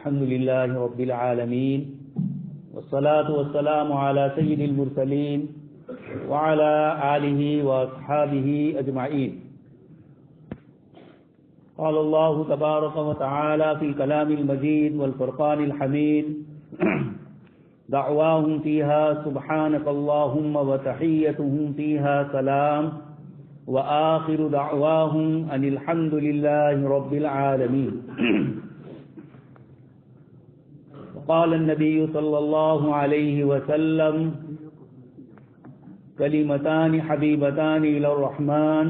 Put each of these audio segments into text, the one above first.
الحمد لله رب العالمين والصلاة والسلام على سيد المرسلين وعلى آله وأصحابه أجمعين. قال الله تبارك وتعالى في الكلام المجيد والفرقان الحميد دعواهم فيها سبحانك اللهم وتحيتهم فيها سلام وآخر دعواهم أن الحمد لله رب العالمين. قال النبي صلى الله عليه وسلم كلمتان حبيبتان إلى الرحمن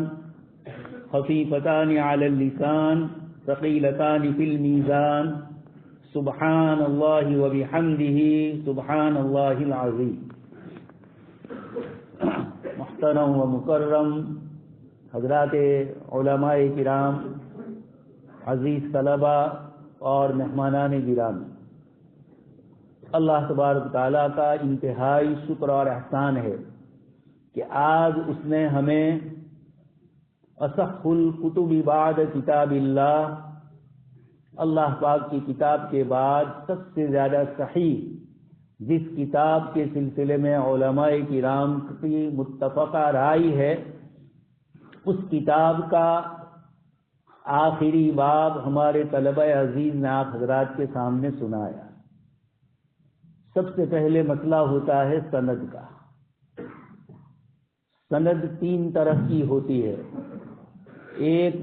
خفيفتان على اللسان ثقيلتان في الميزان سبحان الله وبحمده سبحان الله العظيم. محترم و مکرم حضرات علماء کرام، عزیز طلبہ اور مہمانان گرامی، اللہ تبارک تعالیٰ کا انتہائی شکر اور احسان ہے کہ آج اس نے ہمیں اصح الکتب بعد کتاب اللہ پاک کی کتاب کے بعد سب سے زیادہ صحیح جس کتاب کے سلسلے میں علماء کرام کی متفقہ رائے ہے، اس کتاب کا آخری باب ہمارے طلبہ عزیز نے آپ حضرات کے سامنے سنایا. سب سے پہلے مسئلہ ہوتا ہے سند کا. سند تین طرح کی ہوتی ہے. ایک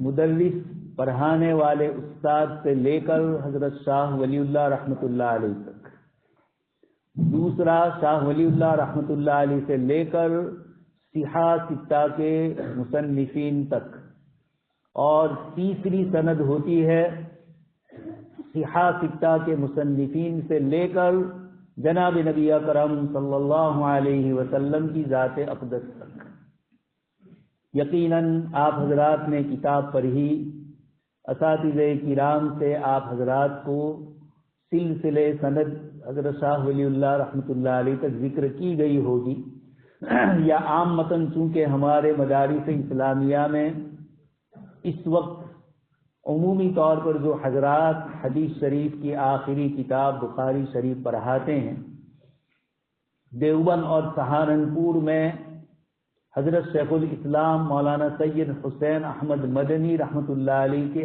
مدرس پڑھانے والے استاد سے لے کر حضرت شاہ ولی اللہ رحمۃ اللہ علیہ تک، دوسرا شاہ ولی اللہ رحمۃ اللہ علیہ سے لے کر صحاح ستہ کے مصنفین تک، اور تیسری سند ہوتی ہے صحاح ستہ کے مصنفین سے لے کر جناب نبی اکرم صلی اللہ علیہ وسلم کی ذات اقدس تک. یقیناً آپ حضرات نے کتاب پڑھی، اساتذہ کرام سے آپ حضرات کو سلسلے سند حضرت شاہ ولی اللہ رحمۃ اللہ علیہ تک ذکر کی گئی ہوگی، یا عام متن چونکہ ہمارے مدارس اسلامیہ میں اس وقت عمومی طور پر جو حضرات حدیث شریف کی آخری کتاب بخاری شریف پڑھاتے ہیں، دیوبند اور سہارنپور میں حضرت شیخ الاسلام مولانا سید حسین احمد مدنی رحمۃ اللہ علیہ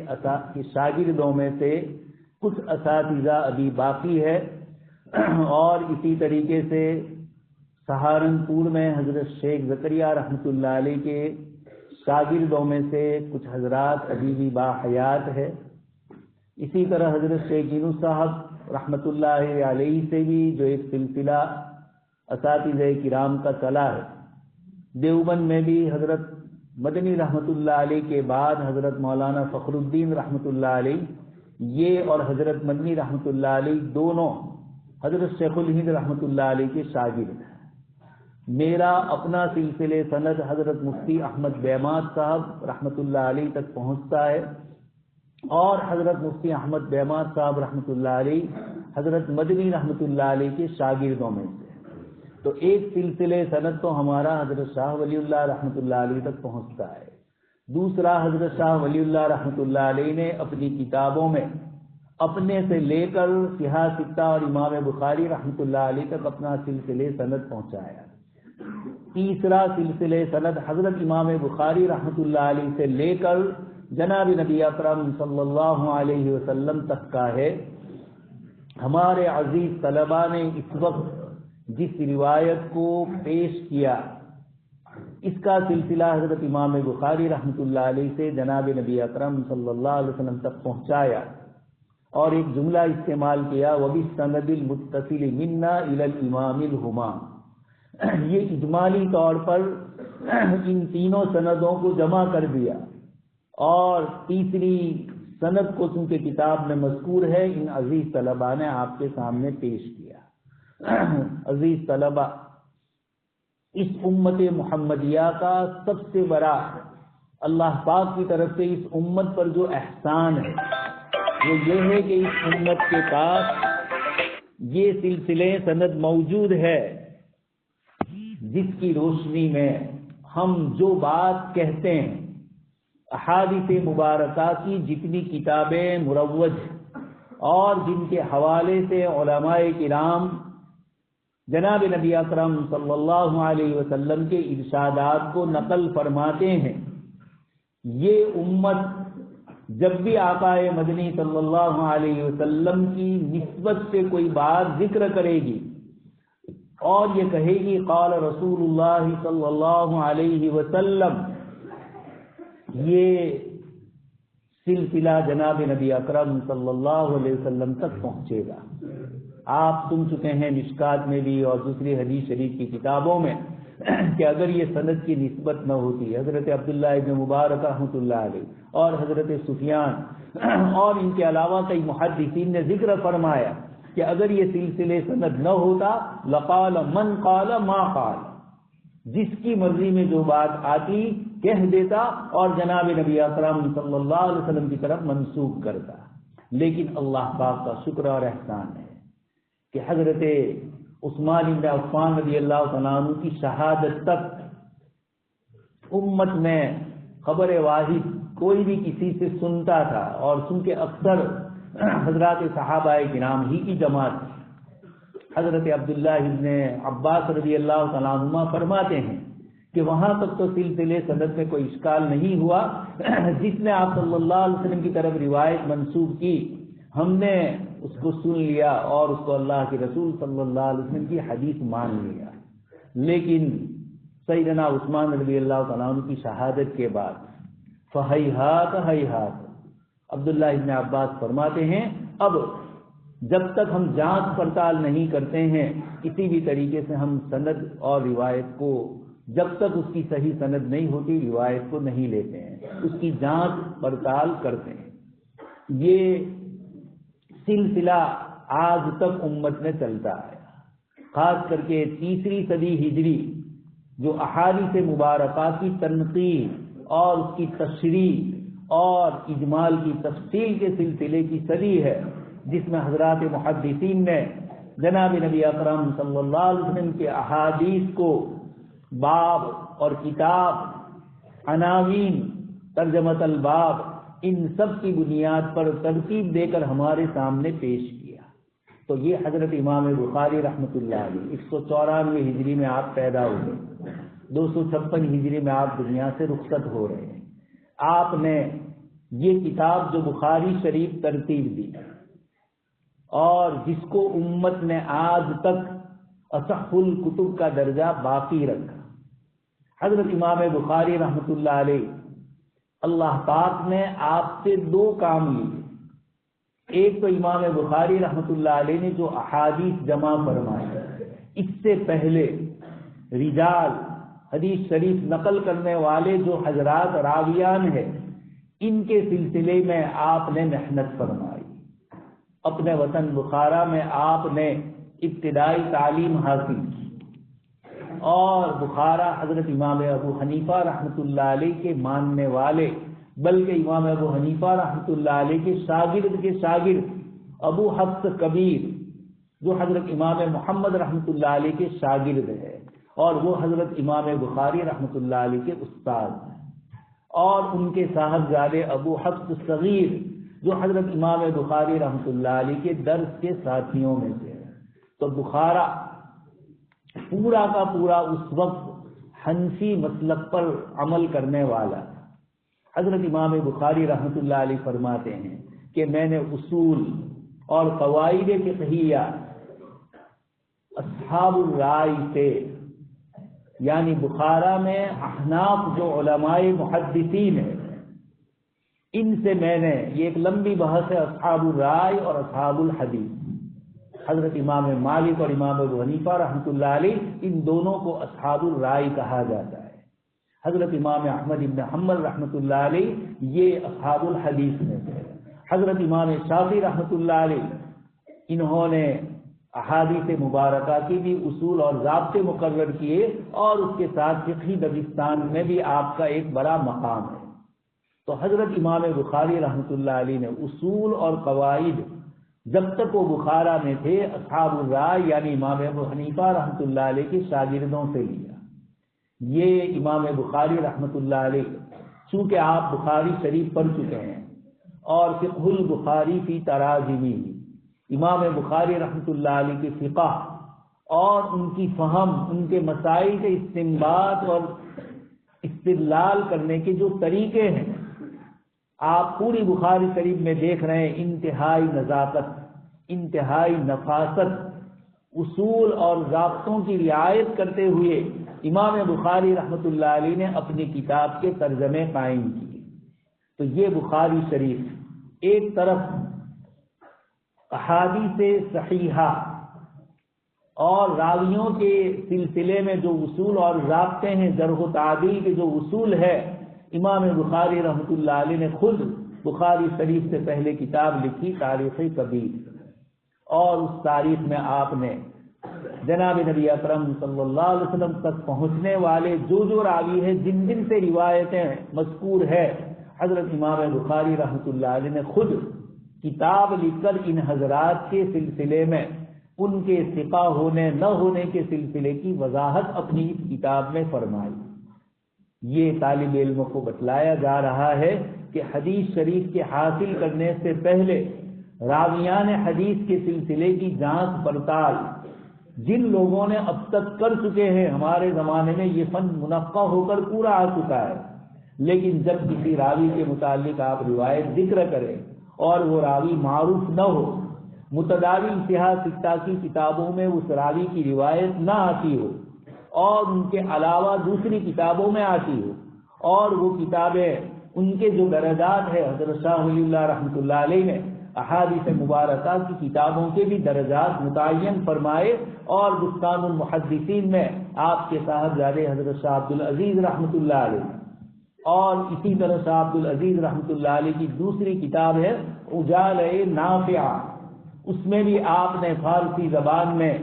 کے شاگردوں میں سے کچھ اساتذہ ابھی باقی ہے، اور اسی طریقے سے سہارنپور میں حضرت شیخ زکریا رحمۃ اللہ علیہ کے شاگردوں میں سے کچھ حضرات ابھی بھی باحیات ہے. اسی طرح حضرت شیخ یونس صاحب رحمۃ اللہ علیہ سے بھی جو ایک سلسلہ اساتذہ کرام کا چلا ہے. دیوبند میں بھی حضرت مدنی رحمۃ اللہ علیہ کے بعد حضرت مولانا فخر الدین رحمۃ اللہ علیہ، یہ اور حضرت مدنی رحمۃ اللہ علیہ دونوں حضرت شیخ الہند رحمۃ اللہ علیہ کے شاگرد ہیں. میرا اپنا سلسلے سند حضرت مفتی احمد بیمات صاحب رحمۃ اللہ علیہ تک پہنچتا ہے، اور حضرت مفتی احمد بیمات صاحب رحمۃ اللہ علیہ حضرت مدنی رحمۃ اللہ علیہ کے شاگردوں میں سے. تو ایک سلسلے سند تو ہمارا حضرت شاہ ولی اللہ رحمۃ اللہ علیہ تک پہنچتا ہے. دوسرا حضرت شاہ ولی اللہ رحمۃ اللہ علیہ نے اپنی کتابوں میں اپنے سے لے کر صحاح ستہ اور امام بخاری رحمۃ اللہ علیہ تک اپنا سلسلے سند پہنچایا. تیسرا سلسلے سند حضرت امام بخاری رحمۃ اللہ علیہ سے لے کر جناب نبی اکرم صلی اللہ علیہ وسلم تک کا ہے. ہمارے عزیز طلباء نے اس وقت جس روایت کو پیش کیا، اس کا سلسلہ حضرت امام بخاری رحمۃ اللہ علیہ سے جناب نبی اکرم صلی اللہ علیہ وسلم تک پہنچایا، اور ایک جملہ استعمال کیا وَبِالسَّنَدِ الْمُتَّصِلِ مِنَّا إِلَى الْإِمَامِ الْهُمَامِ. یہ اجمالی طور پر ان تینوں سندوں کو جمع کر دیا، اور تیسری سند کو چونکہ کتاب میں مذکور ہے ان عزیز طلباء نے آپ کے سامنے پیش کیا. عزیز طلباء، اس امت محمدیہ کا سب سے بڑا اللہ پاک کی طرف سے اس امت پر جو احسان ہے وہ یہ ہے کہ اس امت کے پاس یہ سلسلے سند موجود ہے جس کی روشنی میں ہم جو بات کہتے ہیں، احادیث مبارکہ کی جتنی کتابیں مروج اور جن کے حوالے سے علماء کرام جناب نبی اکرم صلی اللہ علیہ وسلم کے ارشادات کو نقل فرماتے ہیں، یہ امت جب بھی آقا مدنی صلی اللہ علیہ وسلم کی نسبت سے کوئی بات ذکر کرے گی اور یہ کہے گی قال رسول اللہ صلی اللہ علیہ وسلم، یہ سلسلہ جناب نبی اکرم صلی اللہ علیہ وسلم تک پہنچے گا۔ آپ سن چکے ہیں مشکات میں بھی اور دوسری حدیث شریف کی کتابوں میں کہ اگر یہ سند کی نسبت نہ ہوتی، حضرت عبداللہ ابن مبارک رحمۃ اللہ علیہ اور حضرت سفیان اور ان کے علاوہ کئی محدثین نے ذکر فرمایا کہ اگر یہ سلسلے سند نہ ہوتا لقال من قال ما قال، جس کی مرضی میں جو بات آتی کہہ دیتا اور جناب نبی اکرم صلی اللہ علیہ وسلم کی طرف منسوب کرتا۔ لیکن اللہ پاک کا شکر اور احسان ہے کہ حضرت عثمان بن عفان رضی اللہ تعالیٰ عنہ کی شہادت تک امت میں خبر واحد کوئی بھی کسی سے سنتا تھا، اور سن کے اکثر حضرات صحابہ کرام ہی کی جماعت تھی۔ حضرت عبداللہ ابن عباس رضی اللہ تعالیٰ عنہ فرماتے ہیں کہ وہاں تک تو سلسلے سند میں کوئی اشکال نہیں ہوا، جس نے آپ صلی اللہ علیہ وسلم کی طرف روایت منسوب کی ہم نے اس کو سن لیا اور اس کو اللہ کے رسول صلی اللہ علیہ وسلم کی حدیث مان لیا۔ لیکن سیدنا عثمان رضی اللہ تعالیٰ عنہ کی شہادت کے بعد فہیہات ہیہات، عبداللہ ابن عباس فرماتے ہیں اب جب تک ہم جانچ پڑتال نہیں کرتے ہیں کسی بھی طریقے سے ہم سند اور روایت کو، جب تک اس کی صحیح سند نہیں ہوتی روایت کو نہیں لیتے ہیں، اس کی جانچ پڑتال کرتے ہیں۔ یہ سلسلہ آج تک امت میں چلتا ہے، خاص کر کے تیسری صدی ہجری جو احادیث مبارکہ کی تنقید اور اس کی تشریح اور اجمال کی تفصیل کے سلسلے کی صدی ہے، جس میں حضرات محدثین نے جناب نبی اکرم صلی اللہ علیہ وسلم کے احادیث کو باب اور کتاب، عناوین، ترجمۃ الباب، ان سب کی بنیاد پر ترتیب دے کر ہمارے سامنے پیش کیا۔ تو یہ حضرت امام بخاری رحمۃ اللہ علیہ 194 ہجری میں آپ پیدا ہوئے، 256 ہجری میں آپ دنیا سے رخصت ہو رہے ہیں۔ آپ نے یہ کتاب جو بخاری شریف ترتیب دی اور جس کو امت نے آج تک اصح الکتب کا درجہ باقی رکھا، حضرت امام بخاری رحمۃ اللہ علیہ اللہ پاک نے آپ سے دو کام لیے۔ ایک تو امام بخاری رحمۃ اللہ علیہ نے جو احادیث جمع فرمائی، اس سے پہلے رجال حدیث شریف نقل کرنے والے جو حضرات راویان ہیں ان کے سلسلے میں آپ نے محنت فرمائی۔ اپنے وطن بخارا میں آپ نے ابتدائی تعلیم حاصل کی اور بخارا حضرت امام ابو حنیفہ رحمۃ اللہ علیہ کے ماننے والے، بلکہ امام ابو حنیفہ رحمۃ اللہ علیہ کے شاگرد ابو حفص کبیر جو حضرت امام محمد رحمۃ اللہ علیہ کے شاگرد ہے اور وہ حضرت امام بخاری رحمۃ اللہ علیہ کے استاد ہیں، اور ان کے صاحبزادے ابو حفص صغیر جو حضرت امام بخاری رحمۃ اللہ علیہ کے درس کے ساتھیوں میں سے ہے۔ تو بخارا پورا کا پورا اس وقت حنفی مسلک پر عمل کرنے والا تھا۔ حضرت امام بخاری رحمۃ اللہ علیہ فرماتے ہیں کہ میں نے اصول اور قواعد فقہیہ اصحاب الرائے سے، یعنی بخارا میں احناف جو علماء محدثین ہیں ان سے میں نے، یہ ایک لمبی بحث ہے اصحاب الرائے اور اصحاب الحدیث، حضرت امام مالک اور امام ابو حنیفہ رحمۃ اللہ علیہ ان دونوں کو اصحاب الرائے کہا جاتا ہے۔ حضرت امام احمد بن حنبل رحمۃ اللہ علیہ یہ اصحاب الحدیث میں تھے۔ حضرت امام شافعی رحمۃ اللہ علیہ انہوں نے احادیث مبارکہ کی بھی اصول اور ضابطے مقرر کیے اور اس کے ساتھ فقہی دبستان میں بھی آپ کا ایک بڑا مقام ہے۔ تو حضرت امام بخاری رحمۃ اللہ علیہ نے اصول اور قواعد جب تک وہ بخارا میں تھے اصحاب الرائے یعنی امام ابو حنیفہ رحمۃ اللہ علیہ کے شاگردوں سے لیا۔ یہ امام بخاری رحمۃ اللہ علیہ چونکہ آپ بخاری شریف پڑھ چکے ہیں اور فقہ البخاری فی تراجمی، امام بخاری رحمۃ اللہ علیہ کی فقہ اور ان کی فہم، ان کے مسائل کے استنباط اور استدلال کرنے کے جو طریقے ہیں، آپ پوری بخاری شریف میں دیکھ رہے ہیں انتہائی نزاکت، انتہائی نفاست، اصول اور ضابطوں کی رعایت کرتے ہوئے امام بخاری رحمۃ اللہ علیہ نے اپنی کتاب کے ترجمے قائم کیے۔ تو یہ بخاری شریف ایک طرف احادیث صحیحہ اور راویوں کے سلسلے میں جو اصول اور ضابطے ہیں، جرح و تعدیل کے جو اصول ہے، امام بخاری رحمۃ اللہ علیہ نے خود بخاری شریف سے پہلے کتاب لکھی تاریخ کبیر، اور اس تاریخ میں آپ نے جناب نبی اکرم صلی اللہ علیہ وسلم تک پہنچنے والے جو راوی ہیں، جن جن سے روایتیں مذکور ہے، حضرت امام بخاری رحمۃ اللہ علیہ نے خود کتاب لکھ کر ان حضرات کے سلسلے میں ان کے ثقہ ہونے نہ ہونے کے سلسلے کی وضاحت اپنی اس کتاب میں فرمائی۔ یہ طالب علم کو بتلایا جا رہا ہے کہ حدیث شریف کے حاصل کرنے سے پہلے راویان حدیث کے سلسلے کی جانچ پڑتال جن لوگوں نے اب تک کر چکے ہیں، ہمارے زمانے میں یہ فن منقع ہو کر پورا آ چکا ہے، لیکن جب کسی راوی کے متعلق آپ روایت ذکر کریں اور وہ راوی معروف نہ ہو، متداول صحاح ستہ کی کتابوں میں اس راوی کی روایت نہ آتی ہو اور ان کے علاوہ دوسری کتابوں میں آتی ہو، اور وہ کتابیں ان کے جو درجات ہے، حضرت شاہ ولی اللہ رحمۃ اللہ علیہ نے احادیث مبارکہ کی کتابوں کے بھی درجات متعین فرمائے، اور بستان المحدثین میں آپ کے صاحبزادے حضرت شاہ عبد العزیز رحمۃ اللہ علیہ، اور اسی طرح شاہ عبد العزیز رحمۃ اللہ علیہ کی دوسری کتاب ہے اجالہ نافعہ، اس میں بھی آپ نے فارسی زبان میں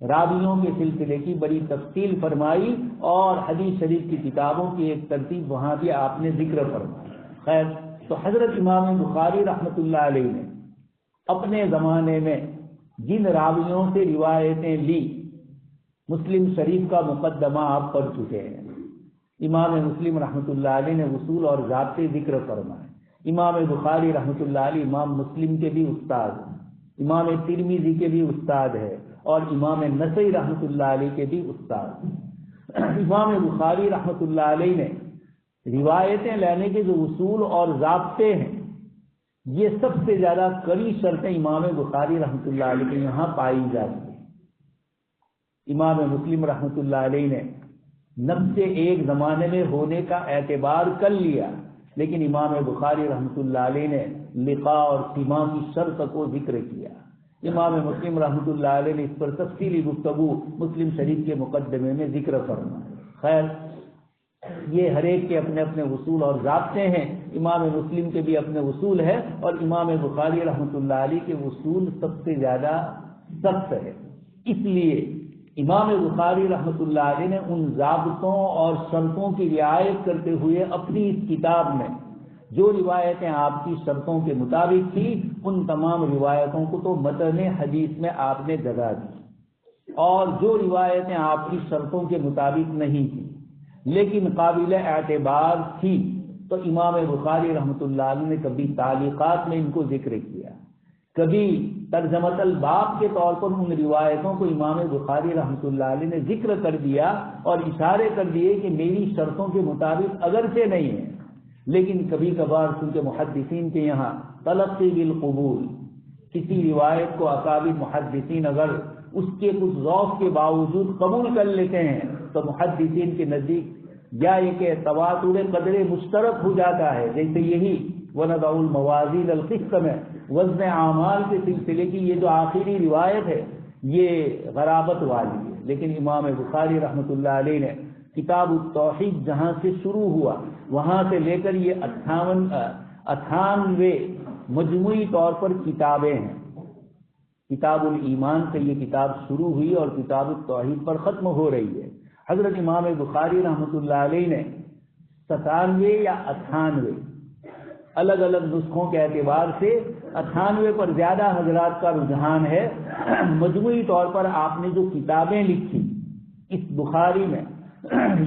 راویوں کے سلسلے کی بڑی تفصیل فرمائی، اور حدیث شریف کی کتابوں کی ایک ترتیب وہاں بھی آپ نے ذکر فرمائی۔ خیر، تو حضرت امام بخاری رحمۃ اللہ علیہ نے اپنے زمانے میں جن راویوں سے روایتیں لی، مسلم شریف کا مقدمہ آپ پڑھ چکے ہیں، امام مسلم رحمۃ اللہ علیہ نے اصول اور ضابطے ذکر فرمائے، امام بخاری رحمۃ اللہ علیہ امام مسلم کے بھی استاد ہیں، امام ترمذی کے بھی استاد ہے، اور امام نسائی رحمۃ اللہ علیہ کے بھی استاد ہیں۔ امام بخاری رحمۃ اللہ علیہ نے روایتیں لینے کے جو اصول اور ضابطے ہیں، یہ سب سے زیادہ کڑی شرطیں امام بخاری رحمۃ اللہ علیہ کے یہاں پائی جاتی ہیں۔ امام مسلم رحمۃ اللہ علیہ نے نفس ایک زمانے میں ہونے کا اعتبار کر لیا، لیکن امام بخاری رحمۃ اللہ علیہ نے لقاء اور سما کی شرط کو ذکر کیا۔ امام مسلم رحمۃ اللہ علیہ نے اس پر تفصیلی گفتگو مسلم شریف کے مقدمے میں ذکر فرمایا۔ خیر، یہ ہر ایک کے اپنے اپنے اصول اور ضابطے ہیں، امام مسلم کے بھی اپنے اصول ہے، اور امام بخاری رحمۃ اللہ علیہ کے اصول سب سے زیادہ سخت ہے۔ اس لیے امام بخاری رحمۃ اللہ علیہ نے ان ضابطوں اور شرطوں کی رعایت کرتے ہوئے اپنی اس کتاب میں جو روایتیں آپ کی شرطوں کے مطابق تھی، ان تمام روایتوں کو تو متن حدیث میں آپ نے جگہ دی، اور جو روایتیں آپ کی شرطوں کے مطابق نہیں تھیں لیکن قابل اعتبار تھی، تو امام بخاری رحمۃ اللہ علیہ نے کبھی تعلیقات میں ان کو ذکر کیا، کبھی ترجمۃ الباب کے طور پر ان روایتوں کو امام بخاری رحمۃ اللہ علیہ نے ذکر کر دیا اور اشارے کر دیے کہ میری شرطوں کے مطابق اگرچہ نہیں ہے، لیکن کبھی کبھار چونکہ محدثین کے یہاں تلقی بالقبول، کسی روایت کو اکابر محدثین اگر اس کے کچھ ذوق کے باوجود قبول کر لیتے ہیں تو محدثین کے نزدیک یا یہ کہ تواتر قدر مشترک ہو جاتا ہے، جیسے یہی وَنَضَعُ الْمَوَازِينَ الْقِسْطَ میں وزن اعمال کے سلسلے کی یہ جو آخری روایت ہے یہ غرابت والی ہے، لیکن امام بخاری رحمۃ اللہ علیہ نے کتاب التوحید جہاں سے شروع ہوا وہاں سے لے کر یہ 98 مجموعی طور پر کتابیں ہیں۔ کتاب الایمان سے یہ کتاب شروع ہوئی اور کتاب التوحید پر ختم ہو رہی ہے۔ حضرت امام بخاری رحمۃ اللہ علیہ نے 97 یا 98 الگ الگ نسخوں کے اعتبار سے 98 پر زیادہ حضرات کا رجحان ہے۔ مجموعی طور پر آپ نے جو کتابیں لکھی اس بخاری میں،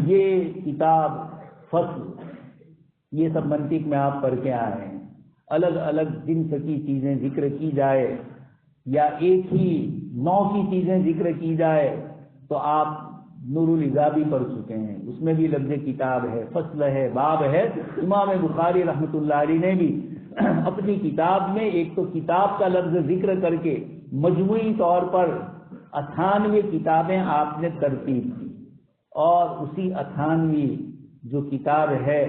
یہ کتاب فصل، یہ سب منطق میں آپ پڑھ کے آئے ہیں، الگ الگ جنس کی چیزیں ذکر کی جائے یا ایک ہی نوع کی چیزیں ذکر کی جائے تو آپ نور الاضافی پڑھ چکے ہیں، اس میں بھی لفظ کتاب ہے، فصل ہے، باب ہے۔ امام بخاری رحمۃ اللہ علیہ نے بھی اپنی کتاب میں ایک تو کتاب کا لفظ ذکر کر کے مجموعی طور پر 98 کتابیں آپ نے ترتیب کی، اور اسی 98 جو کتاب ہے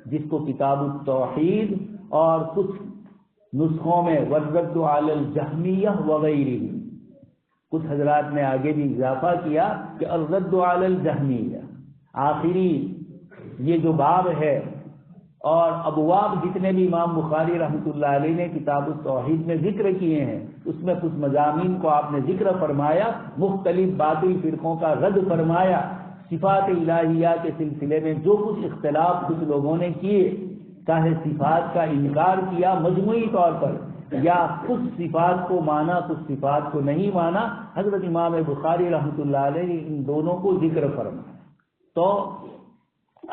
جس کو کتاب التوحید اور کچھ نسخوں میں والرد علی الجہمیہ وغیرہ، کچھ حضرات نے آگے بھی اضافہ کیا کہ الرد علی الجہمیہ، آخری یہ جو باب ہے اور ابواب جتنے بھی امام بخاری رحمۃ اللہ علیہ نے کتاب التوحید میں ذکر کیے ہیں، اس میں کچھ مضامین کو آپ نے ذکر فرمایا، مختلف باطل فرقوں کا رد فرمایا، صفات الہیہ کے سلسلے میں جو کچھ اختلاف کچھ لوگوں نے کیے، چاہے صفات کا انکار کیا مجموعی طور پر یا کچھ صفات کو مانا کچھ صفات کو نہیں مانا، حضرت امام بخاری رحمۃ اللہ علیہ نے ان دونوں کو ذکر فرمایا۔ تو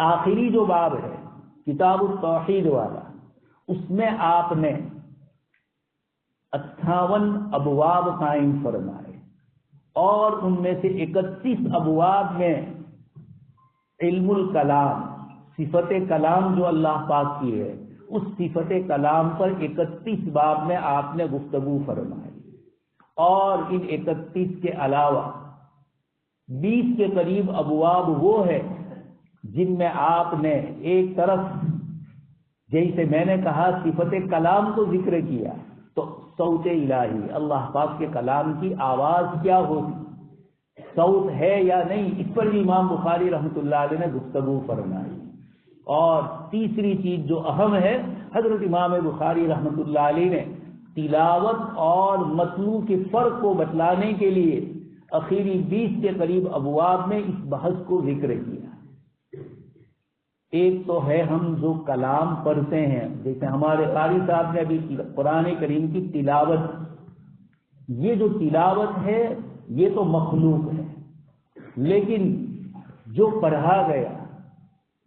آخری جو باب ہے کتاب التوحید والا، اس میں آپ نے 58 ابواب قائم فرمائے، اور ان میں سے 31 ابواب میں علم الکلام، صفت کلام جو اللہ پاک کی ہے، اس صفت کلام پر 31 باب میں آپ نے گفتگو فرمائی، اور ان 31 کے علاوہ 20 کے قریب ابواب وہ ہے جن میں آپ نے ایک طرف جیسے میں نے کہا صفت کلام کو ذکر کیا تو صوت الہی، اللہ پاک کے کلام کی آواز کیا ہوتی، صوت ہے یا نہیں، اس پر بھی امام بخاری رحمۃ اللہ علیہ نے گفتگو فرمائی۔ اور تیسری چیز جو اہم ہے، حضرت امام بخاری رحمۃ اللہ علیہ نے تلاوت اور متلو کے فرق کو بتلانے کے لیے اخیری 20 کے قریب ابواب میں اس بحث کو ذکر کیا۔ ایک تو ہے ہم جو کلام پڑھتے ہیں، جیسے ہمارے قاری صاحب نے ابھی قرآن کریم کی تلاوت، یہ جو تلاوت ہے یہ تو مخلوق ہے، لیکن جو پڑھا گیا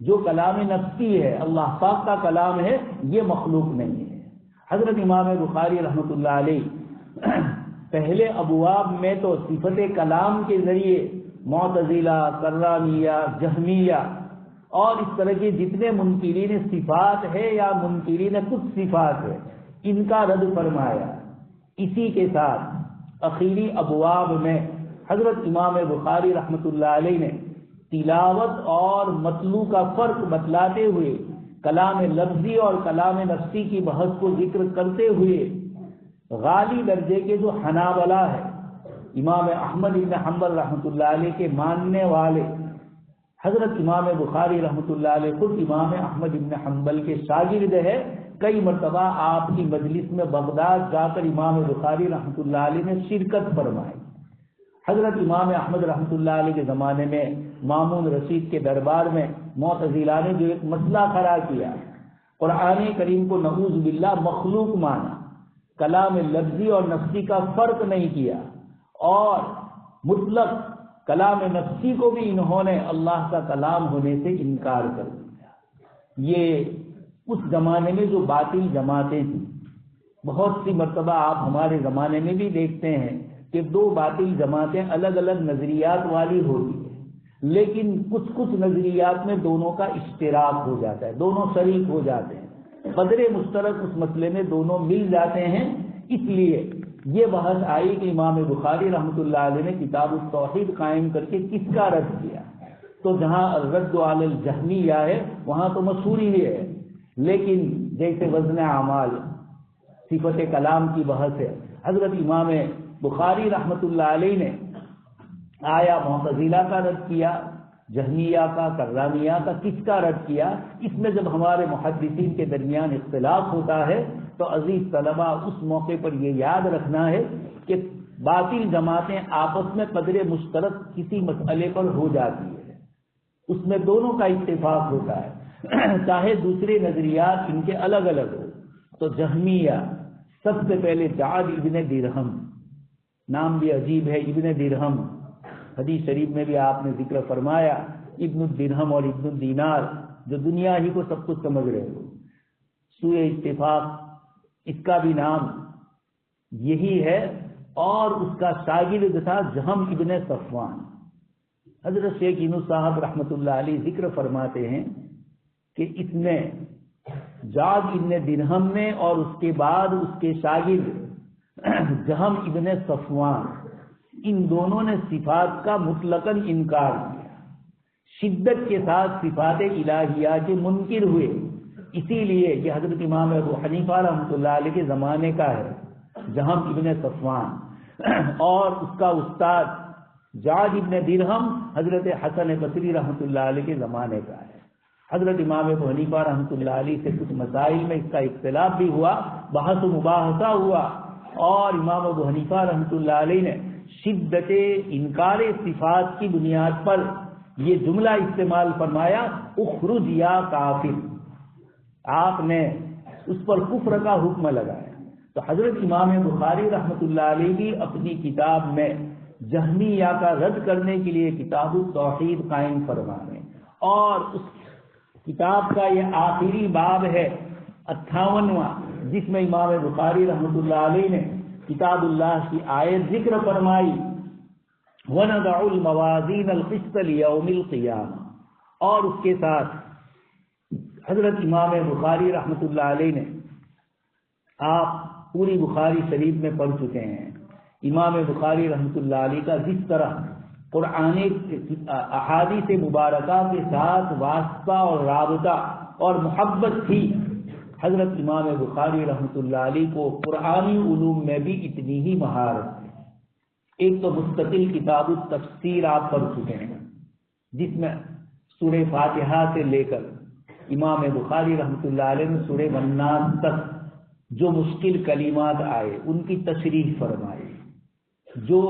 جو کلام نفسی ہے، اللہ پاک کا کلام ہے، یہ مخلوق نہیں ہے۔ حضرت امام بخاری رحمۃ اللہ علیہ پہلے ابواب میں تو صفت کلام کے ذریعے معتزلہ، کرامیہ، جہمیہ اور اس طرح کے جتنے منکرین صفات ہے یا منکرین کچھ صفات ہے، ان کا رد فرمایا۔ اسی کے ساتھ اخیری ابواب میں حضرت امام بخاری رحمۃ اللہ علیہ نے تلاوت اور متلو کا فرق بتلاتے ہوئے کلام لفظی اور کلام نفسی کی بحث کو ذکر کرتے ہوئے غالی درجے کے جو حنابلہ ہے، امام احمد بن حنبل رحمۃ اللہ علیہ کے ماننے والے، حضرت امام بخاری رحمۃ اللہ علیہ خود امام احمد بن حنبل کے شاگرد ہے، کئی مرتبہ آپ کی مجلس میں بغداد جا کر امام بخاری رحمۃ اللہ علیہ نے شرکت فرمائی۔ حضرت امام احمد رحمۃ اللہ علیہ کے زمانے میں مامون رشید کے دربار میں معتزلہ نے جو ایک مسئلہ کھڑا کیا، قرآن کریم کو نعوذ باللہ مخلوق مانا، کلام لفظی اور نفسی کا فرق نہیں کیا، اور مطلق کلام نفسی کو بھی انہوں نے اللہ کا کلام ہونے سے انکار کر دیا۔ یہ اس زمانے میں جو باطل جماعتیں تھیں، بہت سی مرتبہ آپ ہمارے زمانے میں بھی دیکھتے ہیں کہ دو باطل جماعتیں الگ الگ نظریات والی ہوتی ہیں، لیکن کچھ نظریات میں دونوں کا اشتراک ہو جاتا ہے، دونوں شریک ہو جاتے ہیں، قدر مشترک اس مسئلے میں دونوں مل جاتے ہیں۔ اس لیے یہ بحث آئی کہ امام بخاری رحمۃ اللہ علیہ نے کتاب التوحید قائم کر کے کس کا رد کیا، تو جہاں الرد علی الجہمیہ ہے وہاں تو مشہور ہی ہے، لیکن جیسے وزن اعمال، صفت کلام کی بحث ہے، حضرت امام بخاری رحمۃ اللہ علیہ نے آیا معتزلہ کا رد کیا، جہمیہ کا، کرامیہ کا، کس کا رد کیا؟ اس میں جب ہمارے محدثین کے درمیان اختلاف ہوتا ہے تو عزیز طلبہ اس موقع پر یہ یاد رکھنا ہے کہ باطل جماعتیں آپس میں قدر مشترک کسی مسئلے پر ہو جاتی ہے، اس میں دونوں کا اتفاق ہوتا ہے، چاہے دوسرے نظریات ان کے الگ الگ ہو۔ تو جہمیہ سب سے پہلے جعد ابن درہم، نام بھی عجیب ہے، ابن درہم، حدیث شریف میں بھی آپ نے ذکر فرمایا، ابن الدرہم اور ابن الدینار، جو دنیا ہی کو سب کچھ سمجھ رہے ہو، سوئے اتفاق اس کا بھی نام یہی ہے، اور اس کا شاگرد تھا جہم ابن صفوان۔ حضرت شیخ یونس صاحب رحمۃ اللہ علیہ ذکر فرماتے ہیں کہ اس نے جعد ابن درہم میں اور اس کے بعد اس کے شاگرد جہم ابن صفوان، ان دونوں نے صفات کا مطلقاً انکار کیا، شدت کے ساتھ صفات الہیہ کے منکر ہوئے۔ اسی لیے یہ حضرت امام ابو حنیفہ رحمۃ اللہ علیہ کے زمانے کا ہے جہم ابن صفوان، اور اس کا استاد جعد ابن درہم حضرت حسن بصری رحمۃ اللہ علیہ کے زمانے کا ہے۔ حضرت امام ابو حنیفہ رحمۃ اللہ علیہ سے کچھ مسائل میں اس کا اختلاف بھی ہوا، بحث و مباحثہ ہوا، اور امام ابو حنیفہ رحمۃ اللہ علیہ نے شدت انکار صفات کی بنیاد پر یہ جملہ استعمال فرمایا، اخرج یا کافر، آپ نے اس پر کفر کا حکم لگایا۔ تو حضرت امام بخاری رحمۃ اللہ علیہ بھی اپنی کتاب میں جہمیہ کا رد کرنے کے لیے کتاب التوحید قائم فرما رہے ہیں، اور اس کتاب کا یہ آخری باب ہے 58واں، جس میں امام بخاری رحمۃ اللہ علیہ نے کتاب اللہ کی آیت ذکر فرمائی، وَنَضَعُ الْمَوَازِينَ الْقِسْطَ لِيَوْمِ الْقِيَامَةِ، اور اس کے ساتھ حضرت امام بخاری رحمۃ اللہ علیہ نے، آپ پوری بخاری شریف میں پڑھ چکے ہیں، امام بخاری رحمۃ اللہ علیہ کا جس طرح قرآن احادیث مبارکہ کے ساتھ واسطہ اور رابطہ اور محبت تھی، حضرت امام بخاری رحمۃ اللہ علیہ کو قرآنی علوم میں بھی اتنی ہی مہارت ہے۔ ایک تو مستقل کتاب التفسیر آپ پڑھ چکے ہیں، جس میں سورہ فاتحہ سے لے کر امام بخاری رحمۃ اللہ علیہ نے سورہ والناس تک جو مشکل کلمات آئے ان کی تشریح فرمائی، جو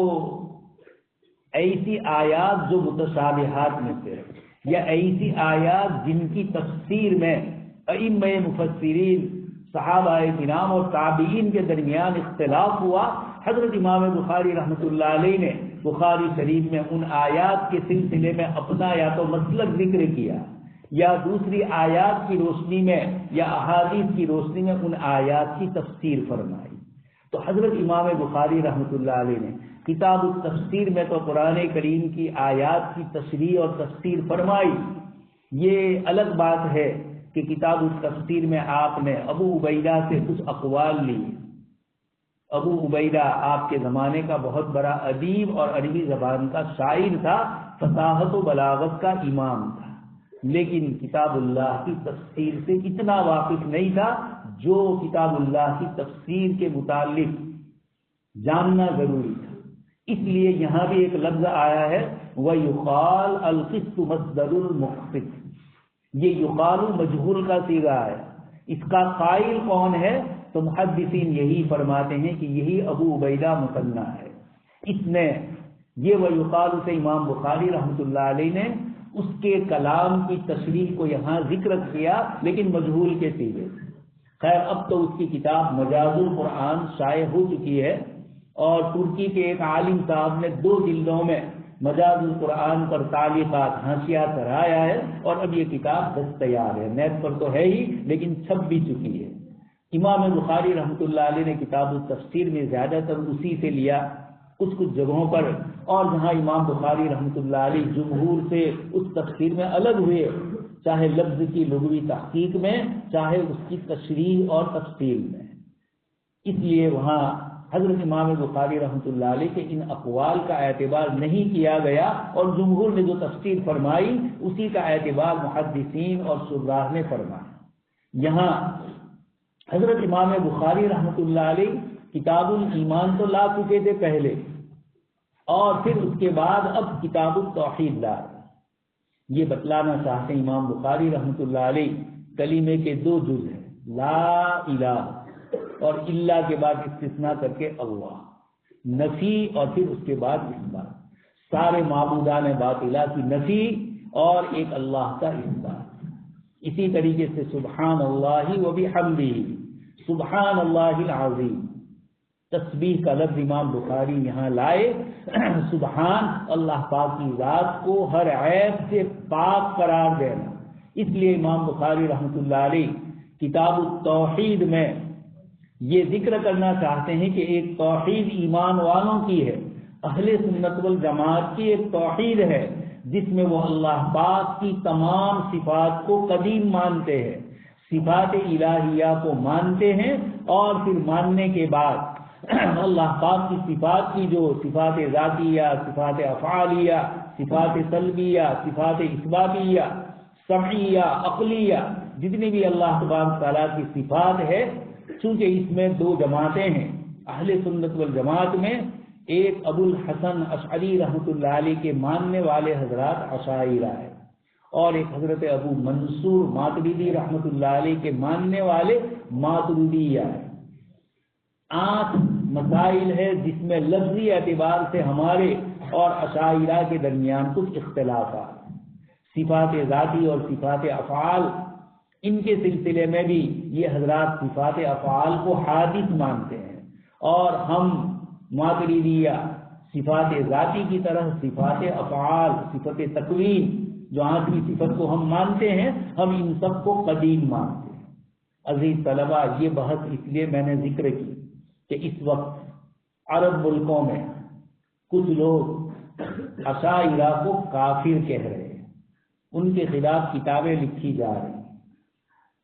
ایسی آیات جو متشابہات میں سے یا ایسی آیات جن کی تفسیر میں ائمہ مفسرین، صحابہ کرام اور تابعین کے درمیان اختلاف ہوا، حضرت امام بخاری رحمۃ اللہ علیہ نے بخاری شریف میں ان آیات کے سلسلے میں اپنا یا تو مسلک ذکر کیا، یا دوسری آیات کی روشنی میں یا احادیث کی روشنی میں ان آیات کی تفسیر فرمائی۔ تو حضرت امام بخاری رحمۃ اللہ علیہ نے کتاب التفسیر میں تو قرآن کریم کی آیات کی تشریح اور تفسیر فرمائی۔ یہ الگ بات ہے کہ کتاب التفسیر میں آپ نے ابو عبیدہ سے کچھ اقوال لی۔ ابو عبیدہ آپ کے زمانے کا بہت بڑا ادیب اور عربی زبان کا شاعر تھا، فصاحت و بلاغت کا امام تھا، لیکن کتاب اللہ کی تفسیر سے اتنا واقف نہیں تھا جو کتاب اللہ کی تفسیر کے متعلق جاننا ضروری تھا۔ اس لیے یہاں بھی ایک لفظ آیا ہے وَيُقَالُ الْقِسْطُ مَصْدَرُ الْمُقْسِطِ، یہ یقال مجہول کا صیغہ ہے، اس کا قائل کون ہے؟ تو محدثین یہی فرماتے ہیں کہ یہی ابو عبیدہ مثنیٰ ہے۔ اس نے یہ وَيُقَالُ سے امام بخاری رحمۃ اللہ علیہ نے اس کے کلام کی تشریح کو یہاں ذکر کیا، لیکن مجہول کے صیغے سے۔ خیر اب تو اس کی کتاب مجاز القرآن شائع ہو چکی ہے، اور ترکی کے ایک عالم صاحب نے 2 جلدوں میں مجاز القرآن پر تعلیقات حاشیہ سرایا ہے، اور اب یہ کتاب دستیاب ہے، نیٹ پر تو ہے ہی لیکن چھپ بھی چکی ہے۔ امام بخاری رحمۃ اللہ علیہ نے کتاب التفسیر میں زیادہ تر اسی سے لیا، کچھ جگہوں پر، اور جہاں امام بخاری رحمۃ اللہ علیہ جمہور سے اس تفسیر میں الگ ہوئے، چاہے لفظ کی لغوی تحقیق میں، چاہے اس کی تشریح اور تفصیل میں، اس لیے وہاں حضرت امام بخاری رحمۃ اللہ علیہ کے ان اقوال کا اعتبار نہیں کیا گیا، اور جمہور نے جو تفسیر فرمائی اسی کا اعتبار محدثین اور شراح نے فرمایا۔ یہاں حضرت امام بخاری رحمۃ اللہ علیہ کتاب الایمان تو لا چکے تھے پہلے، اور پھر اس کے بعد اب کتاب التوحید لا۔ یہ بتلانا چاہتے ہیں امام بخاری رحمۃ اللہ علیہ کلمے کے 2 جز ہیں، لا الہ اور اللہ کے بعد استثناء کر کے اللہ، نفی اور پھر اس کے بعد اثبات، سارے معبودان باطلہ کی نفی اور ایک اللہ کا اثبات۔ اسی طریقے سے سبحان اللہ و بحمدہ، سبحان اللہ العظیم، تسبیح کا لفظ امام بخاری یہاں لائے، سبحان اللہ پاک کی ذات کو ہر عیب سے پاک قرار دینا۔ اس لیے امام بخاری رحمۃ اللہ علیہ کتاب التوحید میں یہ ذکر کرنا چاہتے ہیں کہ ایک توحید ایمان والوں کی ہے، اہل سنت والجماعت کی ایک توحید ہے جس میں وہ اللہ پاک کی تمام صفات کو قدیم مانتے ہیں، صفات الہیہ کو مانتے ہیں، اور پھر ماننے کے بعد اللہ پاک کی صفات کی جو صفات ذاتیہ، صفات افعالیہ، صفات سلبیہ، صفات اثباتیہ، سمعیہ، عقلیہ، جتنی بھی اللہ تبارک تعالیٰ کی صفات ہے، چونکہ اس میں دو جماعتیں ہیں اہل سنت والجماعت میں، ایک ابو الحسن اشعری رحمۃ اللہ علیہ کے ماننے والے حضرات اشاعرہ ہے، اور ایک حضرت ابو منصور ماتریدی رحمۃ اللہ علیہ کے ماننے والے ماتریدیہ ہے۔ 8 مسائل ہے جس میں لفظی اعتبار سے ہمارے اور اشاعرہ کے درمیان کچھ اختلافات، صفات ذاتی اور صفات افعال، ان کے سلسلے میں بھی یہ حضرات صفات افعال کو حادث مانتے ہیں، اور ہم ماتریدیہ صفات ذاتی کی طرح صفات افعال، صفت تکوین جو آخری صفت کو ہم مانتے ہیں، ہم ان سب کو قدیم مانتے ہیں۔ عزیز طلبہ، یہ بحث اس لیے میں نے ذکر کی کہ اس وقت عرب ملکوں میں کچھ لوگ اشاعرہ کو کافر کہہ رہے ہیں، ان کے خلاف کتابیں لکھی جا رہی ہیں۔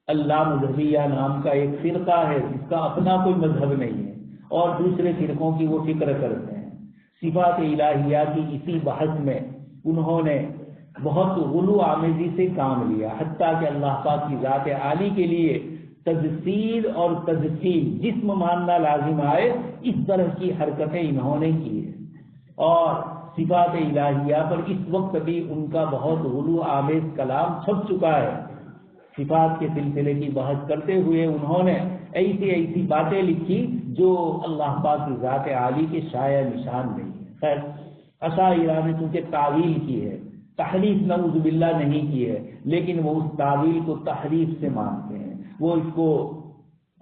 اللہ مذہبیہ نام کا ایک فرقہ ہے جس کا اپنا کوئی مذہب نہیں ہے، اور دوسرے فرقوں کی وہ فکر کرتے ہیں۔ صفات الہیہ کی اسی بحث میں انہوں نے بہت غلو آمیزی سے کام لیا، حتیٰ کہ اللہ پاک کی ذات عالی کے لیے تجسید اور تجسیم، جسم ماننا لازم آئے، اس طرح کی حرکتیں انہوں نے کی ہیں، اور صفات الہیہ پر اس وقت بھی ان کا بہت غلو آمیز کلام چھپ چکا ہے۔ صفات کے سلسلے کی بحث کرتے ہوئے انہوں نے ایسی باتیں لکھی جو اللہ پاک کی ذات عالی کے شایع نشان نہیں ہے۔ خیر، اشاعرہ نے چونکہ تعویل کی ہے، تحریف نعوذ باللہ نہیں کی ہے، لیکن وہ اس تعویل کو تحریف سے مانتے ہیں، وہ اس کو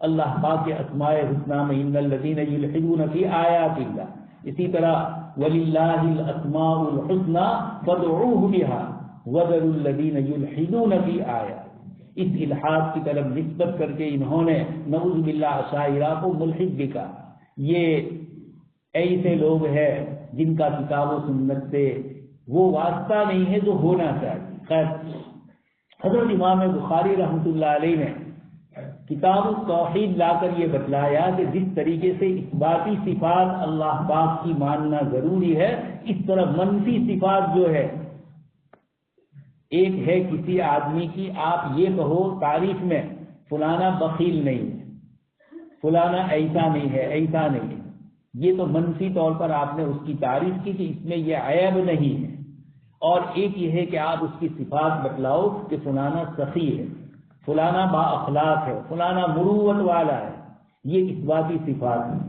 اللہ پاک کے اسماء الحسنی میں ان الذین یلحدون فی آیات اللہ، اسی طرح وللہ الاسماء الحسنی فادعوہ بہا وذروا الذین یلحدون فی آیات، اس الحاد کی طرف نسبت کر کے انہوں نے نعوذ باللہ اشاعرہ کو ملحد بھی کہا۔ یہ ایسے لوگ ہیں جن کا کتاب و سنت سے وہ واسطہ نہیں ہے جو ہونا چاہیے۔ خیر، حضرت امام بخاری رحمۃ اللہ علیہ نے کتاب التوحید لا کر یہ بتلایا کہ جس طریقے سے اثباتی صفات اللہ پاک کی ماننا ضروری ہے، اس طرح منفی صفات جو ہے، ایک ہے کسی آدمی کی آپ یہ کہو تعریف میں فلانا بخیل نہیں ہے، فلانا ایسا نہیں ہے، ایسا نہیں ہے، یہ تو منفی طور پر آپ نے اس کی تعریف کی کہ اس میں یہ عیب نہیں ہے، اور ایک یہ ہے کہ آپ اس کی صفات بتلاؤ کہ فلانا سخی ہے، فلانا با اخلاق ہے، فلانا مروت والا ہے، یہ اثباتی صفات ہیں۔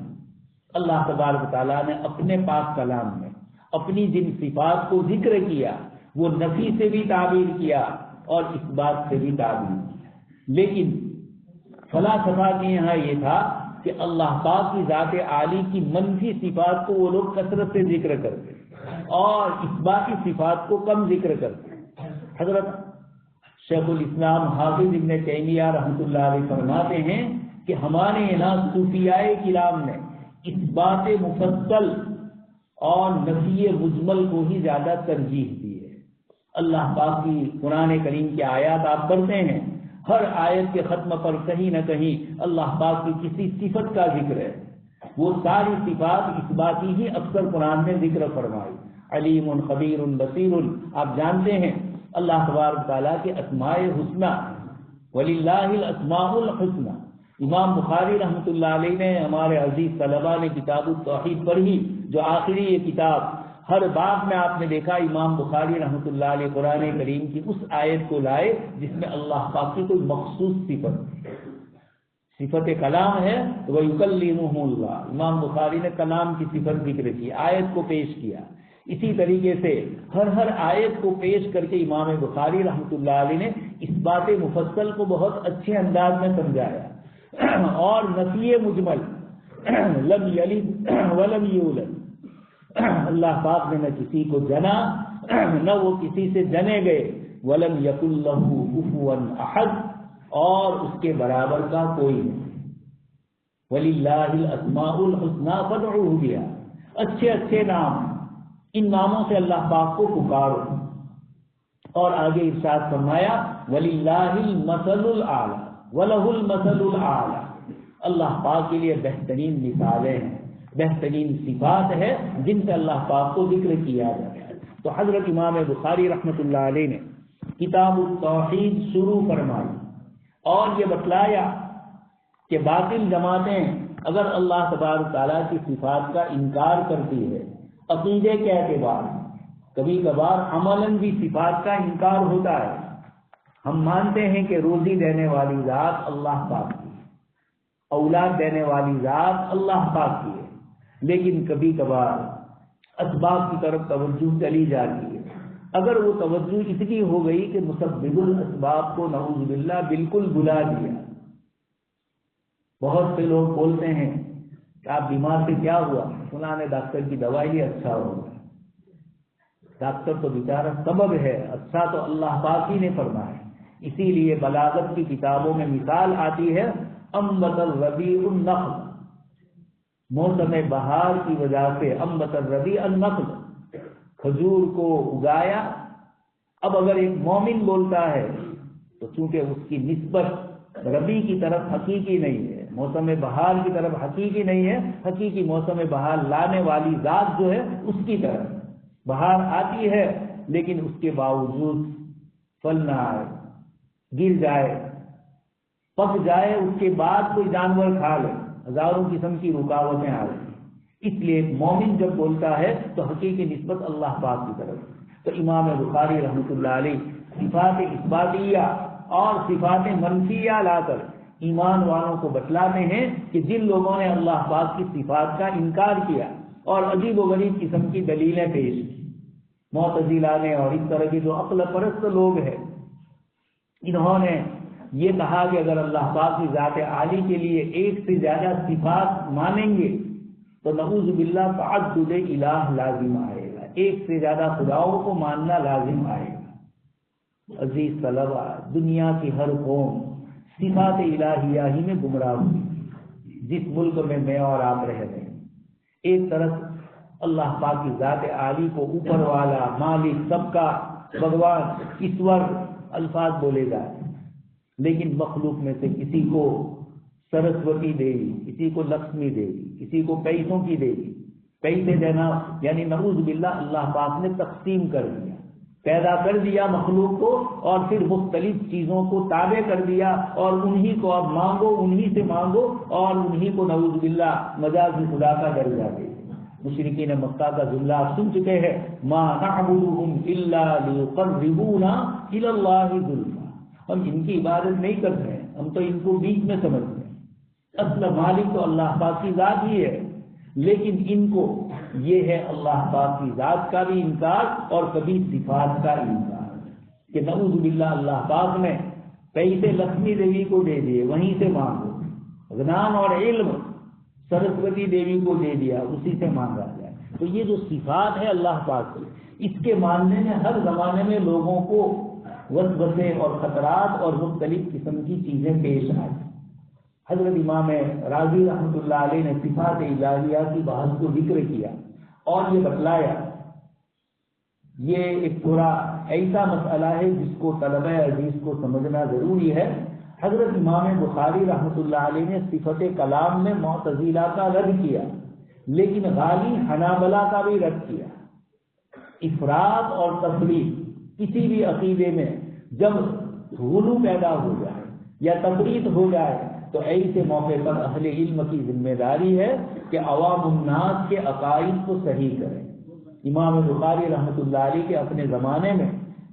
اللہ تبارک تعالیٰ نے اپنے پاک کلام میں اپنی جن صفات کو ذکر کیا وہ نفی سے بھی تعبیر کیا اور اس بات سے بھی تعبیر کیا، لیکن فلاسفہ کے یہاں یہ تھا کہ اللہ پاک کی ذات عالی کی منفی صفات کو وہ لوگ کثرت سے ذکر کرتے اور اثباتی صفات کو کم ذکر کرتے۔ حضرت شیخ الاسلام حافظ ابن تیمیہ رحمۃ اللہ علیہ فرماتے ہیں کہ ہمارے یہاں صوفیاء کرام نے اثبات مفصل اور نفی مجمل کو ہی زیادہ ترجیح دی ہے۔ اللہ پاک کی قرآن کریم کی آیات آپ پڑھتے ہیں، ہر آیت کے ختم پر کہیں نہ کہیں اللہ پاک کی کسی صفت کا ذکر ہے، وہ ساری صفات اثباتی ہی اکثر قرآن میں ذکر فرمائی۔ علیم خبیر بصیر، آپ جانتے ہیں اللہ تبارک تعالیٰ کے اسماء الحسنی، وللہ الاسماء الحسنی۔ امام بخاری رحمۃ اللہ علیہ نے، ہمارے عزیز طلباء نے کتاب التوحید پڑھی، جو آخری یہ کتاب، ہر باب میں آپ نے دیکھا امام بخاری رحمۃ اللہ علیہ قرآن کریم کی اس آیت کو لائے جس میں اللہ پاک کی کوئی مخصوص صفت کلام ہے، وَيُكَلِّمُهُ اللَّهُ، امام بخاری نے کلام کی صفت ذکر کی، آیت کو پیش کیا۔ اسی طریقے سے ہر آیت کو پیش کر کے امام بخاری رحمۃ اللہ علیہ نے اس بات مفصل کو بہت اچھے انداز میں سمجھایا، اور نفی مجمل لم یلد ولم یولد، اللہ پاک نے نہ کسی کو جنا نہ وہ کسی سے جنے گئے، ولم یکن لہ کفوا احد، اور اس کے برابر کا کوئی نہیں۔ وَلِلَّهِ الْأَسْمَاءُ الْحُسْنَى فَادْعُوهُ بِهَا، اچھے اچھے نام، ان ناموں سے اللہ پاک کو پکارو۔ اور آگے ارشاد فرمایا وَلِلَّهِ الْمَثَلُ الْأَعْلَى وَلَهُ الْمَثَلُ الْأَعْلَى، اللہ پاک کے لیے بہترین مثالیں ہیں، بہترین صفات ہے جن سے اللہ پاک کو ذکر کیا جاتا ہے۔ تو حضرت امام بخاری رحمۃ اللہ علیہ نے کتاب التوحید شروع فرمائی اور یہ بتلایا کہ باطل جماعتیں اگر اللہ تبارک تعالیٰ کی صفات کا انکار کرتی ہے عقیدے کے اعتبار، کبھی کبھار عملاً بھی صفات کا انکار ہوتا ہے۔ ہم مانتے ہیں کہ روزی دینے والی ذات اللہ پاک کی، اولاد دینے والی ذات اللہ پاک کی ہے، لیکن کبھی کبھار اسباب کی طرف توجہ چلی جاتی ہے۔ اگر وہ توجہ اتنی ہو گئی کہ مسبب الاسباب کو نعوذ باللہ بالکل بلا دیا۔ بہت سے لوگ بولتے ہیں کہ آپ بیمار سے کیا ہوا؟ فلاں نے ڈاکٹر کی دوائی لی اچھا ہو گیا۔ ڈاکٹر تو بیچارہ سبب ہے، اچھا تو اللہ پاک ہی نے فرمایا۔ اسی لیے بلاغت کی کتابوں میں مثال آتی ہے انبت الربیع النخل، موسم بہار کی وجہ سے انبت الربیع النخل، کھجور کو اگایا۔ اب اگر ایک مومن بولتا ہے تو چونکہ اس کی نسبت ربیع کی طرف حقیقی نہیں ہے، موسم بہار کی طرف حقیقی نہیں ہے، حقیقی موسم بہار لانے والی ذات جو ہے اس کی طرف بہار آتی ہے، لیکن اس کے باوجود پھل نہ آئے، گر جائے، پک جائے، اس کے بعد کوئی جانور کھا لے، ہزاروں قسم کی رکاوٹیں آ رہی ہیں۔ اس لیے ایک مومن جب بولتا ہے تو حقیقی نسبت اللہ پاک کی طرف۔ تو امام بخاری رحمۃ اللہ علیہ صفات اثباتیہ اور صفات منفیہ لا کر ایمان والوں کو بتلاتے ہیں کہ جن لوگوں نے اللہ پاک کی صفات کا انکار کیا اور عجیب و غریب قسم کی دلیلیں پیش کی، معتزلہ نے اور اس طرح کے جو عقل پرست لوگ ہیں، انہوں نے یہ کہا کہ اگر اللہ پاک کی ذات عالی کے لیے ایک سے زیادہ صفات مانیں گے تو نعوذ باللہ تعدد الہ لازم آئے گا، ایک سے زیادہ خداؤں کو ماننا لازم آئے گا۔ عزیز طلبہ، دنیا کی ہر قوم صفات الہیہ ہی میں گمراہ ہوئی۔ جس ملک میں میں اور آپ رہ رہے ہیں، ایک طرف اللہ پاک کی ذات عالی کو اوپر والا، مالک، سب کا، بھگوان، ایشور الفاظ بولے جائے، لیکن مخلوق میں سے کسی کو سرسوتی دیوی، کسی کو لکشمی دیوی، کسی کو پیسوں کی دیوی، پیسے دینا یعنی نعوذ باللہ اللہ پاک نے تقسیم کر دیا، پیدا کر دیا مخلوق کو اور پھر مختلف چیزوں کو تابع کر دیا اور انہی کو اب مانگو، انہی سے مانگو اور انہی کو نعوذ باللہ مجاز خدا کا درجہ دے۔ مشرکین مکہ کا جملہ آپ سن چکے ہیں، ما نعبدهم الا ليقربونا الى الله زلفى، ہم ان کی عبادت نہیں کر رہے ہیں، ہم تو ان کو بیچ میں سمجھتے ہیں، اصل مالک تو اللہ پاک کی ذات ہی ہے، لیکن ان کو یہ ہے اللہ پاک کی ذات کا بھی انکار اور کبھی صفات کا انکار کہ نعوذ باللہ اللہ پاک نے پیسے لکشمی دیوی کو دے دیے، وہیں سے مانگو، غنان اور علم سرسوتی دیوی کو دے دیا، اسی سے مانگا جائے۔ تو یہ جو صفات ہے اللہ پاک کی، اس کے ماننے میں ہر زمانے میں لوگوں کو وسوسے اور خطرات اور مختلف قسم کی چیزیں پیش آئی۔ حضرت امام راضی رحمۃ اللہ علیہ نے صفات الہیہ کی بحث کو ذکر کیا اور یہ بتلایا، یہ ایک تھوڑا ایسا مسئلہ ہے جس کو طلبہ عزیز کو سمجھنا ضروری ہے۔ حضرت امام بخاری رحمۃ اللہ علیہ نے صفت کلام میں معتزلہ کا رد کیا، لیکن غالی حنابلہ کا بھی رد کیا۔ افراط اور تفریط کسی بھی عقیدے میں جب غلو پیدا ہو جائے یا تفریط ہو جائے تو ایسے موقع پر اہل علم کی ذمہ داری ہے کہ عوام الناس کے عقائد کو صحیح کریں۔ امام بخاری رحمۃ اللہ علیہ کے اپنے زمانے میں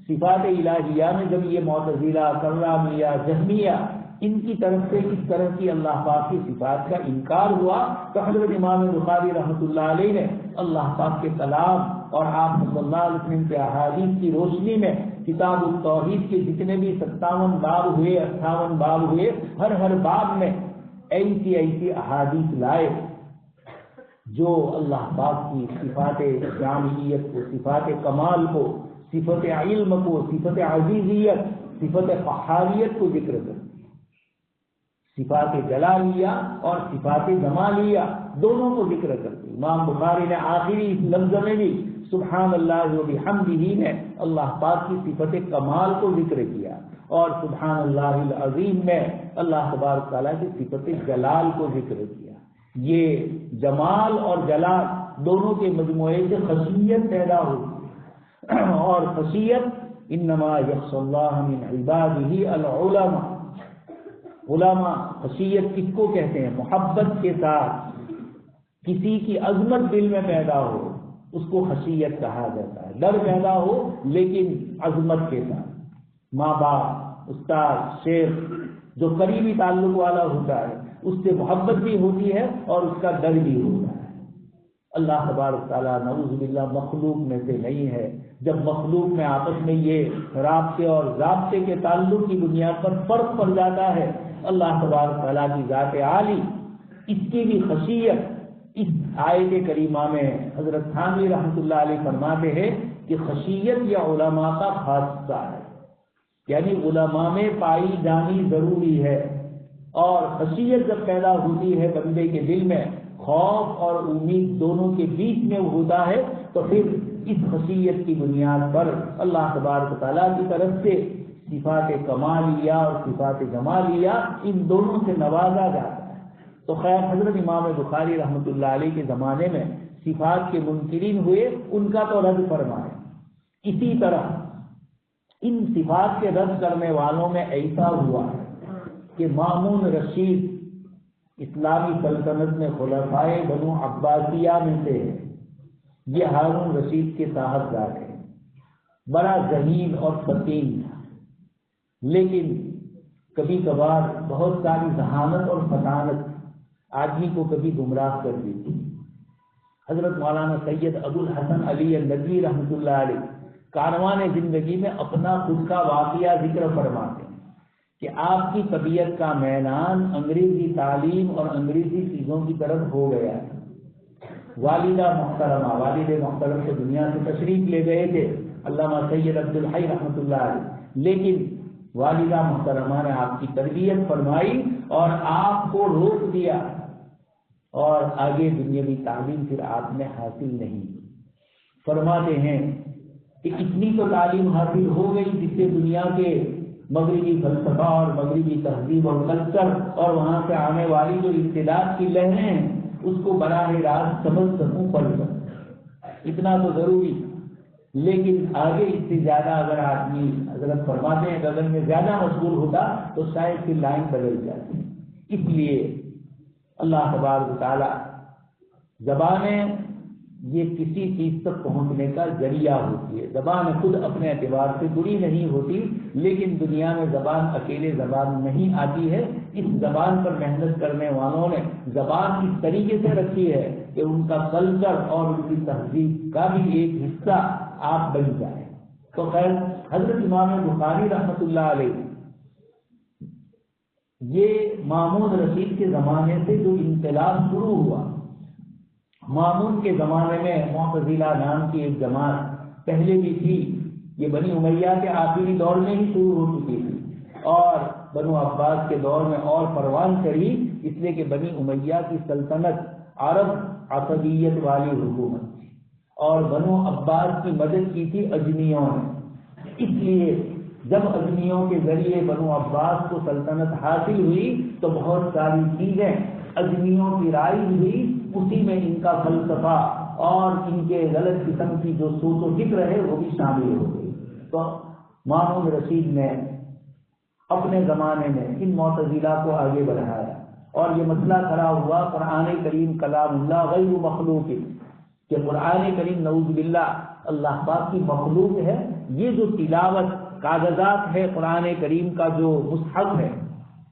صفات الہیہ میں جب یہ معتزلہ، کرامیہ، جہمیہ ان کی طرف سے اس طرح کی اللہ پاک کی صفات کا انکار ہوا تو حضرت امام بخاری رحمۃ اللہ علیہ نے اللہ پاک کے کلام اور آپ صلی اللہ علیہ وسلم کے احادیث کی روشنی میں کتاب التوحید کے جتنے بھی 57 باب ہوئے، 58 باب ہوئے، ہر باب میں ایسی احادیث لائے جو اللہ پاک کی صفات جامعیت کو، صفات کمال کو، صفت علم کو، صفت عزیزیت، صفت قہاریت کو ذکر کرتی ہے۔ صفات جلالیہ اور صفات جمالیہ دونوں کو ذکر کرتے ہیں۔ امام بخاری نے آخری اس لفظ میں بھی سبحان اللہ و بحمدہ میں اللہ پاک کی صفت کمال کو ذکر کیا، اور سبحان اللہ العظیم میں اللہ تبارک تعالیٰ کی صفت جلال کو ذکر کیا۔ یہ جمال اور جلال دونوں کے مجموعے سے خشیت پیدا ہوتی ہے، اور خشیت انما یخشی اللہ من عبادہ العلماء۔ علماء خشیت کس کو کہتے ہیں؟ محبت کے ساتھ کسی کی عظمت دل میں پیدا ہو اس کو خشیت کہا جاتا ہے، ڈر پیدا ہو لیکن عظمت کے ساتھ۔ ماں باپ، استاد، شیخ جو قریبی تعلق والا ہوتا ہے اس سے محبت بھی ہوتی ہے اور اس کا ڈر بھی ہوتا ہے۔ اللہ تبارک تعالیٰ نعوذ باللہ مخلوق میں سے نہیں ہے۔ جب مخلوق میں آپس میں یہ رابطے اور ضابطے کے تعلق کی بنیاد پر فرق پڑ جاتا ہے، اللہ تبارک تعالیٰ کی ذات عالی اس کی بھی خشیت اس آیت کریمہ میں حضرت تھانوی رحمۃ اللہ علیہ فرماتے ہیں کہ خشیت یا علماء کا خاصہ ہے، یعنی علماء میں پائی جانی ضروری ہے، اور خشیت جب پیدا ہوتی ہے بندے کے دل میں، خوف اور امید دونوں کے بیچ میں ہوتا ہے، تو پھر اس خشیت کی بنیاد پر اللہ تبارک تعالیٰ کی طرف سے صفات کمالیہ اور صفات جمالیہ ان دونوں سے نوازا جاتا ہے۔ تو خیر حضرت امام بخاری رحمۃ اللہ علیہ کے زمانے میں صفات کے منکرین ہوئے، ان کا تو رد فرمائے۔ اسی طرح ان صفات کے رد کرنے والوں میں ایسا ہوا کہ مامون رشید اسلامی سلطنت میں خلفائے بنو عباسیہ میں سے یہ ہارون رشید کے صاحبزاد ہیں، بڑا ذہین اور فطین تھا، لیکن کبھی کبھار بہت ساری ذہانت اور فطانت آدمی کو کبھی گمراہ کر دیتی۔ حضرت مولانا سید ابو الحسن علی الندوی رحمۃ اللہ علیہ کاروان زندگی میں اپنا خود کا واقعہ ذکر فرماتے ہیں کہ آپ کی طبیعت کا میلان انگریزی تعلیم اور انگریزی چیزوں کی طرف ہو گیا ہے۔ والدہ محترمہ، والد محترم سے دنیا سے تشریف لے گئے تھے علامہ سید عبد الحی رحمۃ اللہ علیہ، لیکن والدہ محترمہ نے آپ کی تربیت فرمائی اور آپ کو روک دیا، اور آگے دنیاوی تعلیم پھر آپ نے حاصل نہیں کی۔ فرماتے ہیں کہ اتنی تو تعلیم حاصل ہو گئی جس سے دنیا کے مغربی فلسفہ اور مغربی تہذیب اور کلچر اور وہاں سے آنے والی جو ابتداء کی لہریں ہیں اس کو براہ راست سمجھ سکوں، پڑھ سکوں، اتنا تو ضروری۔ لیکن آگے اس سے زیادہ اگر آدمی حضرت فرماتے ہیں بدل میں زیادہ مشغول ہوتا تو شاید پھر لائن بدل جاتی۔ اس لیے اللہ تبارک تعالیٰ زبانیں یہ کسی چیز تک پہنچنے کا ذریعہ ہوتی ہے۔ زبان خود اپنے اعتبار سے بری نہیں ہوتی، لیکن دنیا میں زبان اکیلے زبان نہیں آتی ہے۔ اس زبان پر محنت کرنے والوں نے زبان اس طریقے سے رکھی ہے کہ ان کا کلچر اور ان کی تہذیب کا بھی ایک حصہ آپ بن جائے۔ تو خیر حضرت امام بخاری رحمۃ اللہ علیہ یہ مامون رشید کے زمانے سے جو انقلاب شروع ہوا، مامون کے زمانے میں معتزلہ نام کی ایک جماعت پہلے بھی تھی، یہ بنی امیہ کے آخری دور میں ہی شروع ہو چکی تھی اور بنو عباس کے دور میں اور پروان چڑھی، اس لیے کہ بنی امیہ کی سلطنت عرب عصبیت والی حکومت تھی اور بنو عباس کی مدد کی تھی اجمیوں نے۔ اس لیے جب اجمیوں کے ذریعے بنو عباس کو سلطنت حاصل ہوئی تو بہت ساری چیزیں اجمیوں کی رائج ہوئی، اسی میں ان کا فلسفہ اور ان کے غلط قسم کی جو سوچ و فکر ہے وہ بھی شامل ہو گئی۔ تو مامون رشید نے اپنے زمانے میں ان معتزلہ کو آگے بڑھایا اور یہ مسئلہ کھڑا ہوا قرآن کریم کلام اللہ غیر مخلوق، کہ قرآن کریم نعوذ باللہ اللہ پاک کی مخلوق ہے۔ یہ جو تلاوت کاغذات ہے قرآن کریم کا جو مصحف ہے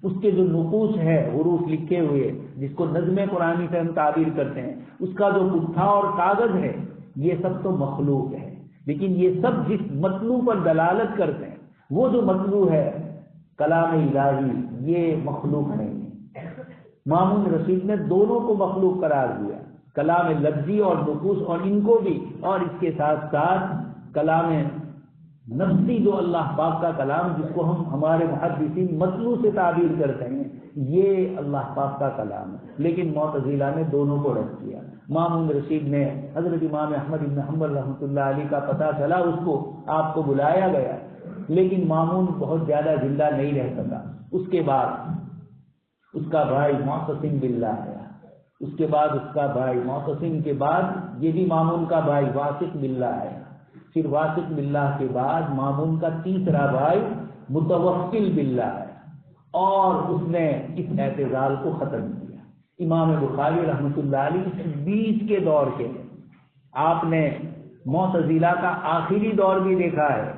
اس کے جو نقوش ہے حروف لکھے ہوئے جس کو نظم قرآنی سے ہم تعبیر کرتے ہیں، اس کا جو پٹھا اور کاغذ ہے یہ سب تو مخلوق ہے، لیکن یہ سب جس مطلوب پر دلالت کرتے ہیں وہ جو مطلوب ہے کلام الہی یہ مخلوق نہیں ہے۔ مامون رشید نے دونوں کو مخلوق قرار دیا، کلام لفظی اور نقوش اور ان کو بھی، اور اس کے ساتھ ساتھ کلام نفسی جو اللہ پاک کا کلام جس کو ہم ہمارے محدثین مطلوع سے تعبیر کرتے ہیں یہ اللہ پاک کا کلام ہے، لیکن معتزلہ نے دونوں کو رد کیا۔ مامون رشید نے حضرت امام احمد بن حنبل رحمۃ اللہ علیہ کا پتہ چلا، اس کو آپ کو بلایا گیا، لیکن مامون بہت زیادہ زندہ نہیں رہ سکا۔ اس کے بعد اس کا بھائی معتصم باللہ آیا، اس کے بعد اس کا بھائی معتصم کے بعد یہ بھی مامون کا بھائی واثق باللہ آیا، پھر واثق باللہ کے بعد مامون کا تیسرا بھائی متوکل باللہ آیا، اور اس نے اس اعتزال کو ختم کیا۔ امام بخاری رحمۃ اللہ علیہ اس بیچ کے دور کے آپ نے معتزلہ کا آخری دور بھی دیکھا ہے،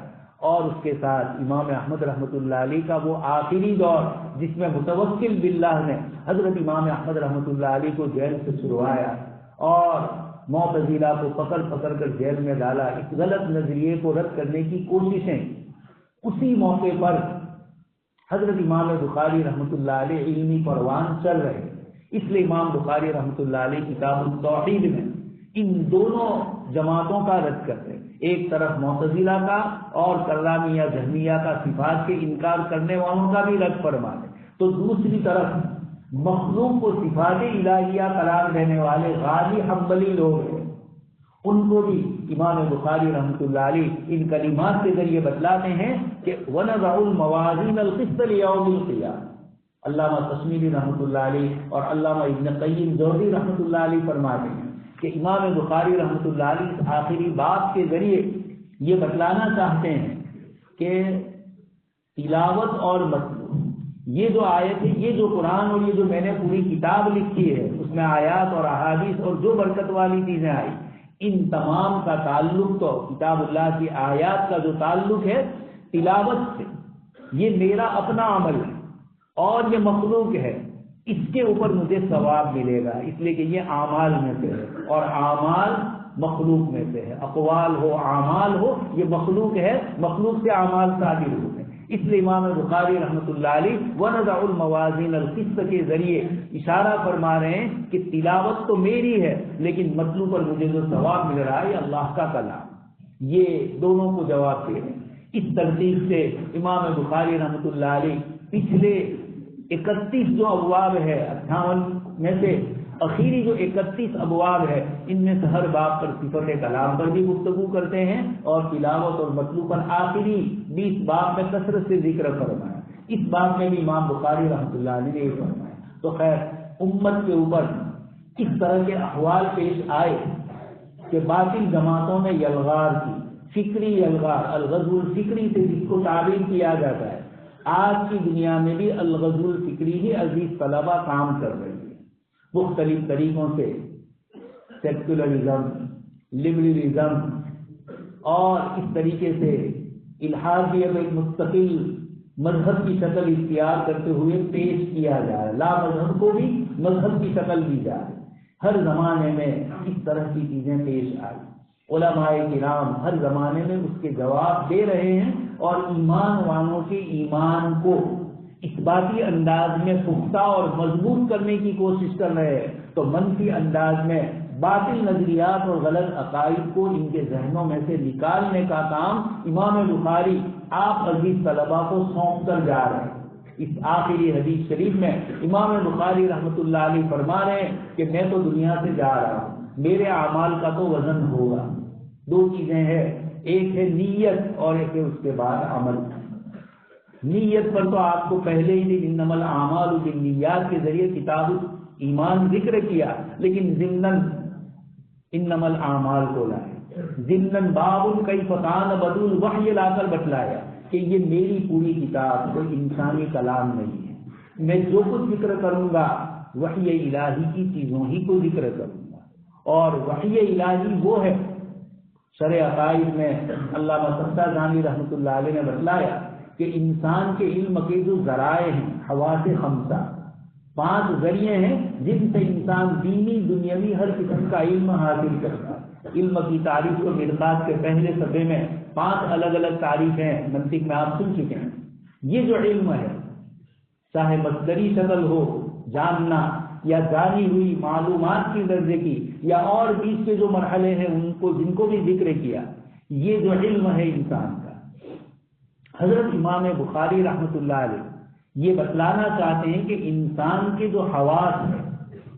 اور اس کے ساتھ امام احمد رحمۃ اللہ علیہ کا وہ آخری دور جس میں متوکل باللہ نے حضرت امام احمد رحمۃ اللہ علیہ کو جیل سے چھڑوایا اور معتزلہ کو پکڑ پکڑ کر جیل میں ڈالا، اس غلط نظریے کو رد کرنے کی کوششیں۔ اسی موقع پر حضرت امام بخاری رحمۃ اللہ علیہ علمی پروان چل رہے، اس لیے امام بخاری رحمۃ اللہ علیہ کتاب التوحید میں ان دونوں جماعتوں کا رد کرتے ہیں، ایک طرف معتزلہ کا اور کرامیہ جہمیہ کا صفات کے انکار کرنے والوں کا بھی رد فرماتے، تو دوسری طرف مخلوق کو صفات الہیہ قرار دینے والے غازی حنبلی لوگ ہیں، ان کو بھی امام بخاری رحمۃ اللہ علیہ ان کلمات کے ذریعے بتلاتے ہیں کہ وَنَضَعُ الْمَوَازِينَ الْقِسْطَ لِيَوْمِ الْقِيَامَةِ۔ علامہ تشمیلی رحمۃ اللہ علیہ اور علامہ ابن قیم جوزی رحمۃ اللہ علیہ فرماتے ہیں کہ امام بخاری رحمۃ اللہ علیہ اس آخری باب کے ذریعے یہ بتلانا چاہتے ہیں کہ تلاوت اور مطلوب، یہ جو آیت ہے، یہ جو قرآن اور یہ جو میں نے پوری کتاب لکھی ہے اس میں آیات اور احادیث اور جو برکت والی چیزیں آئی، ان تمام کا تعلق تو کتاب اللہ کی آیات کا جو تعلق ہے تلاوت سے، یہ میرا اپنا عمل ہے اور یہ مخلوق ہے، اس کے اوپر مجھے ثواب ملے گا، اس لیے کہ یہ اعمال میں سے ہے اور اعمال مخلوق میں سے ہے، اقوال ہو اعمال ہو یہ مخلوق ہے، مخلوق سے اعمال صادر ہوتے ہیں، اس لیے امام بخاری رحمۃ اللہ علیہ وَنَضَعُ الْمَوَازِينَ الْقِسْطَ کے ذریعے اشارہ فرما رہے ہیں کہ تلاوت تو میری ہے لیکن مطلوب پر مجھے جو ثواب مل رہا ہے یہ اللہ کا کلام، یہ دونوں کو جواب دے رہے ہیں۔ اس ترتیب سے امام بخاری رحمۃ اللہ علیہ پچھلے 31 جو ابواب ہے 58 میں سے اخیری جو 31 ابواب ہے ان میں سے ہر باب پر صفت کلام پر بھی گفتگو کرتے ہیں اور تلاوت اور مطلوب پر آخری 20 باب میں کثرت سے ذکر فرمایا، اس باب میں بھی امام بخاری رحمۃ اللہ علیہ نے یہ فرمایا۔ تو خیر امت کے اوپر اس طرح کے احوال پیش آئے کہ باطل جماعتوں میں یلغار کی، فکری یلغار، الغزو الفکری سے جس کو تعبیر کیا جاتا ہے، آج کی دنیا میں بھی الغزو الفکری ہی عزیز طلبہ کام کر رہی ہے، مختلف طریقوں سے سیکولرزم، لبرلزم اور اس طریقے سے الحاد بھی اب ایک مستقل مذہب کی شکل اختیار کرتے ہوئے پیش کیا جا رہا ہے، لا مذہب کو بھی مذہب کی شکل دی جا رہی ہے، ہر زمانے میں اس طرح کی چیزیں پیش آئی، علماء کرام ہر زمانے میں اس کے جواب دے رہے ہیں اور ایمان والوں کے ایمان کو اثباتی انداز میں پختہ اور مضبوط کرنے کی کوشش کر رہے ہیں، تو منفی انداز میں باطل نظریات اور غلط عقائد کو ان کے ذہنوں میں سے نکالنے کا کام امام بخاری آپ عزیز طلبہ کو سونپ کر جا رہے ہیں۔ اس آخری حدیث شریف میں امام بخاری رحمۃ اللہ علیہ فرما رہے ہیں کہ میں تو دنیا سے جا رہا ہوں، میرے اعمال کا تو وزن ہوگا، دو چیزیں ہیں، ایک ہے نیت اور ایک ہے اس کے بعد عمل۔ نیت پر تو آپ کو پہلے ہی انما الاعمال بالنیات کے ذریعے کتاب ایمان ذکر کیا، لیکن ضمناً انما الاعمال کو لائے، ضمناً باب کیف کان بدء الوحی لا کر بتلایا کہ یہ میری پوری کتاب کوئی انسانی کلام نہیں ہے، میں جو کچھ ذکر کروں گا وحی الہی کی چیزوں ہی کو ذکر کروں گا، اور وحی الہی وہ ہے، شرع عقائد میں علامہ صفدانی رحمۃ اللہ علیہ نے بتلایا کہ انسان کے علم کے جو ذرائع ہیں، حواس خمسہ، 5 ذریعے ہیں جن سے انسان دینی دنیاوی ہر قسم کا علم حاصل کرتا ہے۔ علم کی تعریف کو مرقات کے پہلے صفحے میں 5 الگ الگ تعریفیں منطق میں آپ سن چکے ہیں۔ یہ جو علم ہے چاہے مصدری شکل ہو، جاننا یا جانی ہوئی معلومات کی درجے کی، یا اور بیچ کے جو مرحلے ہیں ان کو جن کو بھی ذکر کیا، یہ جو علم ہے انسان کا، حضرت امام بخاری رحمۃ اللہ علیہ یہ بتلانا چاہتے ہیں کہ انسان کے جو حواس ہے،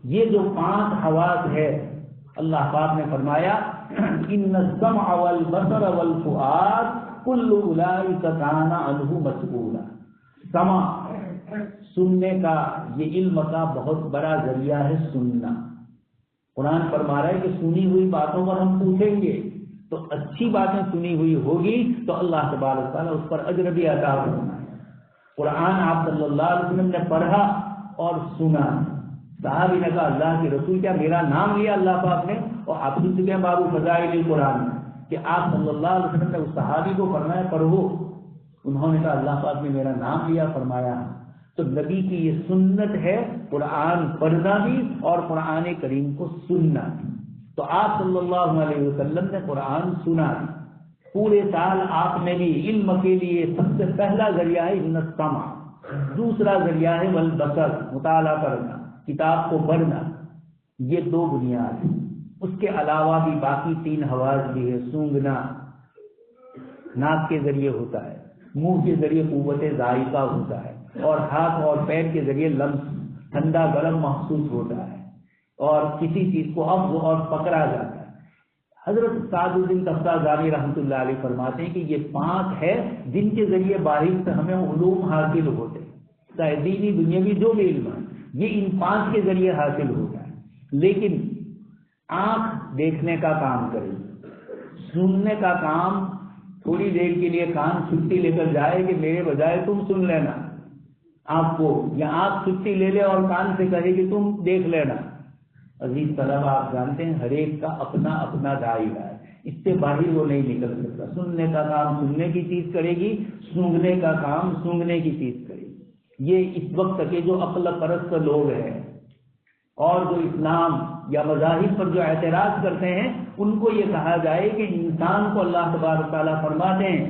یہ جو 5 حواس ہے، اللہ پاک نے فرمایا ان السمع والبصر والفؤاد کل اولئک کان عنہ مسئولا۔ سمع، سننے کا، یہ علم کا بہت بڑا ذریعہ ہے سننا۔ قرآن فرما رہا ہے کہ سنی ہوئی باتوں پر ہم پوچھیں گے، تو اچھی باتیں سنی ہوئی ہوگی تو اللہ تبارک تعالیٰ اس پر اجر بھی عطا فرمائے۔ قرآن آپ صلی اللہ علیہ وسلم نے پڑھا اور سنا، صحابی نے کہا اللہ کے رسول کیا میرا نام لیا اللہ پاک نے؟ اور آپ سن چکے ہیں بابو فضائل القرآن میں کہ آپ صلی اللہ علیہ وسلم نے اس صحابی کو فرمایا پڑھو، انہوں نے کہا اللہ پاک نے میرا نام لیا، فرمایا۔ تو نبی کی یہ سنت ہے قرآن پڑھنا بھی اور قرآن کریم کو سننا بھی۔ تو آپ صلی اللہ علیہ وسلم نے قرآن سنا، پورے سال آپ نے بھی علم کے لیے سب سے پہلا ذریعہ ہے ان السمع، دوسرا ذریعہ ہے والبصر، مطالعہ کرنا، کتاب کو پڑھنا، یہ 2 بنیاد ہیں۔ اس کے علاوہ بھی باقی 3 حواس بھی ہے، سونگھنا ناک کے ذریعے ہوتا ہے، منہ کے ذریعے قوت ذائقہ ہوتا ہے، اور ہاتھ اور پیر کے ذریعے لمس، ٹھنڈا گرم محسوس ہوتا ہے، اور کسی چیز کو ابز اور پکڑا جاتا ہے۔ حضرت سعد الدین تفتازانی رحمۃ اللہ علیہ فرماتے ہیں کہ یہ 5 ہے جن کے ذریعے باریک سے ہمیں علوم حاصل ہوتے ہیں، چاہے دینی دنیاوی جو بھی علم ہے یہ ان 5 کے ذریعے حاصل ہوتا ہے۔ لیکن آنکھ دیکھنے کا کام کرے، سننے کا کام تھوڑی دیر کے لیے کان چھٹی لے کر جائے کہ میرے بجائے تم سن لینا آپ کو، یا آپ چھٹی لے لے اور کان سے کہے کہ تم دیکھ لینا۔ عزیز طلبہ، آپ جانتے ہیں ہر ایک کا اپنا اپنا دائرہ ہے، اس سے باہر وہ نہیں نکل سکتا۔ سننے کا کام سننے کی چیز کرے گی، سونگھنے کا کام سونگھنے کی چیز کرے گی۔ یہ اس وقت کے جو عقل پرست لوگ ہیں اور جو اسلام یا مذاہب پر جو اعتراض کرتے ہیں، ان کو یہ کہا جائے کہ انسان کو اللہ تبارک تعالیٰ فرماتے ہیں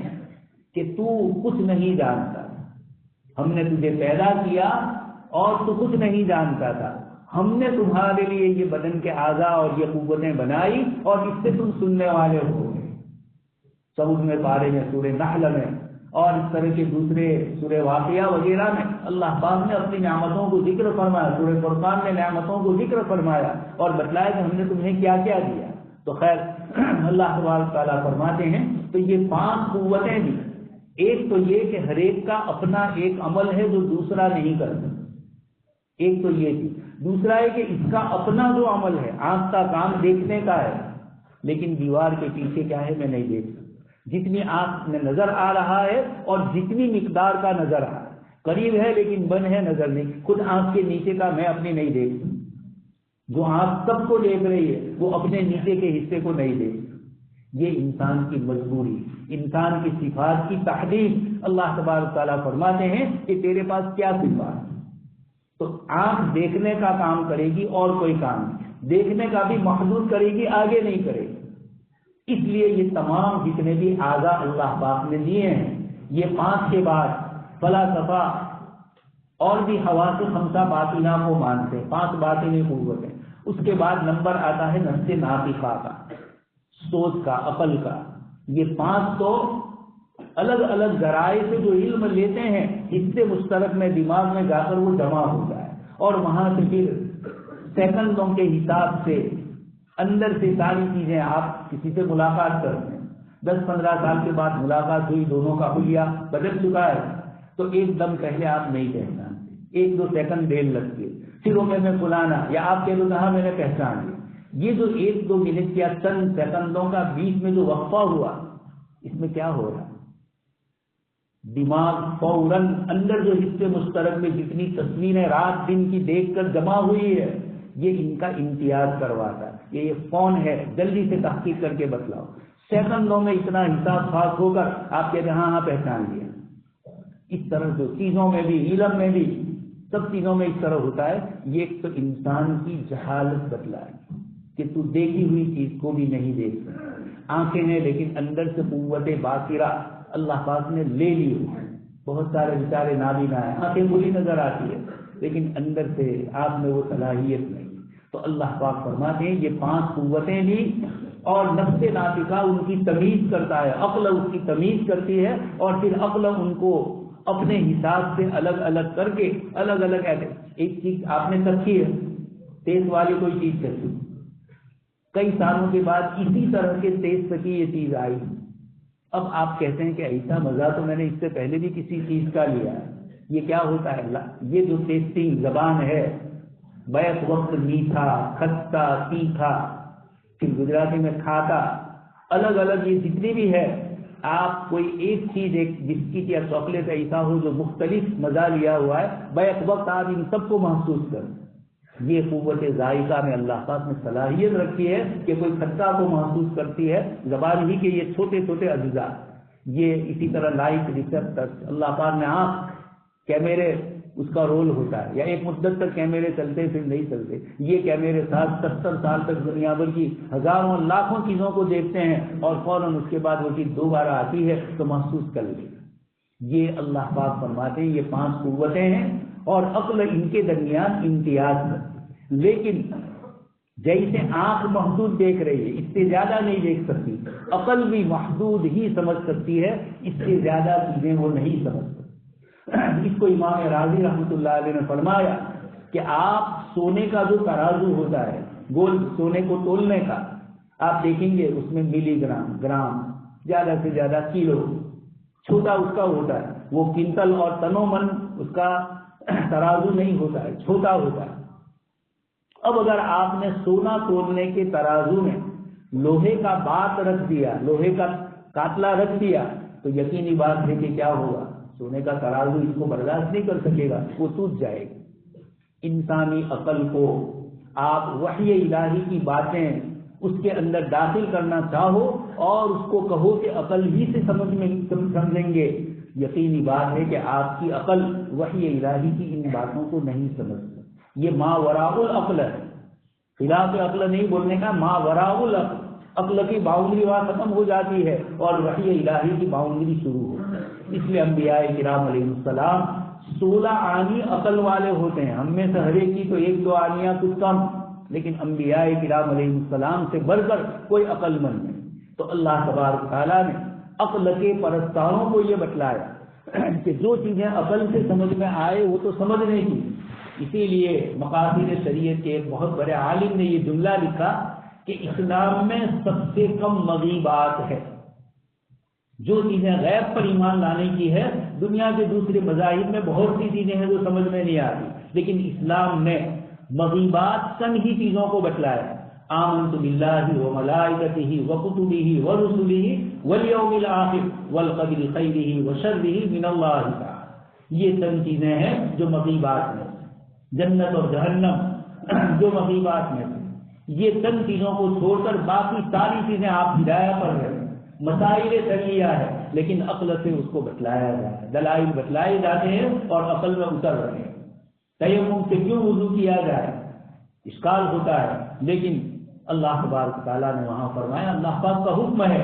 کہ تو کچھ نہیں جانتا، ہم نے تجھے پیدا کیا اور تو کچھ نہیں جانتا تھا، ہم نے تمہارے لیے یہ بدن کے اعضاء اور یہ قوتیں بنائی اور اس سے تم سننے والے ہو گئے۔ سعود میں پارے میں، سورہ نحل میں اور اس طرح کے دوسرے سورہ واقعہ وغیرہ میں اللہ پاک نے اپنی نعمتوں کو ذکر فرمایا، سورہ فرقان میں نعمتوں کو ذکر فرمایا اور بتلایا کہ ہم نے تمہیں کیا کیا دیا۔ تو خیر اللہ تبارک تعالیٰ فرماتے ہیں تو یہ 5 قوتیں بھی، ایک تو یہ کہ ہر ایک کا اپنا ایک عمل ہے جو دوسرا نہیں کرتا، ایک تو یہ تھی۔ دوسرا ہے کہ اس کا اپنا جو عمل ہے، آنکھ کا کام دیکھنے کا ہے، لیکن دیوار کے پیچھے کیا ہے میں نہیں دیکھ سکتا۔ جتنی آنکھ میں نظر آ رہا ہے اور جتنی مقدار کا نظر آ رہا ہے، قریب ہے لیکن بند ہے، نظر نہیں۔ خود آنکھ کے نیچے کا میں اپنی نہیں دیکھ سکتا، جو آنکھ سب کو دیکھ رہی ہے وہ اپنے نیچے کے حصے کو نہیں دیکھ سکتا۔ یہ انسان کی مجبوری، انسان کی صفات کی تحدید۔ اللہ تبارک تعالیٰ فرماتے ہیں کہ تیرے پاس کیا صفات، تو آنکھ دیکھنے کا کام کرے گی اور کوئی کام نہیں، دیکھنے کا بھی محدود کرے گی، آگے نہیں کرے گی۔ اس لیے یہ تمام جتنے بھی اعضاء اللہ پاک نے دیے ہیں، یہ 5 کے بعد فلاسفہ اور بھی حواس 5 باطنہ کو مانتے ہیں، 5 باطنی قوتیں۔ اس کے بعد نمبر آتا ہے نفس ناطقہ کا، سوچ کا، عقل کا۔ یہ 5 تو الگ الگ ذرائع سے جو علم لیتے ہیں، حصے مشترک میں دماغ میں جا کر وہ جمع ہوتا ہے، اور وہاں سے پھر سیکنڈوں کے حساب سے اندر سے ساری چیزیں، آپ کسی سے ملاقات کرتے ہیں، 10-15 سال کے بعد ملاقات ہوئی، دونوں کا حلیہ بدل چکا ہے، تو ایک دم پہلے آپ نہیں پہچانتے، 1-2 سیکنڈ دیر لگتی ہے، پھر وہ میں فلانا، یا آپ کہہ دو کہاں میں نے پہچان لیا۔ یہ جو 1-2 منٹ یا چند سیکنڈوں کا بیچ میں جو وقفہ ہوا، اس میں کیا ہو رہا ہے؟ دماغ فوراً اندر جو حصے مشترک میں جتنی تصویریں رات دن کی دیکھ کر جمع ہوئی ہے، یہ ان کا امتیاز کرواتا ہے، یہ کون ہے، جلدی سے تحقیق کر کے بتلاؤ۔ سیکنڈوں میں اتنا حساب خاص ہو کر آپ کہتے ہیں ہاں پہچان لیا۔ اس طرح جو چیزوں میں بھی، علم میں بھی، سب چیزوں میں اس طرح ہوتا ہے۔ یہ ایک تو انسان کی جہالت بتلائے کہ تو دیکھی ہوئی چیز کو بھی نہیں دیکھ سکتا۔ آنکھیں ہیں لیکن اندر سے قوت باصرہ اللہ پاک نے لے لی ہوئی، بہت سارے بیچارے نابینا ہیں، آنکھیں بری نظر آتی ہے لیکن اندر سے آپ میں وہ صلاحیت نہیں۔ تو اللہ پاک فرماتے ہیں یہ 5 قوتیں بھی، اور نفس ناطقہ ان کی تمیز کرتا ہے، عقل اس کی تمیز کرتی ہے، اور پھر عقل ان کو اپنے حساب سے الگ الگ کر کے الگ الگ ایک چیز آپ نے چکھی ہے، ٹیسٹ والی کوئی چیز چکھی، کئی سالوں کے بعد اسی طرح کے ٹیسٹ کی یہ چیز آئی، اب آپ کہتے ہیں کہ ایسا مزہ تو میں نے اس سے پہلے بھی کسی چیز کا لیا ہے۔ یہ کیا ہوتا ہے؟ یہ جو ٹیسٹنگ زبان ہے، بیک وقت میٹھا، کھٹا، تیکھا، پھر گجراتی میں کھاتا، الگ الگ یہ جتنی بھی ہے، آپ کوئی ایک چیز، ایک بسکٹ یا چاکلیٹ ایسا ہو جو مختلف مزہ لیا ہوا ہے، بیک وقت آپ ان سب کو محسوس کریں۔ یہ قوت ذائقہ میں اللہ پاک نے صلاحیت رکھی ہے کہ کوئی کھٹا کو محسوس کرتی ہے زبان ہی کے یہ چھوٹے چھوٹے اجزاء۔ یہ اسی طرح لائٹ ریسپٹر اللہ پاک نے آنکھ، کیمرے اس کا رول ہوتا ہے، یا ایک مدت تک کیمرے چلتے پھر نہیں چلتے، یہ کیمرے 70 سال تک دنیا بھر کی ہزاروں لاکھوں چیزوں کو دیکھتے ہیں اور فوراً اس کے بعد وہ چیز دوبارہ آتی ہے تو محسوس کر لے۔ یہ اللہ پاک فرماتے ہیں یہ 5 قوتیں ہیں اور عقل ان کے درمیان امتیاز ہے، لیکن جیسے آنکھ محدود دیکھ رہی ہے، اس سے زیادہ نہیں دیکھ سکتی، عقل بھی محدود ہی سمجھ سکتی ہے، اس سے زیادہ چیزیں وہ نہیں سمجھ سکتی۔ اس کو امام راضی رحمۃ اللہ علیہ نے فرمایا کہ آپ سونے کا جو ترازو ہوتا ہے، گول سونے کو تولنے کا، آپ دیکھیں گے اس میں ملی گرام، گرام، زیادہ سے زیادہ کلو، چھوٹا اس کا ہوتا ہے، وہ کنٹل اور تنو من اس کا ترازو نہیں ہوتا ہے، چھوٹا ہوتا ہے۔ اب اگر آپ نے سونا تولنے کے ترازو میں لوہے کا بات رکھ دیا، لوہے کا کاتلا رکھ دیا، تو یقینی بات ہے کہ کیا ہوگا؟ سونے کا ترازو اس کو برداشت نہیں کر سکے گا، وہ ٹوٹ جائے گا۔ انسانی عقل کو آپ وحی الہی کی باتیں اس کے اندر داخل کرنا چاہو اور اس کو کہو کہ عقل ہی سے سمجھیں گے، یقینی بات ہے کہ آپ کی عقل وحی الہی کی ان باتوں کو نہیں سمجھ سکتی۔ یہ ما وراء العقل ہے، خلاف عقل نہیں بولنے کا، ما وراء العقل، عقل کی باؤنڈری وہاں ختم ہو جاتی ہے اور وحی الہی کی باؤنڈری شروع ہوتی ہے۔ اس لیے انبیاء کرام علیہ السلام 16 آنی عقل والے ہوتے ہیں، ہم میں سے ہر ایک کی تو 1-2 آنیاں کچھ کم، لیکن انبیاء کرام علیہ السلام سے بڑھ کر کوئی عقل مند نہیں۔ تو اللہ تبارک تعالیٰ نے عقل کے پرستاروں کو یہ بتلایا کہ جو چیزیں عقل سے سمجھ میں آئے وہ تو سمجھنے کی۔ اسی لیے مقاصد شریعت کے ایک بہت بڑے عالم نے یہ جملہ لکھا کہ اسلام میں سب سے کم مغیبات ہے، جو چیزیں غیب پر ایمان لانے کی ہے۔ دنیا کے دوسرے مذاہب میں بہت سی چیزیں ہیں جو سمجھ میں نہیں آتی، لیکن اسلام نے مغیبات چند ہی چیزوں کو بتلایا۔ آمنت باللہ وملائکتہ وکتبہ ورسلہ والیوم الآخر والقدر خیرہ وشرہ من اللہ تعالی۔ یہ چند چیزیں ہیں جو مغیبات میں، جنت اور جہنم جو مغیبات میں، یہ چند چیزوں کو چھوڑ کر باقی ساری چیزیں آپ ہدایت پر ہیں، مسائل تلیہ ہے، لیکن عقل سے اس کو بتلایا جاتا ہے، دلائل بتلائے جاتے ہیں اور عقل میں اتر رہے ہیں۔ تیمم سے کیوں وضو کیا جائے اشکال ہوتا ہے، لیکن اللہ تبارک تعالیٰ نے وہاں فرمایا، اللہ پاک کا حکم ہے،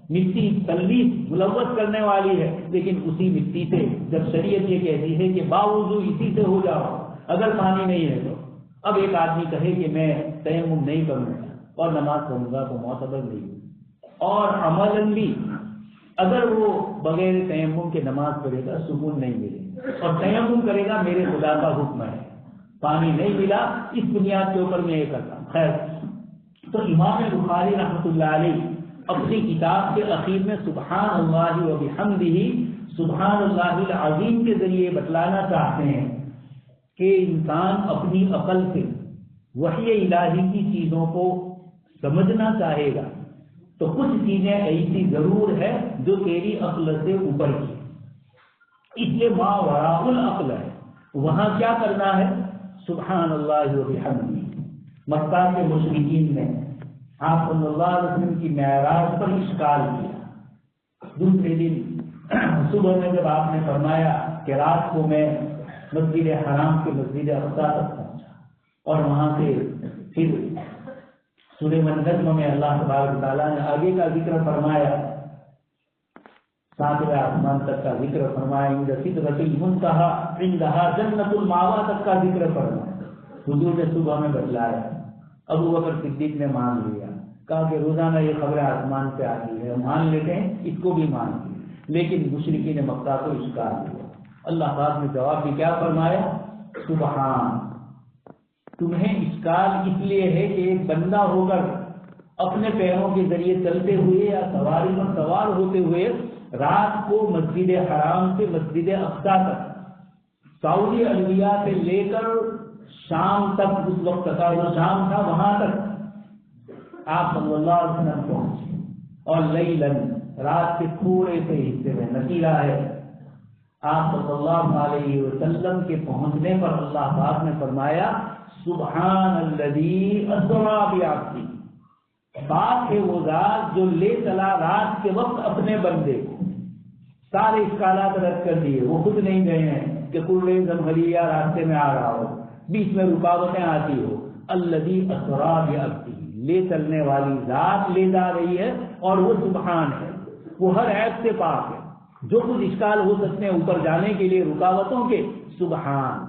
مٹی تلویث ملوث کرنے والی ہے، لیکن اسی مٹی سے جب شریعت یہ کہتی ہے کہ باوضو اسی سے ہو جاؤ، اگر پانی نہیں ہے تو اب ایک آدمی کہے کہ میں تیمم نہیں کروں گا اور نماز پڑھوں گا تو معتبر نہیں ہوگا، اور عملاً بھی اگر وہ بغیر تیمم کے نماز پڑھے گا سکون نہیں ملے گا، اور تیمم کرے گا میرے خدا کا حکم ہے، پانی نہیں ملا اس بنیاد کے اوپر میں یہ کرتا ہوں۔ خیر، تو امام بخاری رحمۃ اللہ علیہ اپنی کتاب کے اخیر میں سبحان اللہ و بحمدہ، سبحان اللہ العظیم کے ذریعے بتلانا چاہتے ہیں کہ انسان اپنی عقل سے وحی الہی کی چیزوں کو سمجھنا چاہے گا تو کچھ چیزیں ایسی ضرور ہے جو تیری عقل سے اوپر کی، اس لیے ما وراء العقل ہے، وہاں کیا کرنا ہے؟ سبحان اللہ و بحمدہ۔ مکہ کے مشرکین نے آپ صلی اللہ علیہ وسلم کی معراج پر اشکال کیا۔ دوسرے دن صبح میں جب آپ نے فرمایا کہ رات کو میں مسجد حرام کے مسجد اقصی تک پہنچا اور وہاں سے پھر سورہ النجم میں اللہ تبارک تعالیٰ نے آگے کا ذکر فرمایا، 7ویں آسمان تک کا ذکر فرمایا، عند سدرۃ المنتہی عندہا جنۃ المأویٰ تک کا ذکر فرمایا۔ حضور نے صبح میں بتلایا، ابو بکر صدیق نے مان لیا، کہا کہ روزانہ یہ خبر آسمان سے آتی ہے، مان لیتے ہیں، اس کو بھی مان لیا، لیکن مشرکین مکہ کو اشکال ہوا اللہ پاک نے جواب میں کیا فرمایا؟ سبحان، تمہیں اشکال اس لیے ہے کہ ایک بندہ ہو کر اپنے پیروں کے ذریعے چلتے ہوئے یا سواری پر سوار ہوتے ہوئے رات کو مسجد حرام سے مسجد اقصی تک، سعودی عربیہ سے لے کر شام تک، اس وقت کا جو شام تھا وہاں تک آپ صلی اللہ علیہ وسلم پہنچے، اور لیلاً، رات کے تھوڑے سے حصے میں نتیجہ ہے آپ صلی اللہ علیہ وسلم کے پہنچنے پر اللہ پاک نے فرمایا سبحان الذی اسری بعبدہ، بات ہے وہ ذات جو لے چلا رات کے وقت اپنے بندے کو۔ سارے اشکالات رد کر دیے، وہ خود نہیں گئے ہیں کہ کوئی زمہریہ راستے میں آ رہا ہو، بیچ میں رکاوٹیں آتی ہو، الذی اسری بعبدہ، لے چلنے والی ذات لے جا رہی ہے، اور وہ سبحان ہے، وہ ہر عیب سے پاک ہے، جو کچھ اشکال ہو سکتے ہیں اوپر جانے کے لیے رکاوٹوں کے، سبحان،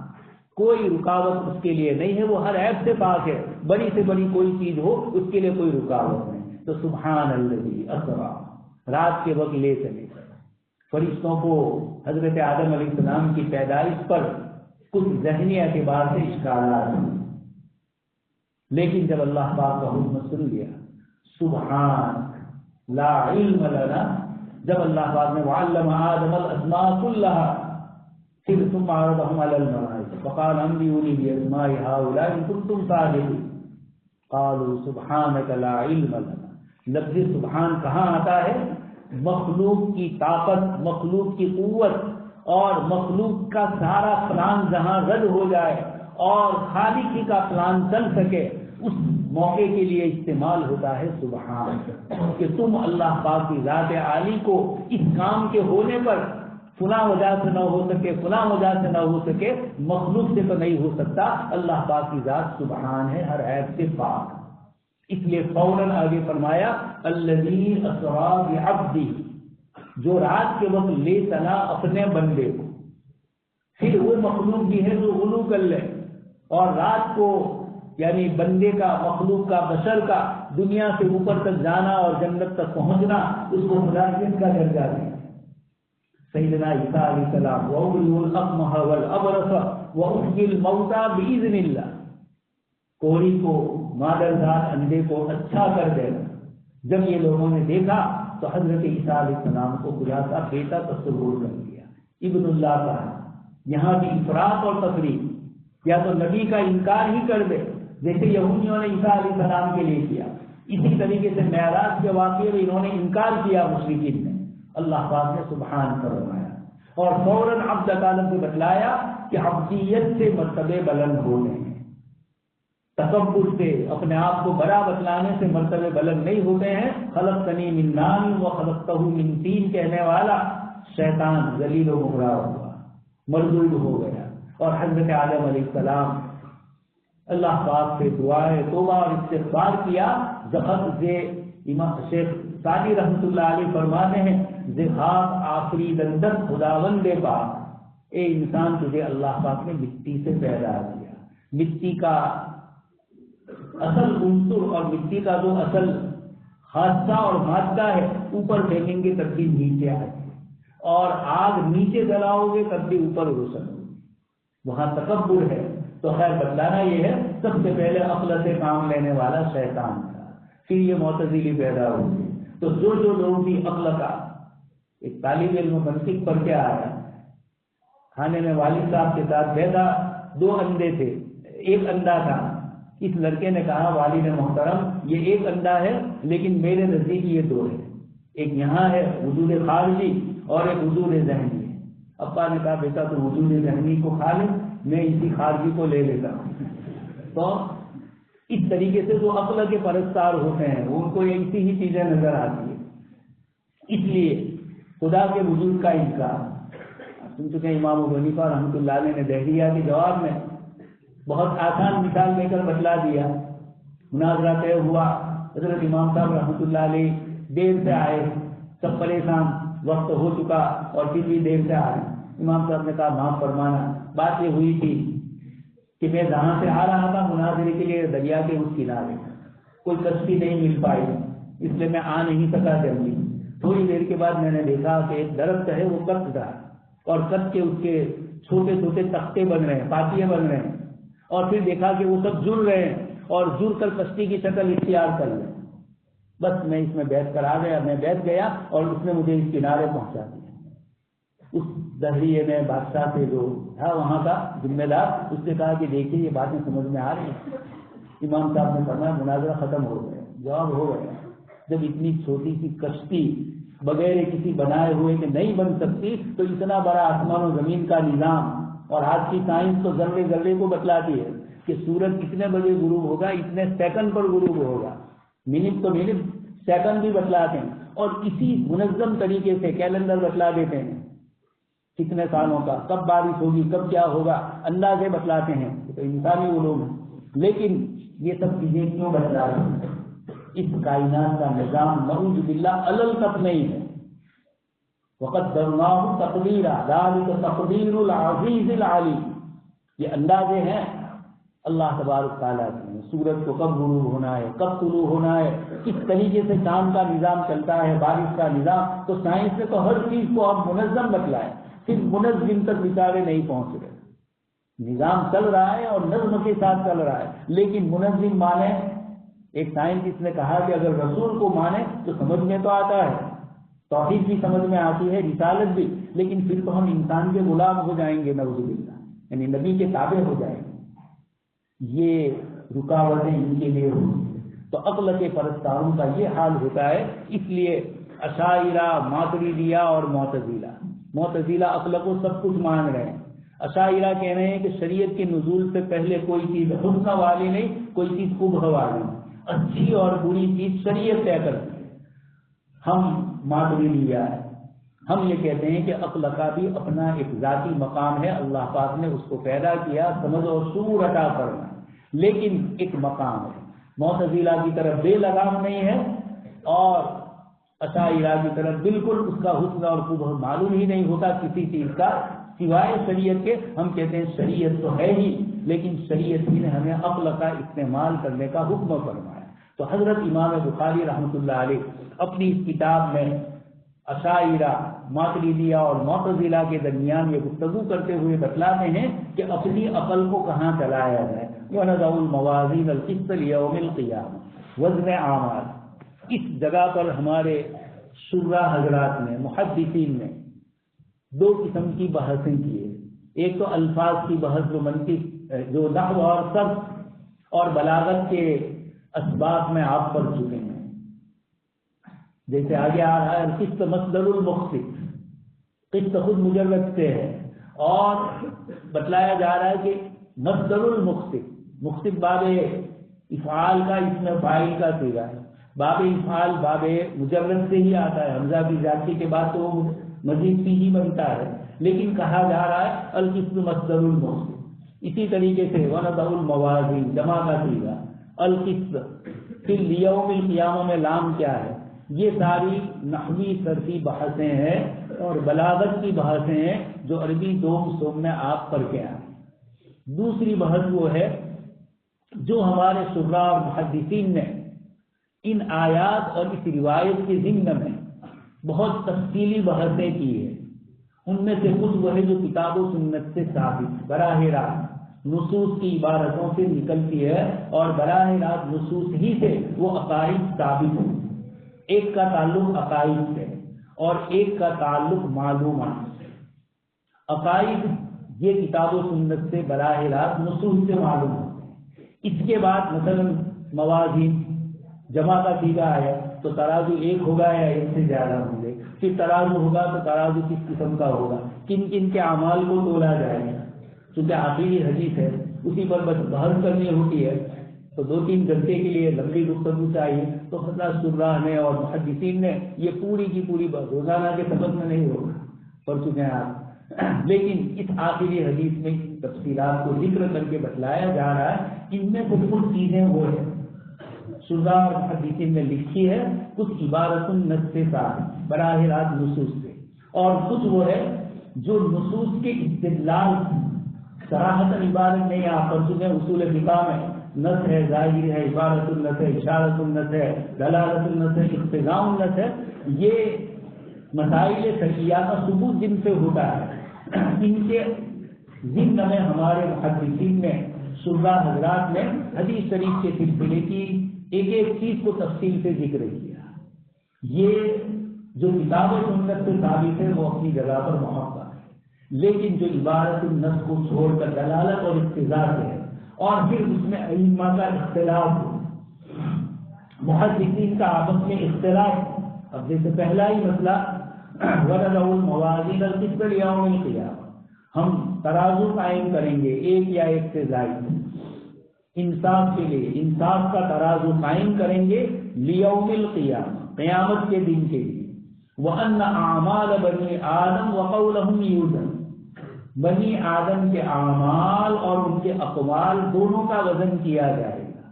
کوئی رکاوٹ اس کے لیے نہیں ہے، وہ ہر عیب سے پاک ہے، بڑی سے بڑی کوئی چیز ہو اس کے لیے کوئی رکاوٹ نہیں۔ تو سبحان الذی اسری، رات کے وقت لے چلے۔ فرشتوں کو حضرت آدم علیہ السلام کی پیدائش پر کچھ ذہنی اعتبار سے اشکالات ہیں، لیکن جب اللہ پاک کا حکم سن لیا سبحان لا علم لنا، جب اللہ پاک نے وعلم آدم الاسماء كلها، پھر ثم عرضهم على الملائکہ فقال انبئونی باسماء هؤلاء ان کنتم صادقین، قالوا سبحانك لا علم لنا۔ لفظ سبحان کہاں آتا ہے؟ مخلوق کی طاقت، مخلوق کی قوت اور مخلوق کا سارا پلان جہاں رد ہو جائے اور خالق ہی کا پلان چل سکے، اس موقع کے لیے استعمال ہوتا ہے سبحان، کہ تم اللہ پاک کی ذات عالی کو اس کام کے ہونے پر فلاں وجہ سے نہ ہو سکے، فلاں وجہ سے نہ ہو سکے، مخلوق سے تو نہیں ہو سکتا، اللہ پاک کی ذات سبحان ہے، ہر عیب سے پاک۔ اس لیے فوراً آگے فرمایا الذی اسری بعبدہ، جو رات کے وقت لے چلا اپنے بندے کو۔ پھر وہ مخلوق بھی ہے جو غلو کر لے، اور رات کو یعنی بندے کا، مخلوق کا، بشر کا دنیا سے اوپر تک جانا اور جنت تک پہنچنا، اس کو خدائیت کا درجہ دیا۔ سیدنا عیسیٰ علیہ السلام وَأُبْرِئُ الْأَكْمَحَ وَالْأَبْرَصَ وَأُحْيِي الْمَوْتَى بِإِذْنِ اللَّهِ، کوڑی کو، مادرزاد اندھے کو اچھا کر دینا۔ جب یہ لوگوں نے دیکھا تو حضرت عیسیٰ علیہ السلام کو خدا کا بیٹا تصور کر لیا، ابن اللہ کا ہے۔ یہاں بھی افراط اور تفریط، یا تو نبی کا انکار ہی کر دے جیسے یہودیوں نے عیسیٰ علیہ السلام کے لیے کیا، اسی طریقے سے معراج کے واقعے میں انہوں نے انکار کیا مشرکین نے، اللہ پاک نے سبحان فرمایا، اور فوراً عبد تعالیٰ سے بتلایا کہ عبدیت سے مرتبے بلند ہونے ہیں، تکبر سے، اپنے آپ کو بڑا بتلانے سے مرتبے بلند نہیں ہوتے ہیں۔ خلقتنی من نار وخلقتہ من طین کہنے والا شیطان ذلیل و گمراہ ہوا، مردود ہو گیا، اور حضرت آدم علیہ السلام اللہ پاک سے دعائے توبہ اور استغفار کیا۔ زخط سے امام شیخ سعدی رحمۃ اللہ علیہ فرماتے ہیں زخاف آخری دندت خداوند پاک، اے انسان تجھے اللہ پاک نے مٹی سے پیدا کیا، مٹی کا اصل عنصر اور مٹی کا جو اصل خاصہ اور مادہ ہے اوپر پھینکیں گے تب بھی نیچے آئے گی، اور آگ نیچے جلاؤ گے تب بھی اوپر روشن ہوگی، وہاں تکبر ہے۔ تو خیر بتلانا یہ ہے، سب سے پہلے عقل سے کام لینے والا شیطان تھا، پھر یہ معتزلی پیدا ہوئی۔ تو جو لوگ بھی عقل کا، ایک طالب علم منطق پڑھ کے آیا، کھانے میں والد صاحب کے ساتھ بیٹھا، 2 انڈے تھے، ایک انڈا تھا، اس لڑکے نے کہا والد محترم یہ ایک انڈا ہے لیکن میرے نزدیک یہ 2 ہے، ایک یہاں ہے وجود خارجی اور ایک وجود ذہنی ہے۔ ابا نے کہا بیٹا تو وجود ذہنی کو کھا لے، میں اسی خارجی کو لے لیتا ہوں۔ تو اس طریقے سے جو عقل کے پرستار ہوتے ہیں ان کو ایسی ہی چیزیں نظر آتی ہیں۔ اس لیے خدا کے وجود کا انکار سن چکے امام ابو حنیفہ رحمۃ اللہ علیہ نے دہریہ کے جواب میں بہت آسان مثال دے کر بتلا دیا۔ مناظرہ طے ہوا، حضرت امام صاحب رحمۃ اللہ علیہ دیر سے آئے، سب پریشان، وقت ہو چکا اور پھر بھی دیر سے آئے۔ امام صاحب نے کہا معاف فرمانا، بات یہ ہوئی تھی کہ میں جہاں سے آ رہا تھا مناظرے کے لیے دریا کے اس کنارے کوئی کشتی نہیں مل پائی، اس لیے میں آ نہیں سکا جلدی۔ تھوڑی دیر کے بعد میں نے دیکھا کہ ایک درخت ہے وہ کٹ رہا، اور کٹ کے اس کے چھوٹے چھوٹے تختے بن رہے ہیں، پاتیے بن رہے ہیں، اور پھر دیکھا کہ وہ سب جڑ رہے ہیں اور جڑ کر کشتی کی شکل اختیار کر لیں۔ بس میں اس میں بیٹھ کر آ گیا، میں بیٹھ گیا اور اس نے مجھے اس کنارے پہنچا دیا۔ اس دہلیے میں بادشاہ سے جو تھا وہاں کا ذمہ دار، اس نے کہا کہ دیکھیے یہ باتیں سمجھ میں آ رہی ہیں۔ امام صاحب نے فرمایا مناظرہ ختم ہو گیا، جواب ہو گیا۔ جب اتنی چھوٹی سی کشتی بغیر کسی بنائے ہوئے کہ نہیں بن سکتی، تو اتنا بڑا آسمان و زمین کا نظام، اور آج کی سائنس تو ذرے ذرے کو بتلاتی ہے کہ سورج کتنے بجے غروب ہوگا، اتنے سیکنڈ پر غروب ہوگا، منٹ تو منٹ، سیکنڈ بھی بتلاتے ہیں، اور اسی منظم طریقے سے کیلنڈر بتلا دیتے ہیں کتنے سالوں کا، کب بارش ہوگی، کب کیا ہوگا، اندازے بتلاتے ہیں۔ تو انسانی علوم ہے، لیکن یہ سب چیزیں کیوں بتلا رہے ہیں؟ اس کائنات کا نظام نعوذ باللہ علل تک نہیں ہے۔ وقدرناہ تقدیرا ذلک تقدیر العزیز العلیم، یہ اندازے ہیں اللہ تبارک تعالیٰ کے، سورج کو کب غروب ہونا ہے، کب طلوع ہونا ہے، کس طریقے سے چاند کا نظام چلتا ہے، بارش کا نظام، تو سائنس نے تو ہر چیز کو اب منظم بتلایا، صرف منظم تک بیچارے نہیں پہنچ رہے۔ نظام چل رہا ہے اور نظم کے ساتھ چل رہا ہے، لیکن منظم مانے، ایک سائنٹسٹ نے کہا کہ اگر رسول کو مانے تو سمجھ میں تو آتا ہے، توحید بھی سمجھ میں آتی ہے، رسالت بھی، لیکن پھر تو ہم انسان کے غلام ہو جائیں گے نعوذ باللہ، یعنی نبی کے تابع ہو جائیں گے۔ یہ رکاوٹیں ان کے لیے ہوتی ہیں۔ تو عقل کے پرستاروں کا یہ حال ہوتا ہے، اس لیے اشاعرہ، ماتریدیہ اور معتزلہ عقل کو سب کچھ مان رہے ہیں۔ اشاعرہ کہہ رہے ہیں کہ شریعت کے نزول سے پہلے کوئی چیز حسن والی نہیں، کوئی چیز قبح والی نہیں، اچھی اور بری چیز شریعت طے کرتی ہے۔ ہم ماتریدیہ ہیں، ہم یہ کہتے ہیں کہ عقل کا بھی اپنا ایک ذاتی مقام ہے، اللہ پاک نے اس کو پیدا کیا، سمجھ اور شعور عطا فرمایا، لیکن ایک مقام ہے۔ معتزلہ کی طرف بے لگام نہیں ہے، اور اشاعرہ کی طرف بالکل اس کا حسن اور قبح معلوم ہی نہیں ہوتا کسی چیز کا سوائے شریعت کے۔ ہم کہتے ہیں شریعت تو ہے ہی، لیکن شریعت ہی نے ہمیں عقل کا استعمال کرنے کا حکم فرمایا۔ تو حضرت امام بخاری رحمۃ اللہ علیہ اپنی اس کتاب میں اشاعرہ، ماتریدیہ اور معتزلہ کے درمیان یہ گفتگو کرتے ہوئے بتلاتے ہیں کہ اپنی عقل کو کہاں چلایا جائے۔ وَنَضَعُ الْمَوَازِينَ الْقِسْطَ لِيَوْمِ الْقِيَامَةِ وزن اعمال، اس جگہ پر ہمارے شرح حضرات نے، محدثین نے دو قسم کی بحثیں کی ہے۔ ایک تو الفاظ کی بحث جو منطق، جو نحو اور صرف اور بلاغت کے اسباب میں آپ پڑھ چکے ہیں، جیسے آگے آ رہا ہے القسط مصدر المقسط، قسط خود مجرد سے ہے، اور بتلایا جا رہا ہے کہ مصدر المقسط، مقسط باب افعال کا، اس میں فاعل کا صیغہ ہے، باب افعال باب مجرد سے ہی آتا ہے، حمزہ بھی زیادتی کے بعد تو وہ مزید بھی ہی بنتا ہے، لیکن کہا جا رہا ہے القسط مصدر المقسط۔ اسی طریقے سے وَنَضَعُ الْمَوَازِينَ جمع کا صیغہ القسط، پھر لیوم القیامہ میں لام کیا ہے، یہ ساری نحوی صرفی بحثیں ہیں اور بلاغت کی بحثیں ہیں جو عربی دوم سوم میں آپ پڑھ کے آئیں۔ دوسری بحث وہ ہے جو ہمارے شرح اور محدثین نے ان آیات اور اس روایت کے ضمن میں بہت تفصیلی بحثیں کی ہیں۔ ان میں سے کچھ وہ ہے جو کتاب و سنت سے ثابت براہ راست نصوص کی عبارتوں سے نکلتی ہے، اور براہ راست نصوص ہی سے وہ عقائد ثابت ہیں۔ ایک کا تعلق عقائد سے اور ایک کا تعلق معلومات سے۔ عقائد یہ کتاب و سنت سے براہ راست نصوص سے معلوم ہوتے ہیں۔ اس کے بعد مثلا موازین جمع کا صیغہ آیا تو ترازو ایک ہوگا یا ایک سے زیادہ ہوں گے، پھر ترازو ہوگا تو ترازو کس قسم کا ہوگا، کن کن کے اعمال کو تولا جائے گا، چونکہ آخری حدیث ہے اسی پر بس بحث کرنی ہوتی ہے تو 2-3 گھنٹے کے لیے لمبی گفتگو چاہیے، تو حضرت شرح نے اور محدثین نے یہ پوری کی پوری بات روزانہ کے سبق میں نہیں ہوگا، پڑھ چکے ہیں آپ، لیکن اس آخری حدیث میں تفصیلات کو ذکر کر کے بتلایا جا رہا ہے۔ ان میں کچھ چیزیں وہ ہیں شرح اور محدثین نے لکھی ہے، کچھ عبارت النص سے براہ راست نصوص سے، اور کچھ وہ ہے جو نصوص کے استدلال صراحتاً عبارت نہیں آپ پڑھ چکے ہیں، اصول فقہ میں نص ہے، ظاہر ہے، عبارت النص ہے، اشارت النص ہے، دلالت النص ہے، اقتضاء النص ہے۔ یہ مسائل شرعیہ کا ثبوت جن سے ہوتا ہے ان کے ضمن میں ہمارے محدثین نے شرح حضرات نے حدیث شریف کے سلسلے کی ایک ایک چیز کو تفصیل سے ذکر کیا. یہ جو کتاب و سنت سے ثابت ہے وہ اپنی جگہ پر محقق ہے، لیکن جو عبارت النص کو چھوڑ کر دلالت اور اقتضاء سے ہے اور پھر اس میں ائمہ کا اختلاف، محدثین کا آپس میں اختلاف. اب جیسے پہلا ہی مسئلہ وَنَضَعُ الْمَوَازِينَ الْقِسْطَ لِيَوْمِ الْقِيَامَةِ، ہم ترازو قائم کریں گے ایک یا ایک سے زائد انصاف کے لیے، انصاف کا ترازو قائم کریں گے لیوم القیامہ، قیامت کے دن کے لیے. وَأَنَّ أَعْمَالَ بَنِي آدَمَ وَقَوْلَهُمْ يُوزَنُ، بنی آدم کے اعمال اور ان کے اقوال دونوں کا وزن کیا جائے گا.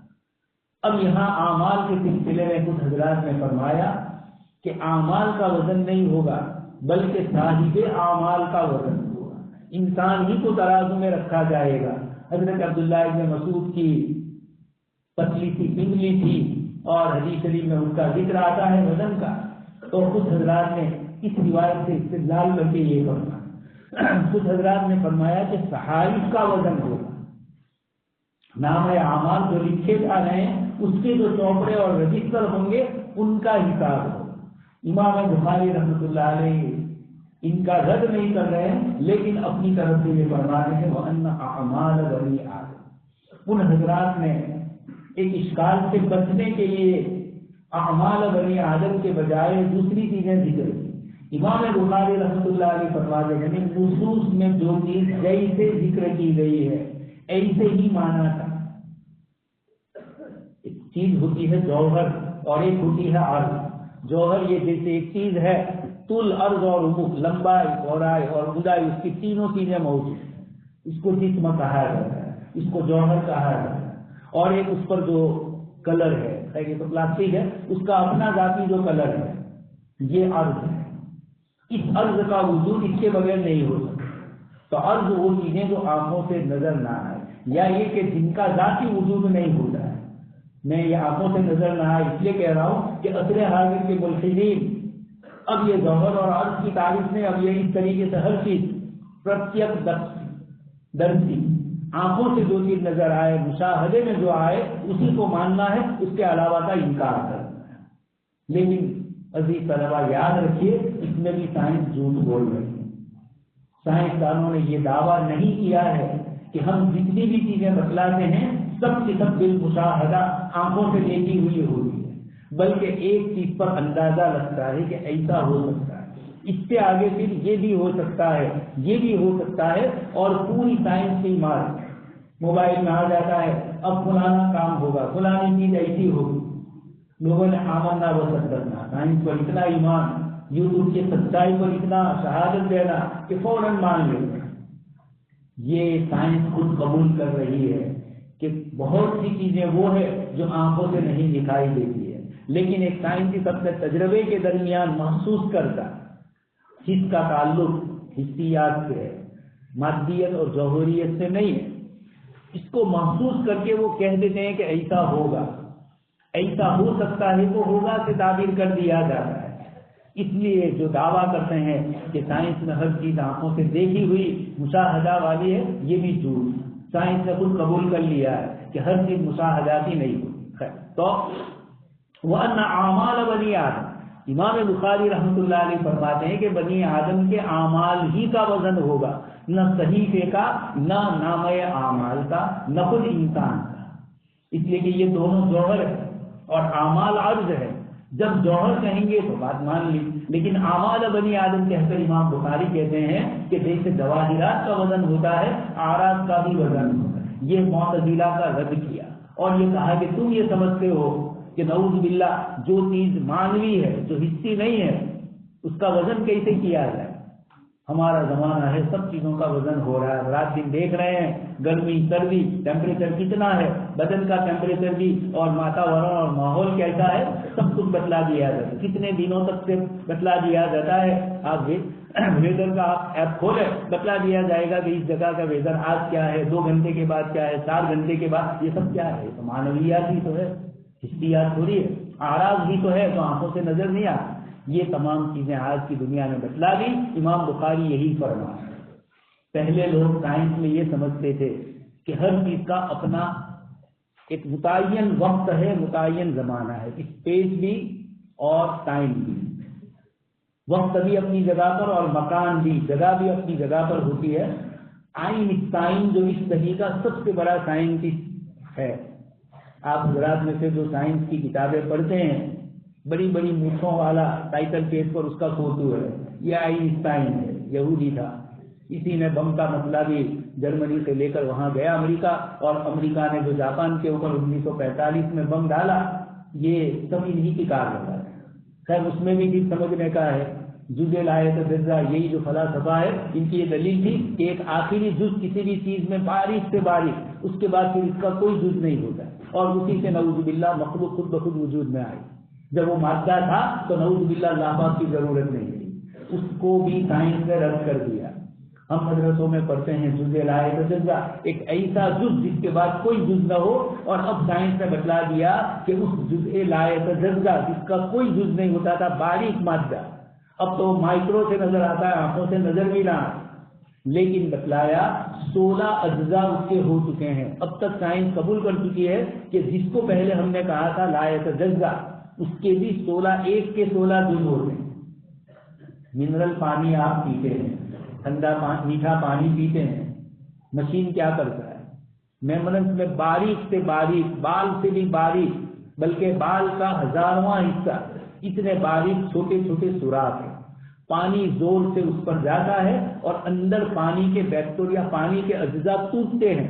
اب یہاں اعمال کے سلسلے میں کچھ حضرات نے فرمایا کہ اعمال کا وزن نہیں ہوگا بلکہ صاحب اعمال کا وزن ہوگا، انسان ہی کو ترازو میں رکھا جائے گا. حضرت عبداللہ ابن مسعود کی پتلی سی پنگلی تھی اور حدیث شریف میں ان کا ذکر آتا ہے وزن کا، تو کچھ حضرات نے اس روایت سے استدلال کر کے یہ فرمایا. کچھ حضرات نے فرمایا کہ صحائف کا وزن ہوگا، نام اعمال جو لکھے جا رہے ہیں اس کے جو چوپڑے اور رجسٹر ہوں گے ان کا حساب ہوگا. امام بخاری رحمۃ اللہ علیہ ان کا رد نہیں کر رہے ہیں لیکن اپنی طرف سے یہ فرما رہے ہیں وَأَنَّ أَعْمَالَ بَنِي آدَمَ. ان حضرات نے ایک اشکال سے بچنے کے لیے اعمال بنی آدم کے بجائے دوسری چیزیں ذکر کی. امام بخاری رحمۃ اللہ علیہ فرماتے ہیں یعنی نصوص میں جو چیز جیسے ذکر کی گئی ہے ایسے ہی مانا تھا. ایک چیز ہوتی ہے جوہر اور ایک ہوتی ہے عرض. جوہر یہ جیسے ایک چیز ہے، طول، عرض اور عمق، لمبائی، چوڑائی اور اونچائی، اس کی تینوں چیزیں موجود ہیں. اس کو جسم کہا جاتا ہے، اس کو جوہر کہا جاتا ہے. اور ایک اس پر جو کلر ہے، یہ تو پلاسٹک ہے، اس کا اپنا ذاتی جو کلر ہے یہ عرض ہے. اس عرض کا وجود اس کے بغیر نہیں ہو سکتا. تو عرض وہ چیزیں جو آنکھوں سے نظر نہ آئے یا یہ کہ جن کا ذاتی وجود نہیں ہوتا ہے. میں یہ آنکھوں سے نظر نہ آئے اس لیے کہہ رہا ہوں کہ عصر حاضر کے ملحدین اب یہ جوہر اور عرض کی تعریف میں اب یہ اس طریقے سے ہر چیز پرتیک درسی، آنکھوں سے جو چیز نظر آئے، مشاہدے میں جو آئے اسی کو ماننا ہے، اس کے علاوہ کا انکار کرنا ہے. لیکن عزیز طلبہ یاد رکھیے اس میں بھی سائنس جھوٹ بول رہی ہے. سائنسدانوں نے یہ دعویٰ نہیں کیا ہے کہ ہم جتنی بھی چیزیں بتلاتے ہیں سب کی سب بالمشاہدہ آنکھوں سے دیکھی ہوئی ہوتی ہے، بلکہ ایک چیز پر اندازہ لگتا ہے کہ ایسا ہو سکتا ہے، اس سے آگے پھر یہ بھی ہو سکتا ہے، یہ بھی ہو سکتا ہے، اور پوری سائنس کی مار موبائل میں آ جاتا ہے اب فلانا کام ہوگا، فلانی چیز ایسی ہوگی. لوگوں نے آمنا و صدقنا، سائنس پر اتنا ایمان، یوٹیوب کی سچائی پر اتنا شہادت دینا کہ فوراً مان لینا. یہ سائنس خود قبول کر رہی ہے کہ بہت سی چیزیں وہ ہے جو آنکھوں سے نہیں دکھائی دیتی ہے، لیکن ایک سائنسسٹ اپنے تجربے کے درمیان محسوس کرتا جس کا تعلق حسیات سے ہے، مادیت اور جوہریت سے نہیں ہے. اس کو محسوس کر کے وہ کہہ دیتے ہیں کہ ایسا ہوگا، ایسا ہو سکتا ہے، تو ہوگا سے تعبیر کر دیا جاتا ہے. اس لیے جو دعویٰ کرتے ہیں کہ سائنس میں ہر چیز آنکھوں سے دیکھی ہوئی مشاہدہ والی ہے، یہ بھی جھوٹ. سائنس نے خود قبول کر لیا ہے کہ ہر چیز مشاہداتی نہیں ہوتی. تو وَأَنَّ أَعْمَالَ بَنِي آدَمَ، امام بخاری رحمۃ اللہ علیہ فرماتے ہیں کہ بنی آدم کے اعمال ہی کا وزن ہوگا، نہ صحیفے کا، نہ نامہ اعمال کا، نہ خود انسان کا. اس لیے کہ یہ دونوں جوہر ہے اور اعمال عرض ہے. جب جوہر کہیں گے تو بات مان لی، لیکن اعمال بنی آدم کہہ کر امام بخاری کہتے ہیں کہ جیسے جواہرات کا وزن ہوتا ہے اعراض کا بھی وزن ہوتا ہے. یہ معتزلہ کا رد کیا اور یہ کہا کہ تم یہ سمجھتے ہو کہ نعوذ باللہ جو چیز مانوی ہے، جو حصی نہیں ہے، اس کا وزن کیسے کیا جائے. ہمارا زمانہ ہے سب چیزوں کا وزن ہو رہا ہے. رات دن دیکھ رہے ہیں گرمی سردی، ٹیمپریچر کتنا ہے، بدن کا ٹیمپریچر بھی، اور واتاورن اور ماحول کیسا ہے، سب کچھ بتلا دیا جاتا ہے. کتنے دنوں تک سے بتلا دیا جاتا ہے. آپ ویدر کا ایپ کھولے بتلا دیا جائے گا کہ اس جگہ کا ویدر آج کیا ہے، 2 گھنٹے کے بعد کیا ہے، 4 گھنٹے کے بعد. یہ سب کیا ہے؟ تو معنویات ہی تو ہے، حسیات تھوڑی ہے. اعراض بھی تو ہے جو آنکھوں سے نظر نہیں آتی. یہ تمام چیزیں آج کی دنیا میں بتلا دی. امام بخاری یہی فرما ہے. پہلے لوگ سائنس میں یہ سمجھتے تھے کہ ہر چیز کا اپنا ایک متعین وقت ہے، متعین زمانہ ہے، اسپیس بھی اور ٹائم بھی، وقت بھی اپنی جگہ پر اور مکان بھی، جگہ بھی اپنی جگہ پر ہوتی ہے۔ آئنسٹائن جو اس صدی کا سب سے بڑا سائنٹسٹ ہے، آپ حضرات میں سے جو سائنس کی کتابیں پڑھتے ہیں، بڑی بڑی مونچھوں والا ٹائٹل پیج پر اس کا فوٹو ہے، یہ آئنسٹائن ہے، یہودی تھا، اسی نے بم کا مسئلہ بھی جرمنی سے لے کر وہاں گیا امریکہ، اور امریکہ نے جو جاپان کے اوپر 1945 میں بم ڈالا، یہ سب انہی کی کارکردگی ہے۔ خیر اس میں بھی چیز سمجھنے کا ہے، جز لائے تجزا، یہی جو فلاسفہ ہے ان کی یہ دلیل تھی کہ ایک آخری جز کسی بھی چیز میں باریک سے باریک، اس کے بعد پھر اس کا کوئی جز نہیں ہوتا، اور اسی سے نعوذ باللہ مخلوق خود بخود وجود میں آئی۔ جب وہ مادہ تھا تو نعوذ باللہ اللہ پاک کی ضرورت نہیں تھی، اس کو بھی سائنس نے رد کر دیا۔ ہم مدرسوں میں پڑھتے ہیں جز لائے تجزا، ایک ایسا جز جس کے بعد کوئی جز نہ ہو، اور اب سائنس نے بتلا دیا کہ اس جز لائے تجزا جس کا کوئی جز نہیں ہوتا تھا، باریک مادہ، اب تو مائکرو سے نظر آتا ہے، آنکھوں سے نظر بھی نہ آتا، لیکن بتلایا 16 اجزاء اس کے ہو چکے ہیں۔ اب تک سائنس قبول کر چکی ہے کہ جس کو پہلے ہم نے کہا تھا لا يتجزا، اس کے بھی 16 ایک کے 16 جز ہوتے ہیں۔ منرل پانی آپ پیتے ہیں، ٹھنڈا میٹھا پانی پیتے ہیں، مشین کیا کرتا ہے؟ میمورنس میں باریک سے باریک، بال سے بھی باریک، بلکہ بال کا 1000واں حصہ، اتنے باریک چھوٹے چھوٹے سوراخ ہیں، پانی زور سے اس پر جاتا ہے اور اندر پانی کے بیکٹیریا، پانی کے اجزاء ٹوٹتے ہیں۔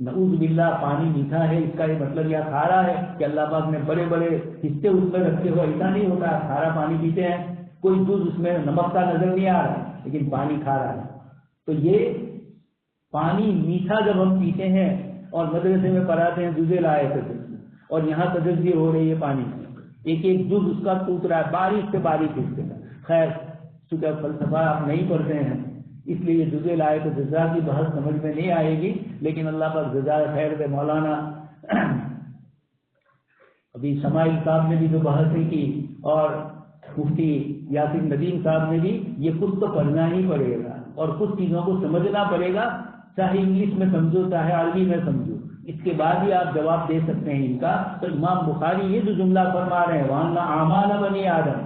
نعوذ باللہ پانی میٹھا ہے، اس کا یہ مطلب یہ کھارا ہے کہ اللہ پاک نے بڑے بڑے حصے اس میں رکھتے ہوئے، ایسا نہیں ہوتا، کھارا پانی پیتے ہیں، کوئی جز اس میں نمک کا نظر نہیں آ رہا لیکن پانی کھارا ہے۔ تو یہ پانی میٹھا جب ہم پیتے ہیں اور مدرسے میں پڑھاتے ہیں جزے لائے تجزیہ، اور یہاں تجزیہ ہو رہی ہے پانی کی، ایک ایک جز اس کا ٹوٹ رہا ہے، باریک سے باریک حصے کا۔ خیر چونکہ فلسفہ آپ نہیں پڑھتے ہیں اس لیے یہ جزے لائے تو جزا کی بحث سمجھ میں نہیں آئے گی، لیکن اللہ پر جزائے خیر دے۔ مولانا ابھی شمائل صاحب نے بھی جو بحثیں کی، اور مفتی یاسین ندیم صاحب نے بھی، یہ کچھ تو پڑھنا ہی پڑے گا اور کچھ چیزوں کو سمجھنا پڑے گا، چاہے انگلش میں سمجھو چاہے عربی میں سمجھو، اس کے بعد ہی آپ جواب دے سکتے ہیں ان کا۔ تو امام بخاری یہ جو جملہ فرما رہے ہیں وَأَنَّ أَعْمَالَ بَنِي آدم،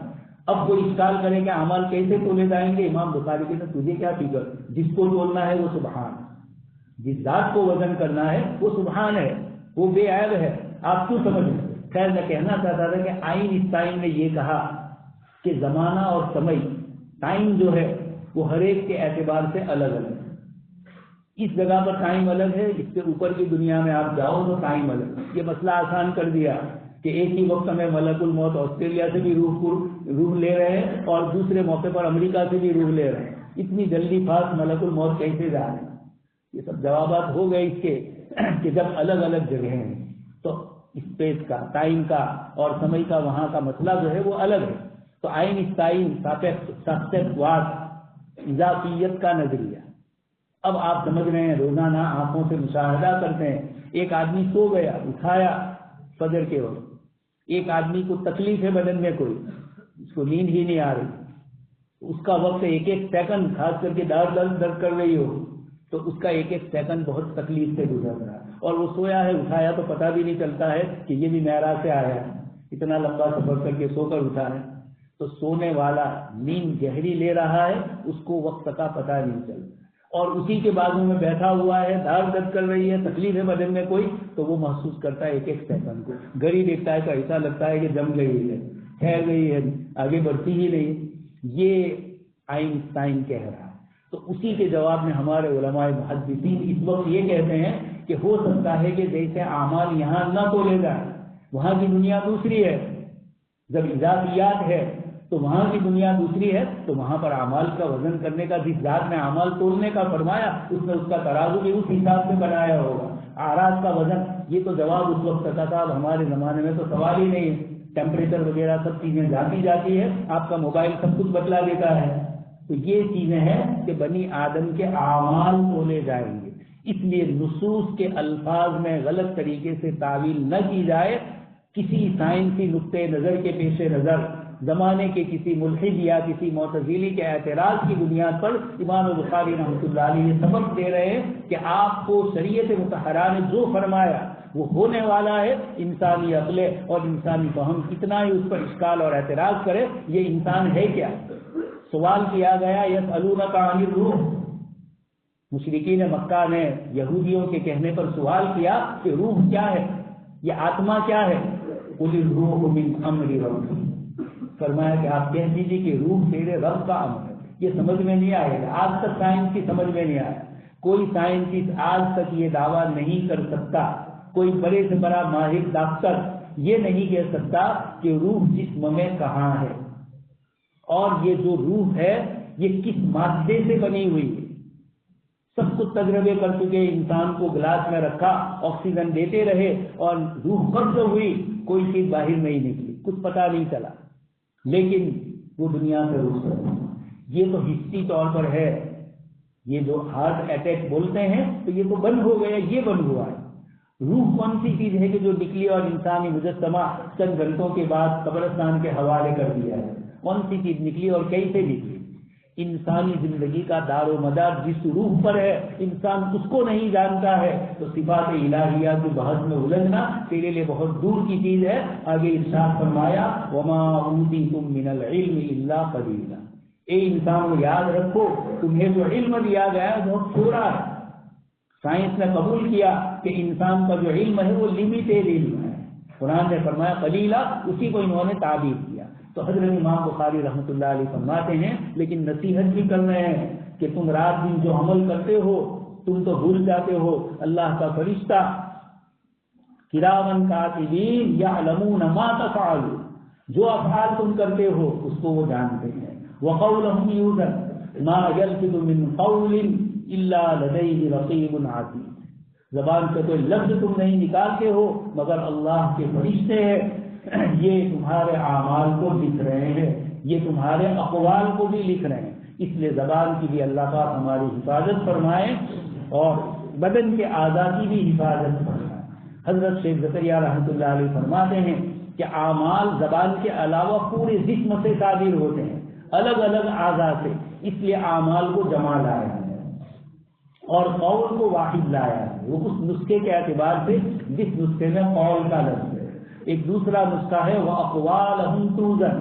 اب کوئی اشکال کرے کہ اعمال کیسے تولے جائیں گے؟ امام بخاری کے تجھے کیا فکر، جس کو تولنا ہے وہ سبحان، جس ذات کو وزن کرنا ہے وہ سبحان ہے، وہ بے عیب ہے، آپ کیوں سمجھ رہے؟ خیر میں کہنا چاہتا تھا کہ آئنسٹائن نے یہ کہا کہ زمانہ اور سمے، ٹائم جو ہے وہ ہر ایک کے اعتبار سے الگ الگ ہے۔ اس جگہ پر ٹائم الگ ہے، اس سے اوپر کی دنیا میں آپ جاؤ تو ٹائم الگ ہے۔ یہ مسئلہ آسان کر دیا کہ ایک ہی وقت میں ملک الموت آسٹریلیا سے بھی روح لے رہے ہیں اور دوسرے موقع پر امریکہ سے بھی روح لے رہے ہیں، اتنی جلدی فاسٹ ملک الموت کیسے جا رہے ہیں؟ یہ سب جوابات ہو گئے اس کے کہ جب الگ الگ جگہیں ہیں تو اسپیس کا، ٹائم کا اور سمے کا، وہاں کا مسئلہ جو ہے وہ الگ ہے۔ تو آئنسٹائن اضافیت کا نظریہ، اب آپ سمجھ رہے ہیں، روزانہ آنکھوں سے مشاہدہ کرتے ہیں، ایک آدمی سو گیا، اٹھایا فجر کے وقت، ایک آدمی کو تکلیف ہے بدن میں، کوئی اس کو نیند ہی نہیں آ رہی، اس کا وقت ایک ایک سیکنڈ، خاص کر کے درد کر رہی ہو تو اس کا ایک ایک سیکنڈ بہت تکلیف سے گزر رہا ہے، اور وہ سویا ہے، اٹھایا تو پتہ بھی نہیں چلتا ہے کہ یہ بھی معراج سے آیا ہے، اتنا لمبا سفر کر کے سو کر اٹھا ہے۔ تو سونے والا نیند گہری لے رہا ہے، اس کو وقت کا پتہ نہیں چلتا، اور اسی کے بازو میں بیٹھا ہوا ہے، دھڑ درد کر رہی ہے، تکلیف ہے بدن میں کوئی، تو وہ محسوس کرتا ہے ایک ایک سیکنڈ کو، گھڑی دیکھتا ہے تو ایسا لگتا ہے کہ جم گئی ہے، ٹھہر گئی ہے، آگے بڑھتی ہی نہیں۔ یہ آئنسٹائن کہہ رہا ہے۔ تو اسی کے جواب میں ہمارے علماء محدثین اس وقت یہ کہتے ہیں کہ ہو سکتا ہے کہ جیسے اعمال یہاں نہ تولے جائیں، وہاں کی دنیا دوسری ہے، جب اضافیات ہے تو وہاں کی دنیا دوسری ہے، تو وہاں پر اعمال کا وزن کرنے کا، جس ذات نے اعمال تولنے کا فرمایا اس نے اس کا ترازو بھی اس حساب سے بنایا ہوگا۔ اعراض کا وزن، یہ تو جواب اس وقت تک تھا، اب ہمارے زمانے میں تو سوال ہی نہیں ہے، ٹیمپریچر وغیرہ سب چیزیں جاتی ہے، آپ کا موبائل سب کچھ بتلا دیتا ہے۔ تو یہ چیزیں ہیں کہ بنی آدم کے اعمال تولے جائیں گے، اس لیے نصوص کے الفاظ میں غلط طریقے سے تعویل نہ کی جائے، کسی سائنسی نقطۂ نظر کے پیش نظر زمانے کے کسی ملحد یا کسی معتزلی کے اعتراض کی بنیاد پر امام بخاری رحمۃ اللہ علیہ یہ سبق دے رہے ہیں کہ آپ کو شریعت مطہرہ نے جو فرمایا وہ ہونے والا ہے. انسانی عقل اور انسانی فہم کتنا ہی اس پر اشکال اور اعتراض کرے، یہ انسان ہے کیا؟ سوال کیا گیا یسألونک عن الروح، مشرکین مکہ نے یہودیوں کے کہنے پر سوال کیا کہ روح کیا ہے، یہ آتما کیا ہے؟ قل الروح من امر ربی، فرمایا کہ آپ کہہ دیجیے کہ روح تیرے رب کا امر ہے. یہ سمجھ میں نہیں آئے گا، آج تک سائنس کی سمجھ میں نہیں آیا. کوئی سائنسسٹ آج تک یہ دعویٰ نہیں کر سکتا، کوئی بڑے سے بڑا ماہر ڈاکٹر یہ نہیں کہہ سکتا کہ روح جسم میں کہاں ہے، اور یہ جو روح ہے یہ کس مادے سے بنی ہوئی ہے. سب کچھ تجربے کر چکے، انسان کو گلاس میں رکھا، آکسیجن دیتے رہے اور روح قبض ہوئی، کوئی چیز باہر نہیں نکلی، کچھ پتہ نہیں چلا، لیکن وہ دنیا سے رخصت. یہ تو حصی طور پر ہے. یہ جو ہارٹ اٹیک بولتے ہیں تو یہ تو بند ہو گیا، یہ بند ہوا ہے. روح کون سی چیز ہے کہ جو نکلی اور انسانی مجسمہ چند گھنٹوں کے بعد قبرستان کے حوالے کر دیا ہے؟ کون سی چیز نکلی اور کیسے نکلی؟ انسانی زندگی کا دار و مدار جس روح پر ہے، انسان اس کو نہیں جانتا ہے تو صفات الہیہ کی بحث میں الجھنا تیرے لیے بہت دور کی چیز ہے. آگے ارشاد فرمایا وما اوتیتم من العلم الا قلیلا، اے انسان کو یاد رکھو تمہیں جو علم دیا گیا ہے بہت تھوڑا ہے. سائنس نے قبول کیا کہ انسان کا جو علم ہے وہ لمیٹڈ علم ہے. قرآن نے فرمایا قلیلا، اسی کو انہوں نے تعبیر کیا. تو حضرت امام بخاری رحمۃ اللہ علیہ فرماتے ہیں لیکن نصیحت بھی کر رہے ہیں کہ تم رات دن جو عمل کرتے ہو تم تو بھول جاتے ہو. اللہ کا فرشتہ کرامن کاتبین یعلمون ما تفعلون، جو افعال تم کرتے ہو اس کو وہ جانتے ہیں. وقولهم یوزن ما یلفظ من قول الا لدیہ رقیب عتید، زبان سے کوئی لفظ تم نہیں نکالتے ہو مگر اللہ کے فرشتے ہیں، یہ تمہارے اعمال کو لکھ رہے ہیں، یہ تمہارے اقوال کو بھی لکھ رہے ہیں. اس لیے زبان کی بھی اللہ پاک ہماری حفاظت فرمائے اور بدن کے اعضاء کی بھی حفاظت فرمائے. حضرت شیخ زکریا رحمۃ اللہ علیہ فرماتے ہیں کہ اعمال زبان کے علاوہ پورے جسم سے صادر ہوتے ہیں، الگ الگ اعضاء سے، اس لیے اعمال کو جمع لایا ہے اور قول کو واحد لایا ہے. وہ اس نسخے کے اعتبار سے جس نسخے میں قول کا لفظ ہے. ایک دوسرا نسخہ ہے وَأَقْوَالَهُمْ تُوزَنُ،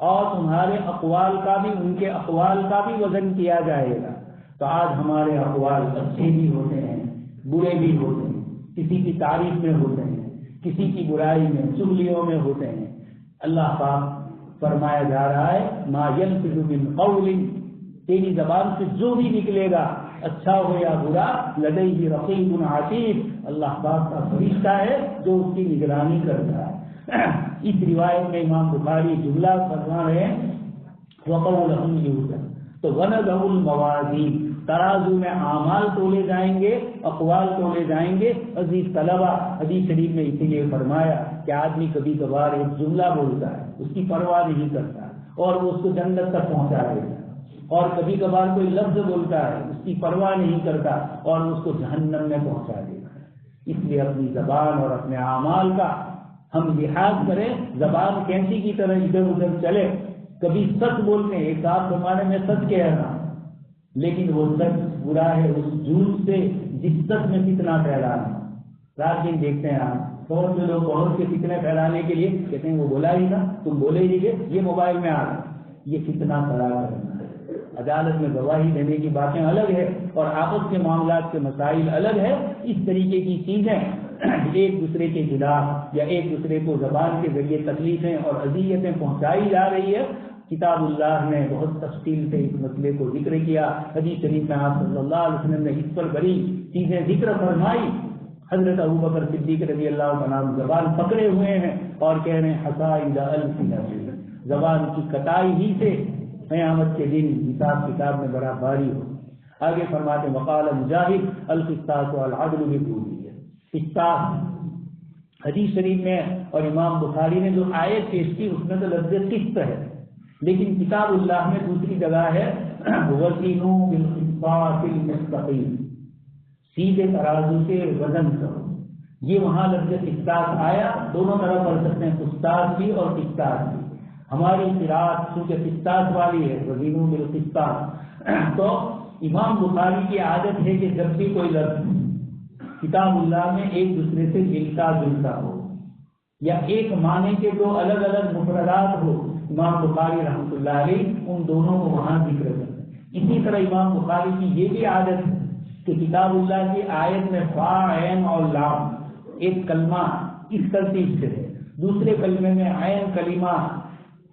اور تمہارے اقوال کا بھی، ان کے اقوال کا بھی وزن کیا جائے گا. تو آج ہمارے اقوال اچھے بھی ہوتے ہیں، برے بھی ہوتے ہیں، کسی کی تعریف میں ہوتے ہیں، کسی کی برائی میں، چغلیوں میں ہوتے ہیں. اللہ پاک فرمایا جا رہا ہے ما یلفظ من قول، تیری زبان سے جو بھی نکلے گا اچھا ہو یا برا، لدیہ رقیب عتید، اللہ پاک کا فرشتہ ہے جو اس کی نگرانی کرتا ہے. اس روایت میں امام بخاری جملہ فرما رہے ہیں وقولہم یوزن، تو وَنَضَعُ الْمَوَازِینَ، ترازو میں اعمال تولے جائیں گے، اقوال تولے جائیں گے. عزیز طلبہ، حدیث شریف میں اسی لیے فرمایا کہ آدمی کبھی کبھار ایک جملہ بولتا ہے، اس کی پرواہ نہیں کرتا اور وہ اس کو جنت تک پہنچا دیتا ہے، اور کبھی کبھار کوئی لفظ بولتا ہے، اس کی پرواہ نہیں کرتا اور اس کو جہنم میں پہنچا دیتا ہے. اس لیے اپنی زبان اور اپنے اعمال کا ہم لحاظ کریں. زبان کینچی کی طرح ادھر ادھر چلے، کبھی سچ بولتے ہیں، ایک آپ زمانے میں سچ کہہ رہا لیکن وہ سچ برا ہے اس جھوٹ سے جس سچ میں فتنہ پھیلانا. رات دن دیکھتے ہیں آپ بہت سے لوگ بہت سے فتنے پھیلانے کے لیے کہتے ہیں وہ بولا ہی تھا، تم بولے ہی گے، یہ موبائل میں آ رہا ہے، یہ فتنہ پھیلا کرنا ہے. عدالت میں گواہی دینے کی باتیں الگ ہے اور آپس کے معاملات کے مسائل الگ ہے. اس طریقے کی چیزیں ایک دوسرے کے خلاف یا ایک دوسرے کو زبان کے ذریعے تکلیفیں اور اذیتیں پہنچائی جا رہی ہے. کتاب اللہ نے بہت تفصیل سے اس مسئلے کو ذکر کیا. حدیث شریف میں آپ صلی اللہ علیہ وسلم نے اس پر بڑی چیزیں ذکر فرمائی. حضرت ابوبکر صدیق رضی اللہ عنہ زبان پکڑے ہوئے ہیں اور کہہ رہے ہیں حصائد السنۃ، زبان کی کٹائی ہی سے قیامت کے دن حساب کتاب میں بڑا بھاری ہو. آگے فرماتے وقال مجاہد القسطاس والعدل بقولیہ. قسطاس حدیث شریف میں اور امام بخاری نے جو آیت پیش کی اس میں تو لفظ قسط ہے، لیکن کتاب اللہ میں دوسری جگہ ہے وزنوا بالقسطاس المستقیم، سیدھے ترازو سے وزن کرو. یہ وہاں لفظ قسطاس آیا، دونوں طرح پڑھ سکتے ہیں، قسطاس بھی اور قسطاس بھی. ہماری قرات چونکہ قسطاس والی ہے، وزینوا بالقسطاس، تو امام بخاری کی عادت ہے کہ جب بھی کوئی لفظ کتاب اللہ میں ایک دوسرے سے ملتا جلتا ہو یا ایک معنی کے دو الگ الگ مفردات ہو، امام بخاری رحمۃ اللہ علیہ ان دونوں کو وہاں ذکر کرتے ہیں۔ اسی طرح امام بخاری کی یہ بھی عادت ہے کہ کتاب اللہ کی آیت میں فا، عین اور لام ایک کلمہ اس ترتیب سے ہے، دوسرے کلمے میں عین کلمہ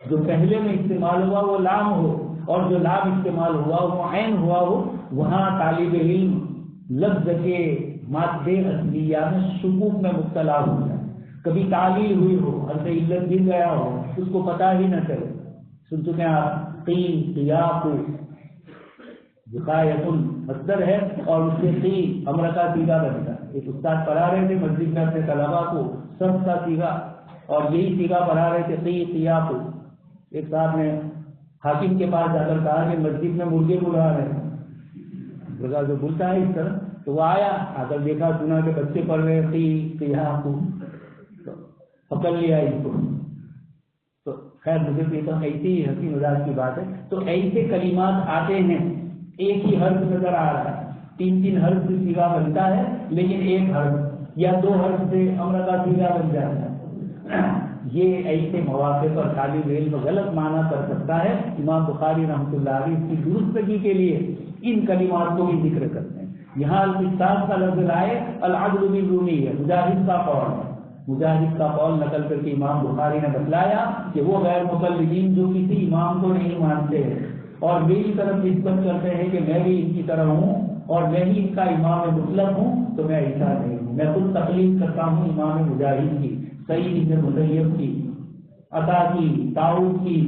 جو پہلے میں استعمال ہوا وہ لام ہو اور جو لام استعمال ہوا وہ عین ہوا ہو، وہاں طالب علم لفظ کے مادے اصلیہ میں شکوک میں مبتلا ہو جائے، کبھی تعلیل ہوئی ہو، حرف علت گر گیا ہو، اس کو پتہ ہی نہ چلے۔ سن چکے ہیں آپ قی، قیاق، وقایۃ مصدر ہے اور اس سے قی امر کا صیغہ بنتا ہے۔ ایک استاد پڑھا رہے تھے مسجد میں اپنے طلبا کو سب کا صیغہ، اور یہی صیغہ پڑھا رہے تھے قی، قیاق۔ ایک صاحب نے حاکم کے پاس جا کر کہا کہ مسجد میں مرغے بلا رہے ہیں، مرغا جو بولتا ہے اس طرح، تو وہ آیا، آ کر دیکھا سنا کہ بچے پڑھ رہے قی، قیاق، پکڑ لیا اس کو۔ تو خیر مجھے کہتا ایسی ہی ہنسی مزاج کی بات ہے۔ تو ایسے کلمات آتے ہیں، ایک ہی حرف نظر آ رہا ہے، تین تین حرف سے صیغہ بنتا ہے لیکن ایک حرف یا دو حرف سے امر کا صیغہ بن جاتا ہے۔ یہ ایسے مواقع پر طالب علم غلط معنی کر سکتا ہے۔ امام بخاری رحمۃ اللہ علیہ اس کی درستگی کے لیے ان کلمات کو بھی ذکر کرتے ہیں۔ یہاں القسطاس کا لفظ لائے العدل بالرومی ہے، مجاہد کا قول ہے، مجاہد کا قول نقل کر کے امام بخاری نے بتلایا کہ وہ غیر مقلدین جو کسی امام کو نہیں مانتے ہیں اور میری طرف نسبت کرتے ہیں کہ میں بھی ان کی طرح ہوں اور میں ہی ان کا امام مطلق ہوں، تو میں ایسا نہیں ہوں، میں خود تقلید کرتا ہوں امام مجاہد کی، سعید بن مسیب کی، عطا کی، طاؤس کی،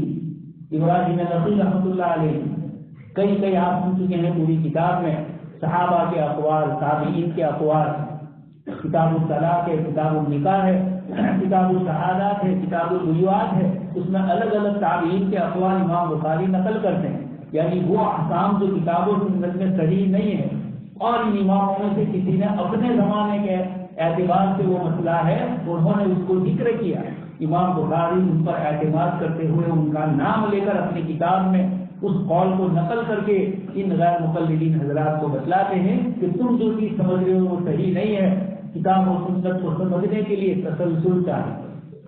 ابراہیم نخعی رحمۃ اللہ علیہ۔ کئی آپ سن چکے ہیں پوری کتاب میں صحابہ کے اقوال، تابعین کے اقوال، کتاب الطلاق ہے، کتاب النکاح ہے، کتاب الشہادات ہے، کتاب البیوعات ہے، اس میں الگ الگ تابعین کے اقوال امام بخاری نقل کرتے ہیں، یعنی وہ احکام جو کتاب و سنت میں صحیح نہیں ہے اور ان اماموں میں سے کسی نے اپنے زمانے کے اعتبار سے وہ مسئلہ ہے انہوں نے اس کو ذکر کیا، امام بخاری ان پر اعتماد کرتے ہوئے ان کا نام لے کر اپنی کتاب میں اس قول کو نقل کر کے ان غیر مقلدین حضرات کو بتلاتے ہیں کہ تم جو چیز سمجھ رہے ہو وہ صحیح نہیں ہے۔ کتاب و سنت کو سمجھنے کے لیے تسلسل چاہیے،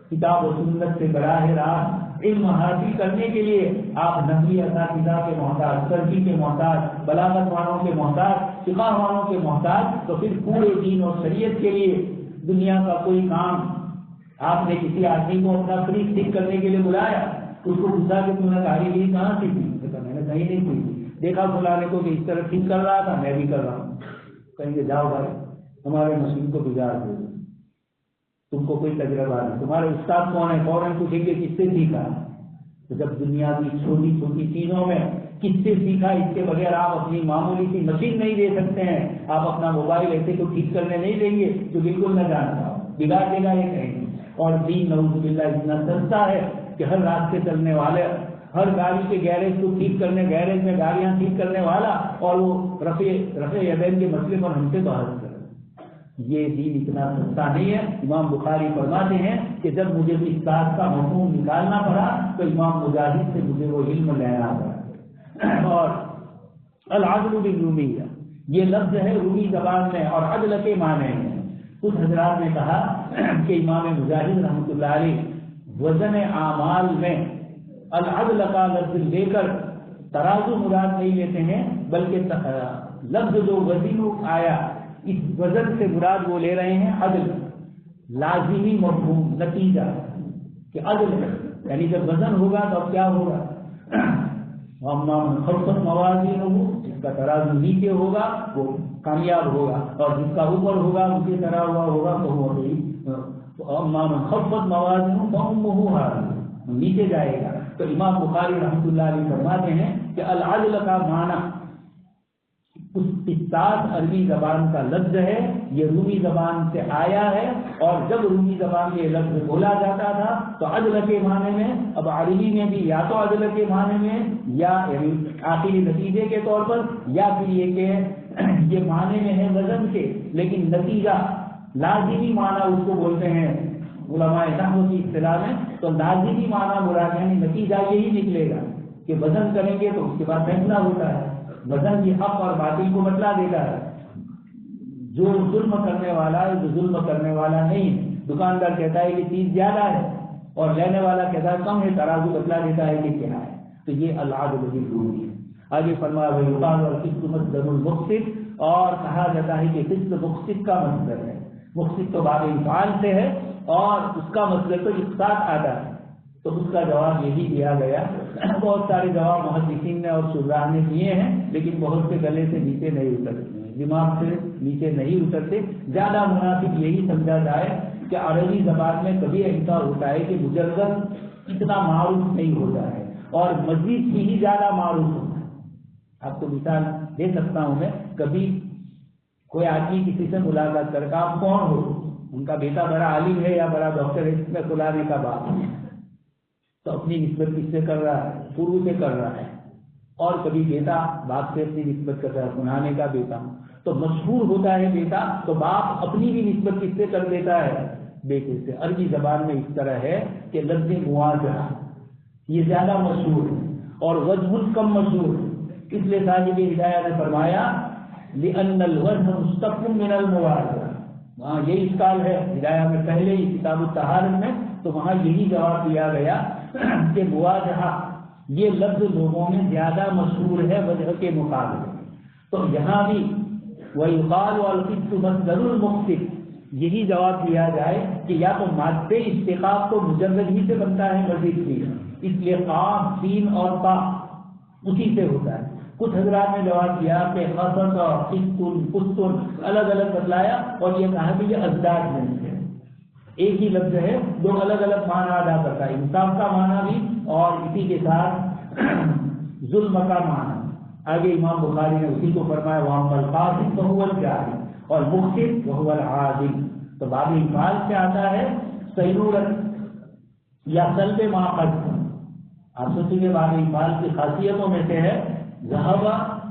کتاب و سنت سے براہ راست علم حاصل کرنے کے لیے آپ نقلی اساتذہ کے محتاج، ترجیح کے محتاج، بلاغت والوں کے محتاج، فقہ والوں کے محتاج، تو پھر پورے دین اور شریعت کے لیے دنیا کا کوئی کام آپ نے کسی آدمی کو اپنا فریق ٹھیک کرنے کے لیے بلایا، اس کو پوچھا کہ تم نے کاریگری کہاں سیکھی؟ میں نے کہیں نہیں سیکھی، دیکھا فلانے کو کہ اس طرح ٹھیک کر رہا تھا میں بھی کر رہا ہوں، کہیں گے جاؤ بھائی ہمارے مشین کو بگاڑ دو، تم کو کوئی تجربہ نہیں، تمہارے استاد کون ہے؟ فوراً پوچھیں گے کس سے سیکھا؟ تو جب دنیا کی چھوٹی چھوٹی چیزوں میں کس سے سیکھا اس کے بغیر آپ اپنی معمولی سی مشین نہیں دے سکتے ہیں، آپ اپنا موبائل ایسے کو ٹھیک کرنے نہیں دیں گے جو بالکل نہ جانتا ہو، بگاڑ دے گا یہ کہیں۔ اور دین نعوذ باللہ اتنا سستا ہے کہ ہر راستے چلنے والے، ہر گاڑی کے گیرج کو ٹھیک کرنے، گیرج میں گاڑیاں ٹھیک کرنے والا اور وہ رفع یدین کے مسئلے پر ہم سے بحث کرے، یہ دین اتنا سستا نہیں ہے۔ امام بخاری فرماتے ہیں کہ جب مجھے اس بات کا مفہوم نکالنا پڑا تو امام مجاہد سے مجھے وہ علم لینا پڑا۔ اور العدل بالرومیہ یہ لفظ ہے رومی زبان میں اور عدل کے معنی میں۔ کچھ حضرات نے کہا کہ امام مجاہد رحمۃ اللہ علیہ وزن اعمال میں العدل کا لفظ لے کر ترازو مراد نہیں لیتے ہیں، بلکہ لفظ جو وزن آیا اس وزن سے مراد وہ لے رہے ہیں عدل، لازمی مفہوم نتیجہ کہ عدل ہے، یعنی جب وزن ہوگا تو اب کیا ہوگا؟ خفت موازین ہو، جس کا ترازو نیچے ہوگا وہ کامیاب ہوگا اور جس کا اوپر ہوگا اسی طرح ہوا ہوگا تو وہ خفت موازین نیچے جائے گا۔ تو امام بخاری رحمۃ اللہ علیہ فرماتے ہیں کہ العدل کا معنی قسطاس عربی زبان کا لفظ ہے، یہ رومی زبان سے آیا ہے، اور جب رومی زبان میں یہ لفظ بولا جاتا تھا تو عدل کے معنی میں، اب عربی میں بھی یا تو عدل کے معنی میں یا آخری نتیجے کے طور پر، یا پھر یہ کہ یہ معنی میں ہے وزن کے لیکن نتیجہ لازمی معنی اس کو بولتے ہیں علماء نحو کی اصطلاح میں، تو لازمی معنی مراد یعنی نتیجہ یہی نکلے گا کہ وزن کریں گے تو اس کے بعد فیصلہ ہوتا ہے، وزن کی حق اور باطل کو بتلا دیتا ہے، جو ظلم کرنے والا ہے، جو ظلم کرنے والا نہیں ہے، دکاندار کہتا ہے کہ چیز زیادہ ہے اور لینے والا کہتا ہے کم ہے، ترازو بتلا دیتا ہے کہ کیا ہے، تو یہ العدل بالعدل ہے۔ آگے فرمایا ویقال والقسط مصدر المقسط، اور کہا جاتا ہے کہ قسط مقسط کا مصدر ہے، مقسط تو باب افعال سے ہے اور اس کا مصدر تو اقساط آتا ہے، تو اس کا جواب یہی دیا گیا۔ بہت سارے جواب محدثین نے اور شراح نے دیے ہیں، لیکن بہت سے گلے سے نیچے نہیں اترتے ہیں، دماغ سے نیچے نہیں اترتے۔ زیادہ مناسب یہی سمجھا جائے کہ عربی زبان میں کبھی ایسا ہوتا ہے کہ مجرد اتنا معروف نہیں ہوتا ہے اور مزید ہی زیادہ معروف ہوتا ہے۔ آپ کو مثال دے سکتا ہوں میں، کبھی کوئی آدمی کسی سے ملاقات کر کے آپ کون ہو، ان کا بیٹا بڑا عالم ہے یا بڑا ڈاکٹر ہے، اس میں کھلانے کا بات ہے، تو اپنی نسبت کس سے کر رہا ہے، پورو سے کر رہا ہے، اور کبھی بیٹا باپ سے اپنی نسبت کرتا ہے، سنانے کا بیٹا ہوں، تو مشہور ہوتا ہے بیٹا تو باپ اپنی بھی نسبت کس سے کر دیتا ہے، بیٹے سے۔ عربی زبان میں اس طرح ہے کہ لفظ مواضعہ یہ زیادہ مشہور ہے اور وجہ کم مشہور ہے، اس لیے صاحب ہدایہ نے فرمایا لأن الوجہ مشتق من المواضعہ، وہاں یہی اشکال ہے ہدایہ میں پہلے ہی کتاب الطہارت میں، تو وہاں یہی جواب دیا گیا کہ مواضعہ یہ لفظ لوگوں میں زیادہ مشہور ہے وجہ کے مقابلے، تو یہاں بھی وَيُقَالُ الْقِسْطُ مَصْدَرُ الْمُقْسِطِ یہی جواب دیا جائے کہ یا تو مادے استقاق تو مجرد ہی سے بنتا ہے مزید بھی، اس لیے قاف سین اور تا اسی سے ہوتا ہے۔ کچھ حضرات نے جواب دیا کہ قسط اور قسطن قسطن الگ الگ بتلایا اور یہ کہا کہ یہ ازداد نہیں ہے، ایک ہی لفظ ہے، دو الگ الگ معنی ادا کرتا ہے، انصاف کا معنی بھی اور اسی کے ساتھ ظلم کا معنی۔ آگے امام بخاری نے اسی کو فرمایا وَأَمَّا الْقَاسِطُ فَهُوَ الْجَاهِلُ اور مقسط وَهُوَ الْعَادِلُ، تو باب افعال سے آتا ہے سیرورت یا سلب ما قد، آپ سوچیں گے باب افعال کی خاصیتوں میں سے ہے ذهب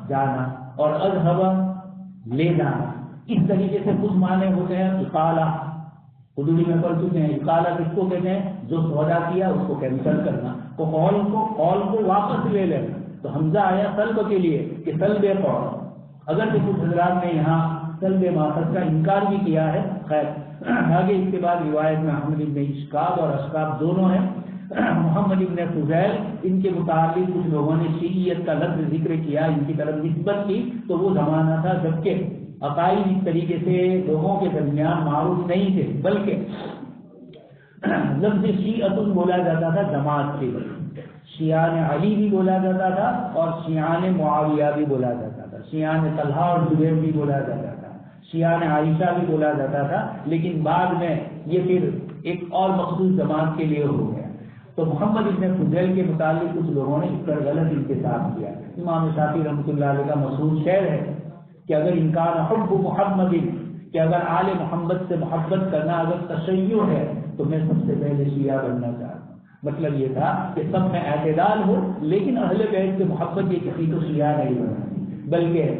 جانا اور اذهب لے جانا، اس طریقے سے کچھ معنی ہوتے ہیں اقالہ، اردو میں پڑھ چکے ہیں، اقالہ کس کو کہتے ہیں، جو سودا کیا اس کو کینسل کرنا، تو قول کو واپس لے لینا، تو حمزہ آیا سلب کے لیے کہ سلب قول، اگر کہ کچھ حضرات نے یہاں سلب ماخذ کا انکار بھی کیا ہے، خیر آگے اس کے بعد روایت میں محمد ابن اشکاب اور اشکاب دونوں ہیں، محمد ابن فضیل ان کے متعلق کچھ لوگوں نے شیعیت کا لفظ ذکر کیا، ان کی طرف نسبت کی، تو وہ زمانہ تھا جبکہ عقائد اس طریقے سے لوگوں کے درمیان معروف نہیں تھے، بلکہ لفظ شیعۃ بولا جاتا تھا جماعت کے، شیعان علی بھی بولا جاتا تھا اور شیعان معاویہ بھی بولا جاتا تھا، شیعان طلحہ اور زبیر بھی بولا جاتا تھا، شیعان عائشہ بھی بولا جاتا تھا، لیکن بعد میں یہ پھر ایک اور مخصوص جماعت کے لیے ہو گیا۔ تو محمد ابن فضیل کے متعلق کچھ لوگوں نے اس پر غلط انتساب کیا۔ امام شافعی رحمۃ اللہ علیہ کا مشہور شعر ہے کہ اگر انکان حب محمد، کہ اگر آل محمد سے محبت کرنا اگر تشیع ہے تو میں سب سے پہلے شیعہ بننا چاہتا ہوں۔ مطلب یہ تھا کہ سب میں اعتدال ہو، لیکن اہل بیت سے محبت یہ کسی کو شیعہ نہیں بنانی، بلکہ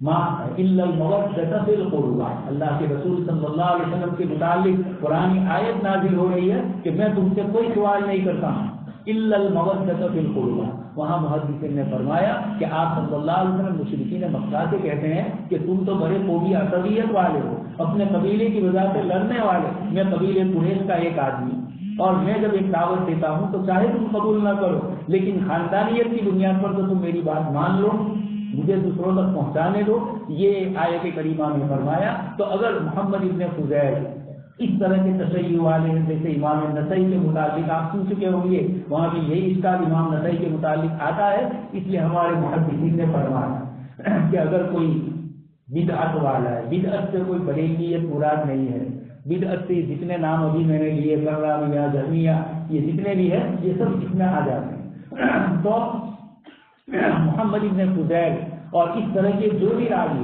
ما الا المودۃ فی القربى، اللہ کے رسول صلی اللہ علیہ وسلم کے متعلق قرآن آیت نازل ہو رہی ہے کہ میں تم سے کوئی سوال نہیں کرتا ہوں الا المودۃ فی القربى، وہاں محدثین نے فرمایا کہ آپ صلی اللہ علیہ وسلم مشرکین مکہ سے کہتے ہیں کہ تم تو بڑے قومی عصبیت والے ہو، اپنے قبیلے کی وجہ سے لڑنے والے، میں قبیلے قریش کا ایک آدمی، اور میں جب ایک دعوت دیتا ہوں تو چاہے تم قبول نہ کرو، لیکن خاندانیت کی بنیاد پر تو تم میری بات مان لو، مجھے دوسروں تک پہنچانے دو، یہ آیت کریمہ میں فرمایا۔ تو اگر محمد ابن فضیل اس طرح کے تشیع والے ہیں، جیسے امام نسائی کے متعلق آپ سن چکے ہوں گے، وہاں بھی یہی اشکال امام نسائی کے متعلق آتا ہے، اس لیے ہمارے محدثین نے فرمایا کہ اگر کوئی بدعت والا ہے، بدعت سے کوئی بریلیت مراد نہیں ہے، بدعت سے جتنے نام ابھی میں نے لیے کررامیہ جہمیہ یہ جتنے بھی ہیں یہ سب اس میں آ جاتے ہیں۔ تو محمد ابن فضیل اور اس طرح کے جو بھی راوی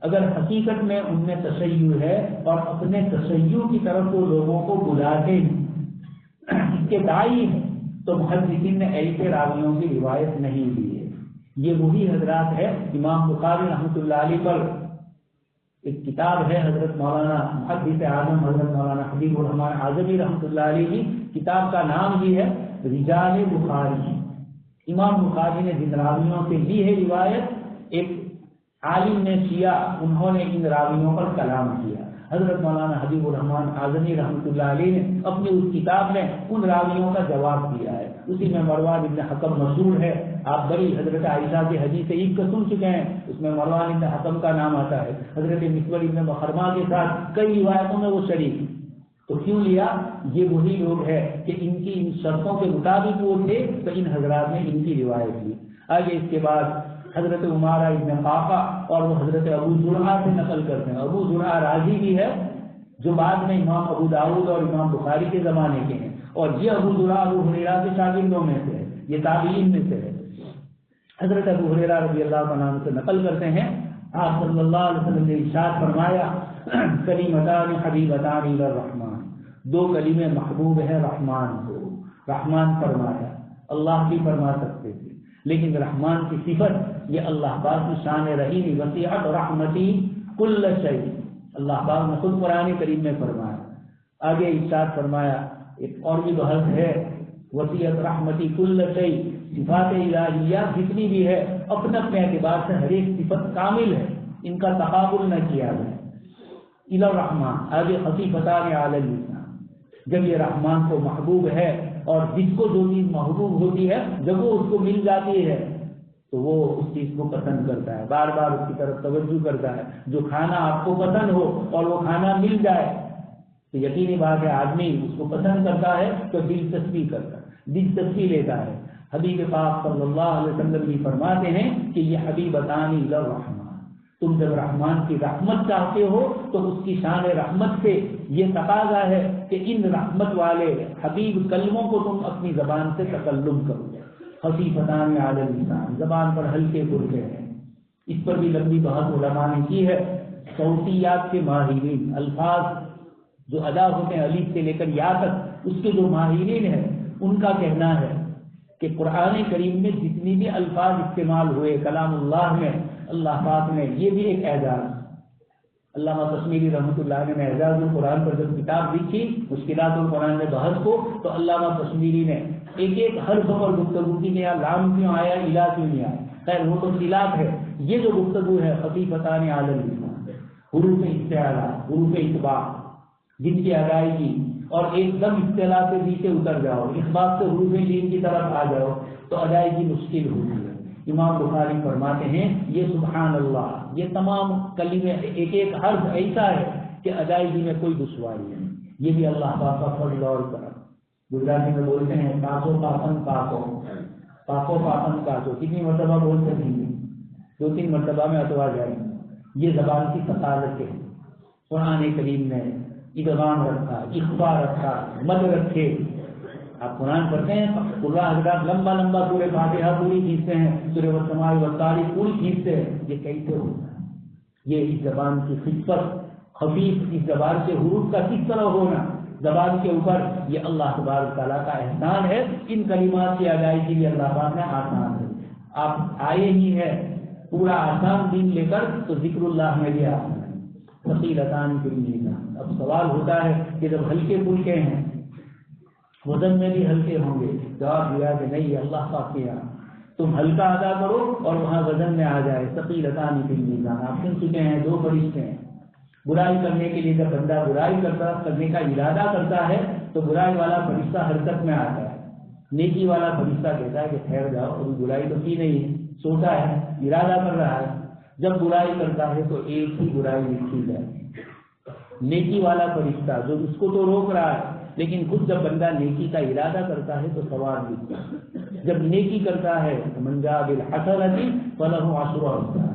اگر حقیقت میں ان میں تشیع ہے اور اپنے تشیع کی طرف وہ لوگوں کو بلاتے ہیں، اس کے داعی ہیں، تو محدثین نے ایسے راویوں کی روایت نہیں لی ہے۔ یہ وہی حضرات ہے امام بخاری رحمۃ اللہ علیہ پر ایک کتاب ہے حضرت مولانا محدث اعظم حضرت مولانا حبیب الرحمان اعظمی رحمۃ اللہ علیہ کی کتاب کا نام بھی ہے رجال بخاری. امام بخاری نے جن راویوں سے لی ہے روایت، ایک عالم نے کیا، انہوں نے ان راویوں پر کلام کیا. حضرت مولانا حبیب الرحمان اعظمی رحمۃ اللہ علیہ نے اپنی اس کتاب میں ان راویوں کا جواب دیا ہے. اسی میں مروان ابن حکم مشہور ہے، آپ بڑی حضرت عائشہ کی حدیث ایک کو سن چکے ہیں، اس میں مروان ابن حکم کا نام آتا ہے. حضرت مسور ابن مخرمہ کے ساتھ کئی روایتوں میں وہ شریک. تو کیوں لیا؟ یہ وہی لوگ ہیں کہ ان کی ان شرطوں کے مطابق وہ تھے، تو ان حضرات نے ان کی روایت لی. آگے اس کے بعد حضرت عمارہ ابن قعقاع اور وہ حضرت ابو زرعہ سے نقل کرتے ہیں. ابو زرعہ راضی بھی ہے جو بعد میں امام ابو داؤد اور امام بخاری کے زمانے کے ہیں، اور یہ ابو زرعہ ابو ہریرہ کے شاگردوں میں سے ہے، یہ تابعین میں سے ہے. حضرت ابو ہریرہ رضی اللہ عنہ سے نقل کرتے ہیں، آپ صلی اللہ علیہ وسلم نے ارشاد فرمایا کلیمتان حبیبتان الی الرحمن، دو کلمے محبوب ہے رحمان کو. رحمان فرمایا، اللہ بھی فرما سکتے تھے، لیکن رحمان کی صفت یہ اللہ پاک کی شان رحیم وسیعت رحمتی کل شیء، اللہ پاک نے خود قرآن کریم میں فرمایا. آگے ارشاد فرمایا، ایک اور بھی بحث ہے، وسیعت رحمتی کل شیء، صفات الہیہ جتنی بھی ہے اپنے اپنے اعتبار سے ہر ایک صفت کامل ہے، ان کا تقابل نہ کیا جائے. الی الرحمن، آگے خفیفتان علی اللسان، جب یہ رحمان کو محبوب ہے، اور جس کو جو چیز محبوب ہوتی ہے جب وہ اس کو مل جاتی ہے تو وہ اس چیز کو پسند کرتا ہے، بار بار اس کی طرف توجہ کرتا ہے. جو کھانا آپ کو پسند ہو اور وہ کھانا مل جائے تو یقینی بات ہے آدمی اس کو پسند کرتا ہے، تو دلچسپی کرتا ہے، دلچسپی لیتا ہے. حبیب پاک صلی اللہ علیہ وسلم بھی فرماتے ہیں کہ یہ حبیبتان الی الرحمن، تم جب رحمان کی رحمت چاہتے ہو تو اس کی شان رحمت سے یہ تقاضا ہے کہ ان رحمت والے حبیب کلموں کو تم اپنی زبان سے تکلم کرو. خفیفتان علی اللسان، زبان پر ہلکے پھلکے ہیں. اس پر بھی لمبی بحث علماء نے کی ہے. صوتیات کے ماہرین، الفاظ جو ادا ہوتے ہیں الف سے لے کر یا تک، اس کے جو ماہرین ہیں ان کا کہنا ہے کہ قرآن کریم میں جتنی بھی الفاظ استعمال ہوئے کلام اللہ میں، اللہ پاک نے یہ بھی ایک اعجاز. علامہ کشمیری رحمۃ اللہ علیہ نے اعجاز القرآن پر جب کتاب لکھی مشکلات القرآن میں بحث کو، تو علامہ کشمیری نے ایک ایک حرف پر گفتگو کی، نیا لام کیوں آیا، الا کیوں نہیں آیا. خیر وہ تو خلاف ہے. یہ جو گفتگو ہے خفیفتان علی اللسان، حروف استعلاء، حروف اتباع، جن کی ادائیگی، اور ایک دم اصطلاح سے نیچے اتر جاؤ، اس بات سے حروف لین کی طرف آ جاؤ تو ادائیگی مشکل ہوتی ہے. امام بخاری فرماتے ہیں یہ سبحان اللہ، یہ تمام کلمے ایک ایک حرف ایسا ہے کہ ادائیگی میں کوئی دشواری نہیں. یہ بھی اللہ پاک کا فضل اور کرم. گجراتی میں بولتے ہیں کاسو پاپن کاسو، پاپو پاپن کاسو. کتنی مرتبہ بول سکیں گے؟ 2-3 مرتبہ میں اتوا جائیں. یہ زبان کی فصاحت ہے. قرآن کریم نے ادغام رکھا، اخفا رکھا، مد رکھے. آپ قرآن پڑھتے ہیں قرآن حضرات لمبا لمبا سورہ فاتحہ پوری کھینچتے ہیں، سورہ والسماء والطارق پوری کھینچتے ہیں. یہ کیسے ہوتا ہے؟ یہ اس زبان کی خفت، خفیف اس زبان کے حروف کا کس طرح ہونا زبان کے اوپر، یہ اللہ تبارک تعالیٰ کا احسان ہے. ان کلمات کی ادائیگی کے لیے اللہ پاک نے آسان ہے. آپ آئے ہی ہے پورا آسان دین لے کر، تو ذکر اللہ میں بھی آسان ہے. ثقیلتان فی المیزان. اب سوال ہوتا ہے کہ جب ہلکے پھلکے ہیں وزن میں بھی ہلکے ہوں گے، جواب دیا کہ نہیں، اللہ پاک کے یہاں تم ہلکا ادا کرو اور وہاں وزن میں آ جائے. ثقیلتان فی المیزان. آپ سن چکے ہیں 2 فرشتے ہیں. برائی کرنے کے لیے جب بندہ برائی کرنے کا ارادہ کرتا ہے تو برائی والا فرشتہ حرکت میں آتا ہے. نیکی والا فرشتہ کہتا ہے کہ ٹھہر جاؤ، ابھی برائی تو کی نہیں ہے، سوچا ہے، ارادہ کر رہا ہے. جب برائی کرتا ہے تو ایک ہی برائی لکھی جائے. نیکی والا فرشتہ جو اس کو تو روک رہا ہے، لیکن خود جب بندہ نیکی کا ارادہ کرتا ہے تو ثواب ملتا ہے. جب نیکی کرتا ہے تو من جاء بالحسنۃ فلہ عشر امثالها،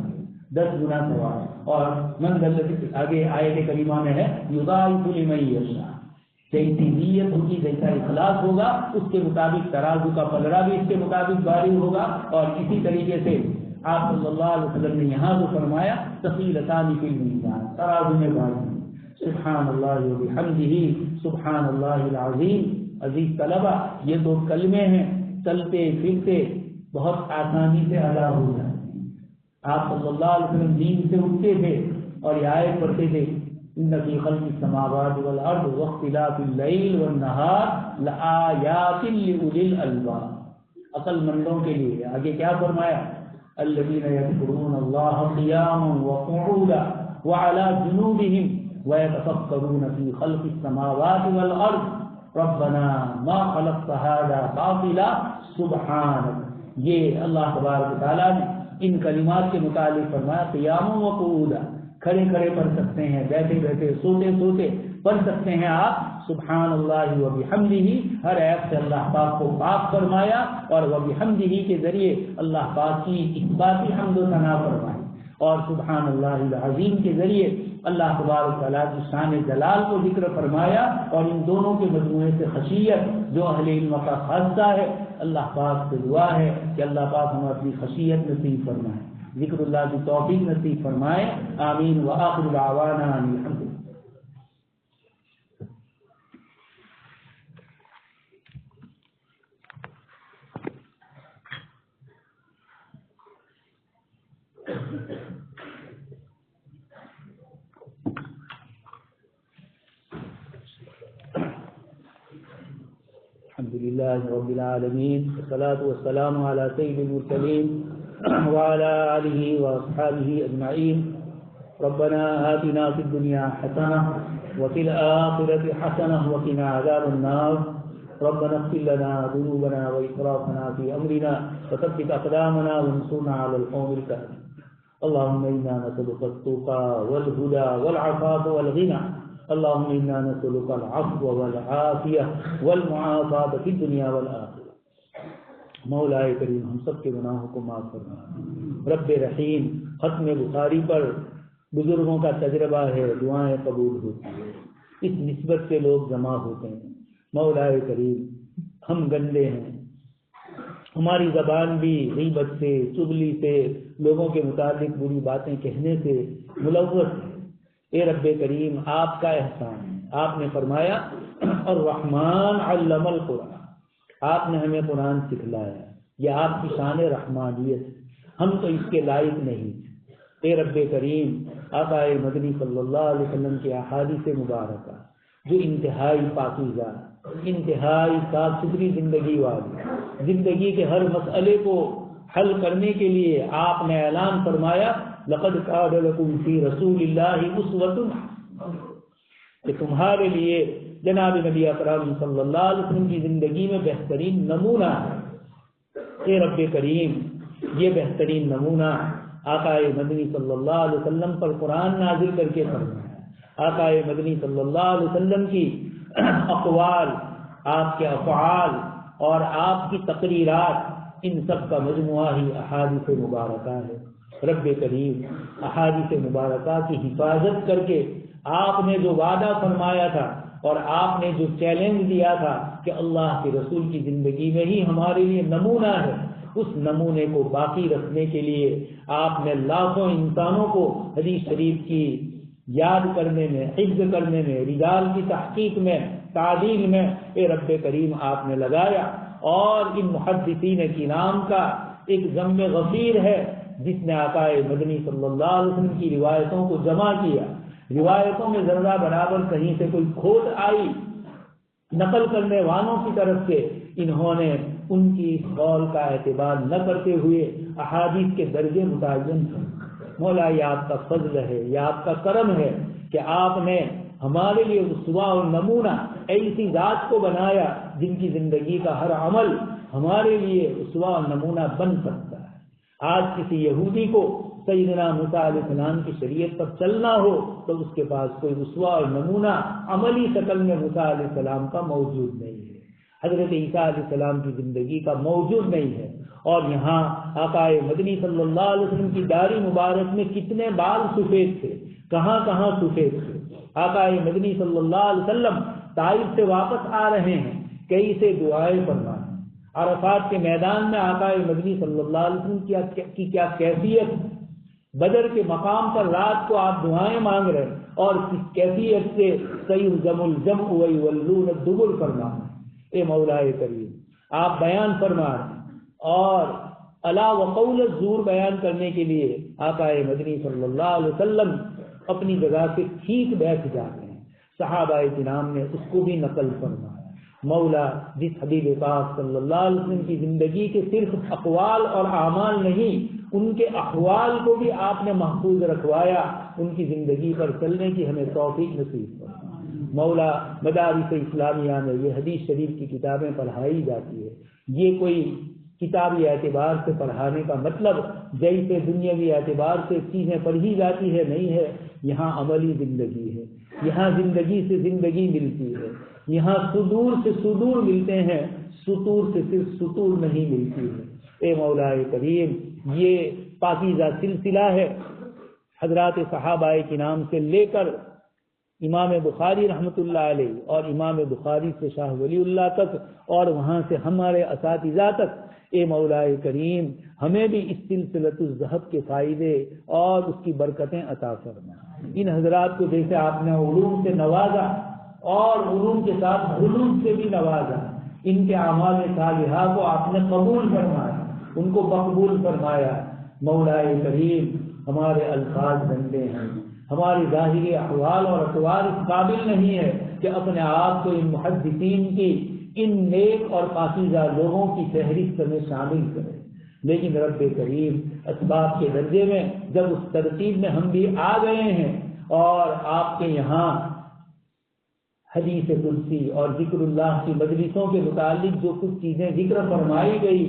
10 گنا ثواب. اور من آگے آیت کریمہ میں ہے یضاعف لمن یشاء. جیسی نیت ہوگی، جیسا اخلاص ہوگا، اس کے مطابق ترازو کا پلڑا بھی اس کے مطابق باری ہوگا. اور اسی طریقے سے آپ صلی اللہ علیہ وسلم نے یہاں جو فرمایا ثقیلتان فی المیزان، ترازو میں باری. سبحان اللہ وبحمدہ سبحان اللہ العظیم. عزیز طلبہ، یہ 2 کلمے ہیں، چلتے پھرتے بہت آسانی سے ادا ہو جاتے ہیں. آپ صلی اللہ علیہ وسلم نیند سے اٹھتے تھے اور یہ آیت پڑھتے تھے ان فی خلق السماوات والارض واختلاف اللیل والنہار لآیات لأولی الالباب، عقل مندوں کے لیے۔ آگے کیا فرمایا؟ الذین یذکرون اللہ قیاما وقعودا وعلی جنوبہم ویتفکرون فی خلق السماوات والارض ربنا ما خلقت هذا باطلا سبحانک۔ یہ اللہ تبارک و تعالیٰ نے ان کلمات کے متعلق فرمایا قیاما وقعودا، کھڑے کھڑے پڑھ سکتے ہیں، بیٹھے بیٹھے، سوتے سوتے پڑھ سکتے ہیں آپ سبحان اللہ و بحمدہ، ہر عیب سے اللہ پاک کو پاک فرمایا، اور و بحمدہ کے ذریعے اللہ پاک کی اثباتی حمد و ثنا فرمائی، اور سبحان اللہ العظیم کے ذریعے اللہ تبارک تعالیٰ کی شان جلال کو ذکر فرمایا، اور ان دونوں کے مجموعے سے خشیت جو اہل علم کا خاصہ ہے۔ اللہ پاک سے دعا ہے کہ اللہ پاک ہمیں اپنی خشیت نصیب فرمائے، ذکر اللہ کی توفیق نصیب فرمائے، آمین۔ وآخر دعوانا ان الحمد للہ۔ الحمد للہ رب العالمین، والصلاة والسلام علی سید المرسلین وعلی آلہ واصحابہ اجمعین۔ ربنا آتنا فی الدنیا حسنہ وفی الآخرۃ حسنہ وقنا عذاب النار۔ ربنا اغفر لنا ذنوبنا وإسرافنا في أمرنا وثبت أقدامنا وانصرنا على القوم الكافرين۔ اللهم إنا نسألك التقى والهدى والعفاف والغنى، اللهم إنا نسألك العفو والعافية والمعافاة في الدنيا والآخرة۔ مولا کریم ہم سب کے گناہوں کو معاف فرما۔ رب رحیم، ختم بخاری پر بزرگوں کا تجربہ ہے، دعائیں قبول ہوتی ہیں، اس نسبت سے لوگ جمع ہوتے ہیں۔ مولا کریم ہم گندے ہیں، ہماری زبان بھی غیبت سے، چغلی سے، لوگوں کے متعلق بری باتیں کہنے سے ملوث ہے۔ اے رب کریم آپ کا احسان ہے، آپ نے فرمایا الرحمن علم القرآن، آپ نے ہمیں قرآن سکھلایا، یہ آپ کی شان رحمانیت ہے، ہم تو اس کے لائق نہیں۔ اے رب کریم آقا مدنی صلی اللہ علیہ وسلم کے احادیث مبارکہ جو انتہائی پاکیزہ، انتہائی صاف ستھری زندگی والی، زندگی کے ہر مسئلے کو حل کرنے کے لیے آپ نے اعلان فرمایا لقد کان لکم فی رسول اللہ اسوۃ، کہ تمہارے لیے جناب نبی اکرم صلی اللہ علیہ وسلم کی زندگی میں بہترین نمونہ ہے۔ اے رب کریم یہ بہترین نمونہ آقا مدنی صلی اللہ علیہ وسلم پر قرآن نازل کر کے فرمایا۔ آقا مدنی صلی اللہ علیہ وسلم کی اقوال، آپ کے افعال اور آپ کی تقریرات، ان سب کا مجموعہ ہی احادیث مبارکہ ہے۔ رب کریم احادیث مبارکہ کی حفاظت کر کے آپ نے جو وعدہ فرمایا تھا اور آپ نے جو چیلنج دیا تھا کہ اللہ کے رسول کی زندگی میں ہی ہمارے لیے نمونہ ہے، اس نمونے کو باقی رکھنے کے لیے آپ نے لاکھوں انسانوں کو حدیث شریف کی یاد کرنے میں، حفظ کرنے میں، رجال کی تحقیق میں، تعدیل میں اے رب کریم آپ نے لگایا، اور ان محدثین کی نام کا ایک ضم غفیر ہے جس نے آقا مدنی صلی اللہ علیہ وسلم کی روایتوں کو جمع کیا۔ روایتوں میں ذرہ برابر کہیں سے کوئی کھوٹ آئی نقل کرنے والوں کی طرف سے، انہوں نے ان کی اس قول کا اعتبار نہ کرتے ہوئے احادیث کے درجے متعین کر۔ مولا یہ آپ کا فضل ہے، یہ آپ کا کرم ہے کہ آپ نے ہمارے لیے اسوہ اور نمونہ ایسی ذات کو بنایا جن کی زندگی کا ہر عمل ہمارے لیے اسوہ اور نمونہ بن سکتا ہے۔ آج کسی یہودی کو سیدنا موسیٰ علیہ السلام کی شریعت پر چلنا ہو تو اس کے پاس کوئی اسوہ اور نمونہ عملی شکل میں موسیٰ علیہ السلام کا موجود نہیں ہے، حضرت عیسیٰ علیہ السلام کی زندگی کا موجود نہیں ہے۔ اور یہاں آقا مدنی صلی اللہ علیہ وسلم کی داڑھی مبارک میں کتنے بال سفید تھے، کہاں کہاں سفید تھے۔ آقا مدنی صلی اللہ علیہ وسلم طائف سے واپس آ رہے ہیں، کئی سے دعائیں فرمائیں۔ عرفات کے میدان میں آقا مدنی صلی اللہ علیہ وسلم کی کیا کیفیت، بدر کے مقام پر رات کو آپ دعائیں مانگ رہے ہیں اور کس کیفیت سے سیہزم الجمع ویولون الدبر فرما رہے ہیں۔ اے مولا کریم آپ بیان فرما رہے ہیں، اور الا وقول الزور بیان کرنے کے لیے آقا مدنی صلی اللہ علیہ وسلم اپنی جگہ سے ٹھیک بیٹھ جاتے ہیں۔ صحابہ کرام نے اس کو بھی نقل فرمایا۔ مولا جس حبیب پاک صلی اللہ علیہ وسلم کی زندگی کے صرف اقوال اور اعمال نہیں، ان کے احوال کو بھی آپ نے محفوظ رکھوایا، ان کی زندگی پر چلنے کی ہمیں توفیق نصیب فرمائے۔ مولا مدارس اسلامیہ میں یہ حدیث شریف کی کتابیں پڑھائی جاتی ہے، یہ کوئی کتابی اعتبار سے پڑھانے کا مطلب جیسے دنیاوی اعتبار سے چیزیں پڑھی جاتی ہے نہیں ہے، یہاں عملی زندگی ہے، یہاں زندگی سے زندگی ملتی ہے، یہاں صدور سے صدور ملتے ہیں، سطور سے صرف سطور نہیں ملتی ہے۔ اے مولا کریم، یہ پاکیزہ سلسلہ ہے، حضرات صحابہ کرام سے لے کر امام بخاری رحمۃ اللہ علیہ اور امام بخاری سے شاہ ولی اللہ تک اور وہاں سے ہمارے اساتذہ تک۔ اے مولا کریم، ہمیں بھی اس سلسلۃ الذہب کے فائدے اور اس کی برکتیں عطا فرما۔ ان حضرات کو جیسے آپ نے علوم سے نوازا اور علوم کے ساتھ علوم سے بھی نوازا، ان کے اعمال صالحہ کو آپ نے قبول فرمایا، ان کو مقبول فرمایا۔ مولا کریم، ہمارے الفاظ گندے ہیں، ہماری ظاہری احوال اور اقوال اس قابل نہیں ہے کہ اپنے آپ کو ان محدثین کی، ان نیک اور پاکیزہ لوگوں کی فہرست میں شامل کرے، لیکن رب کریم اسباب کے درجے میں جب اس ترتیب میں ہم بھی آ گئے ہیں اور آپ کے یہاں حدیث قدسی اور ذکر اللہ کی مجلسوں کے متعلق جو کچھ چیزیں ذکر فرمائی گئی،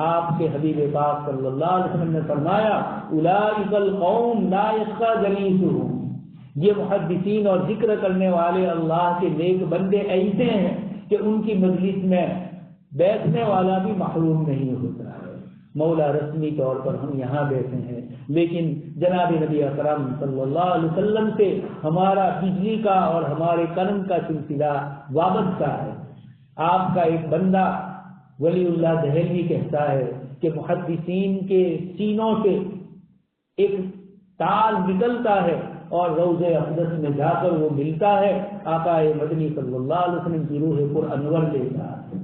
آپ کے حبیب پاک صلی اللہ علیہ وسلم نے فرمایا اولئک القوم لا یشقی جلیسہم، یہ محدثین اور ذکر کرنے والے اللہ کے نیک بندے ایسے ہیں کہ ان کی مجلس میں بیٹھنے والا بھی محروم نہیں ہوتا ہے۔ مولا رسمی طور پر ہم یہاں بیٹھے ہیں، لیکن جناب نبی اکرم صلی اللہ علیہ وسلم سے ہمارا بجلی کا اور ہمارے کرم کا سلسلہ وابستہ ہے۔ آپ کا ایک بندہ ولی اللہ دہلوی کہتا ہے کہ محدثین کے سینوں سے ایک تار نکلتا ہے اور روضہ اقدس میں جا کر وہ ملتا ہے، آقا مدنی صلی اللہ علیہ وسلم کی روح پر انور لیتا ہے۔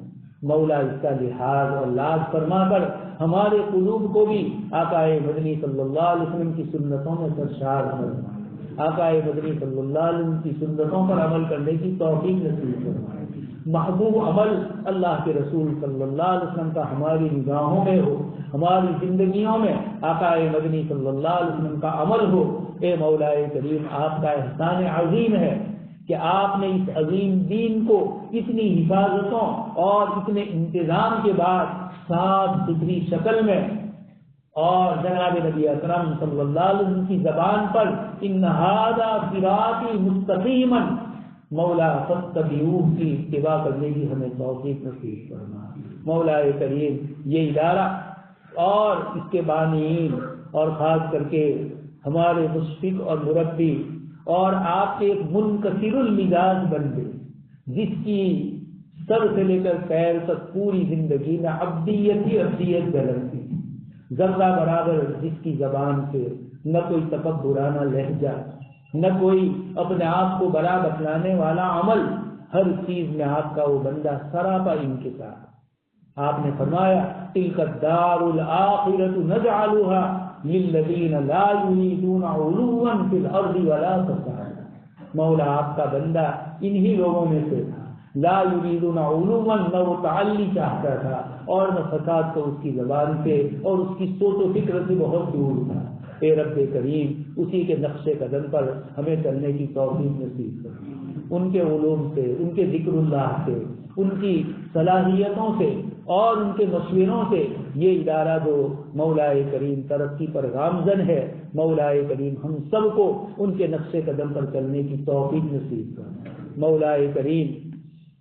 مولا اس کا لحاظ اور لاز فرما کر ہمارے قلوب کو بھی آقا مدنی صلی اللہ علیہ وسلم کی سنتوں میں سرشار فرمائے، آقا مدنی صلی اللہ علیہ وسلم کی سنتوں پر عمل کرنے کی توفیق نصیب فرمائے۔ محبوب عمل اللہ کے رسول صلی اللہ علیہ وسلم کا ہماری نگاہوں میں ہو، ہماری زندگیوں میں آقا مدنی صلی اللہ علیہ وسلم کا عمل ہو۔ اے مولا کریم، آپ کا احسان عظیم ہے کہ آپ نے اس عظیم دین کو اتنی حفاظتوں اور اتنے انتظام کے بعد صاف ستھری شکل میں اور جناب نبی اکرم صلی اللہ علیہ وسلم کی زبان پر ان ھذا صراطی مستقیما مولا فاتبعوہ کی اتباع کرنے کی ہمیں توفیق نصیب فرما۔ مولا کریم، یہ ادارہ اور اس کے بانیین اور خاص کر کے ہمارے مشفق اور مربی اور آپ کے ایک منکسر المزاج بندے، جس کی سر سے لے کر پیر تک پوری زندگی میں عبدیت ہی عبدیت جلتی، ذرہ برابر جس کی زبان سے نہ کوئی تکبرانہ لہجہ، نہ کوئی اپنے آپ کو بڑا بتلانے والا عمل، ہر چیز میں آپ کا وہ بندہ سراپا انکسار۔ آپ نے فرمایا تلک الدار الآخرۃ نجعلها للذین لا یریدون علوا فی الارض ولا فسادا۔ مولا آپ کا بندہ انہی لوگوں میں سے تھا، لا یریدون علوا، نہ وہ تعلی چاہتا تھا اور نہ فساد تو اس کی زبان سے اور اس کی سوچ و فکر سے بہت دور تھا۔ اے رب کریم، اسی کے نقش قدم پر ہمیں چلنے کی توفیق نصیب کر، ان کے علوم سے، ان کے ذکر اللہ سے، ان کی صلاحیتوں سے اور ان کے مشوروں سے یہ ادارہ جو مولا کریم ترقی پر گامزن ہے، مولا کریم ہم سب کو ان کے نقش قدم پر چلنے کی توفیق نصیب کر۔ مولا کریم،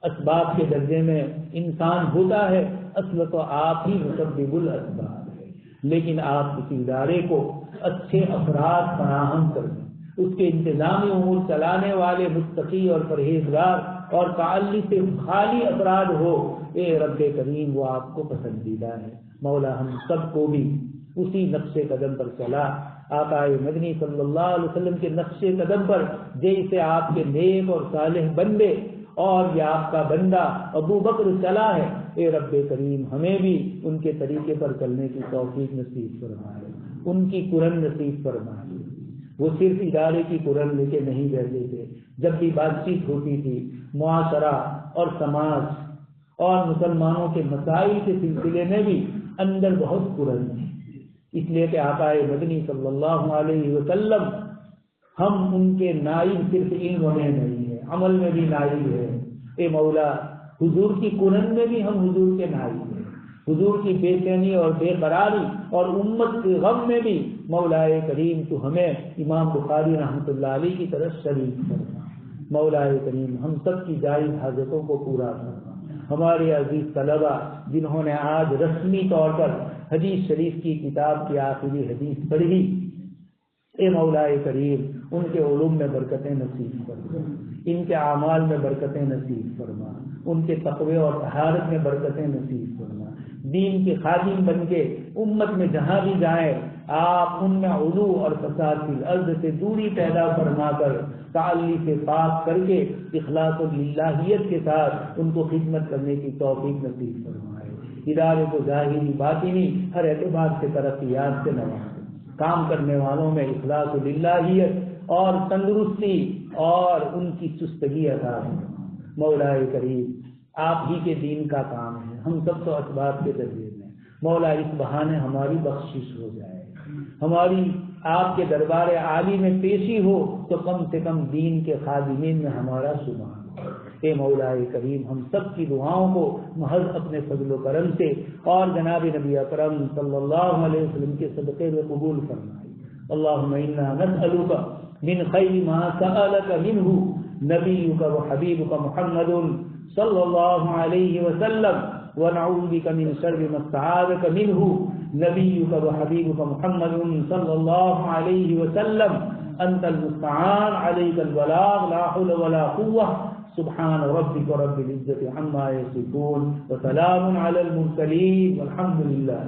اسباب کے درجے میں انسان ہوتا ہے، اصل تو آپ ہی مسبب الاسباب ہے، لیکن آپ اس ادارے کو اچھے افراد فراہم کر دیں، اس کے انتظامی امور چلانے والے متقی اور پرہیزگار اور تعلی سے خالی افراد ہو۔ اے رب کریم، وہ آپ کو پسندیدہ ہے۔ مولا ہم سب کو بھی اسی نقش قدم پر چلا، آقا مدنی صلی اللہ علیہ وسلم کے نقش قدم پر جیسے آپ کے نیک اور صالح بندے اور یہ آپ کا بندہ ابو بکر چلا ہے، اے رب کریم ہمیں بھی ان کے طریقے پر چلنے کی توفیق نصیب فرمائے، ان کی قرن نصیب فرمائے۔ وہ صرف ادارے کی قرآن لے کے نہیں بیٹھتے تھے، جب بھی بات چیت ہوتی تھی معاشرہ اور سماج اور مسلمانوں کے مسائل کے سلسلے میں بھی اندر بہت قرآن تھی، اس لیے کہ آقا مدنی صلی اللہ علیہ وسلم ہم ان کے نائب صرف علم میں نہیں ہے، عمل میں بھی نائب ہے۔ اے مولا، حضور کی قرآن میں بھی ہم حضور کے نائب ہیں، حضور کی بے چینی اور بے قراری اور امت کے غم میں بھی مولا کریم تو ہمیں امام بخاری رحمۃ اللہ علیہ کی طرف شریک کرنا۔ مولا کریم ہم سب کی جائز حاجتوں کو پورا کرنا۔ ہمارے عزیز طلبہ جنہوں نے آج رسمی طور پر حدیث شریف کی کتاب کی آخری حدیث پڑھی، اے مولا کریم ان کے علوم میں برکتیں نصیب فرما، ان کے اعمال میں برکتیں نصیب فرما، ان کے تقوی اور طہارت میں برکتیں نصیب فرما۔ دین کے خادم بن کے امت میں جہاں بھی جائیں آپ ان میں علو اور فساد فی الارض سے دوری پیدا فرما کر تعلی سے پاک کر کے اخلاص و للہیت کے ساتھ ان کو خدمت کرنے کی توفیق نصیب فرمائے۔ ادارے کو ظاہری باطنی ہر اعتبار سے ترقیات سے نوازے، کام کرنے والوں میں اخلاص و للہیت اور تندرستی اور ان کی چستگی عطا ہے۔ مولا کریم آپ ہی کے دین کا کام ہے، ہم سب تو اسباب کے ذریعے ہیں، مولا اس بہانے ہماری بخشش ہو جائے، ہماری آپ کے دربار عالی میں پیشی ہو تو کم سے کم دین کے خادمین میں ہمارا شمار ہو۔ اے مولا کریم ہم سب کی دعاؤں کو محض اپنے فضل و کرم سے اور جناب نبی اکرم صلی اللہ علیہ وسلم کے صدقے میں قبول فرمائے۔ اللہم انا نسألک من خیر ما سألک منہ نبیک و حبیبک محمد صلی اللہ علیہ وسلم ونعوذ بک من شر ما استعاذک منہ نبیک و حبیبک محمد صلی اللہ علیہ وسلم انت المستعان علیک البلاغ لا حول ولا قوة سبحان ربک رب العزة عما یصفون وسلام علی المرسلین والحمد للہ۔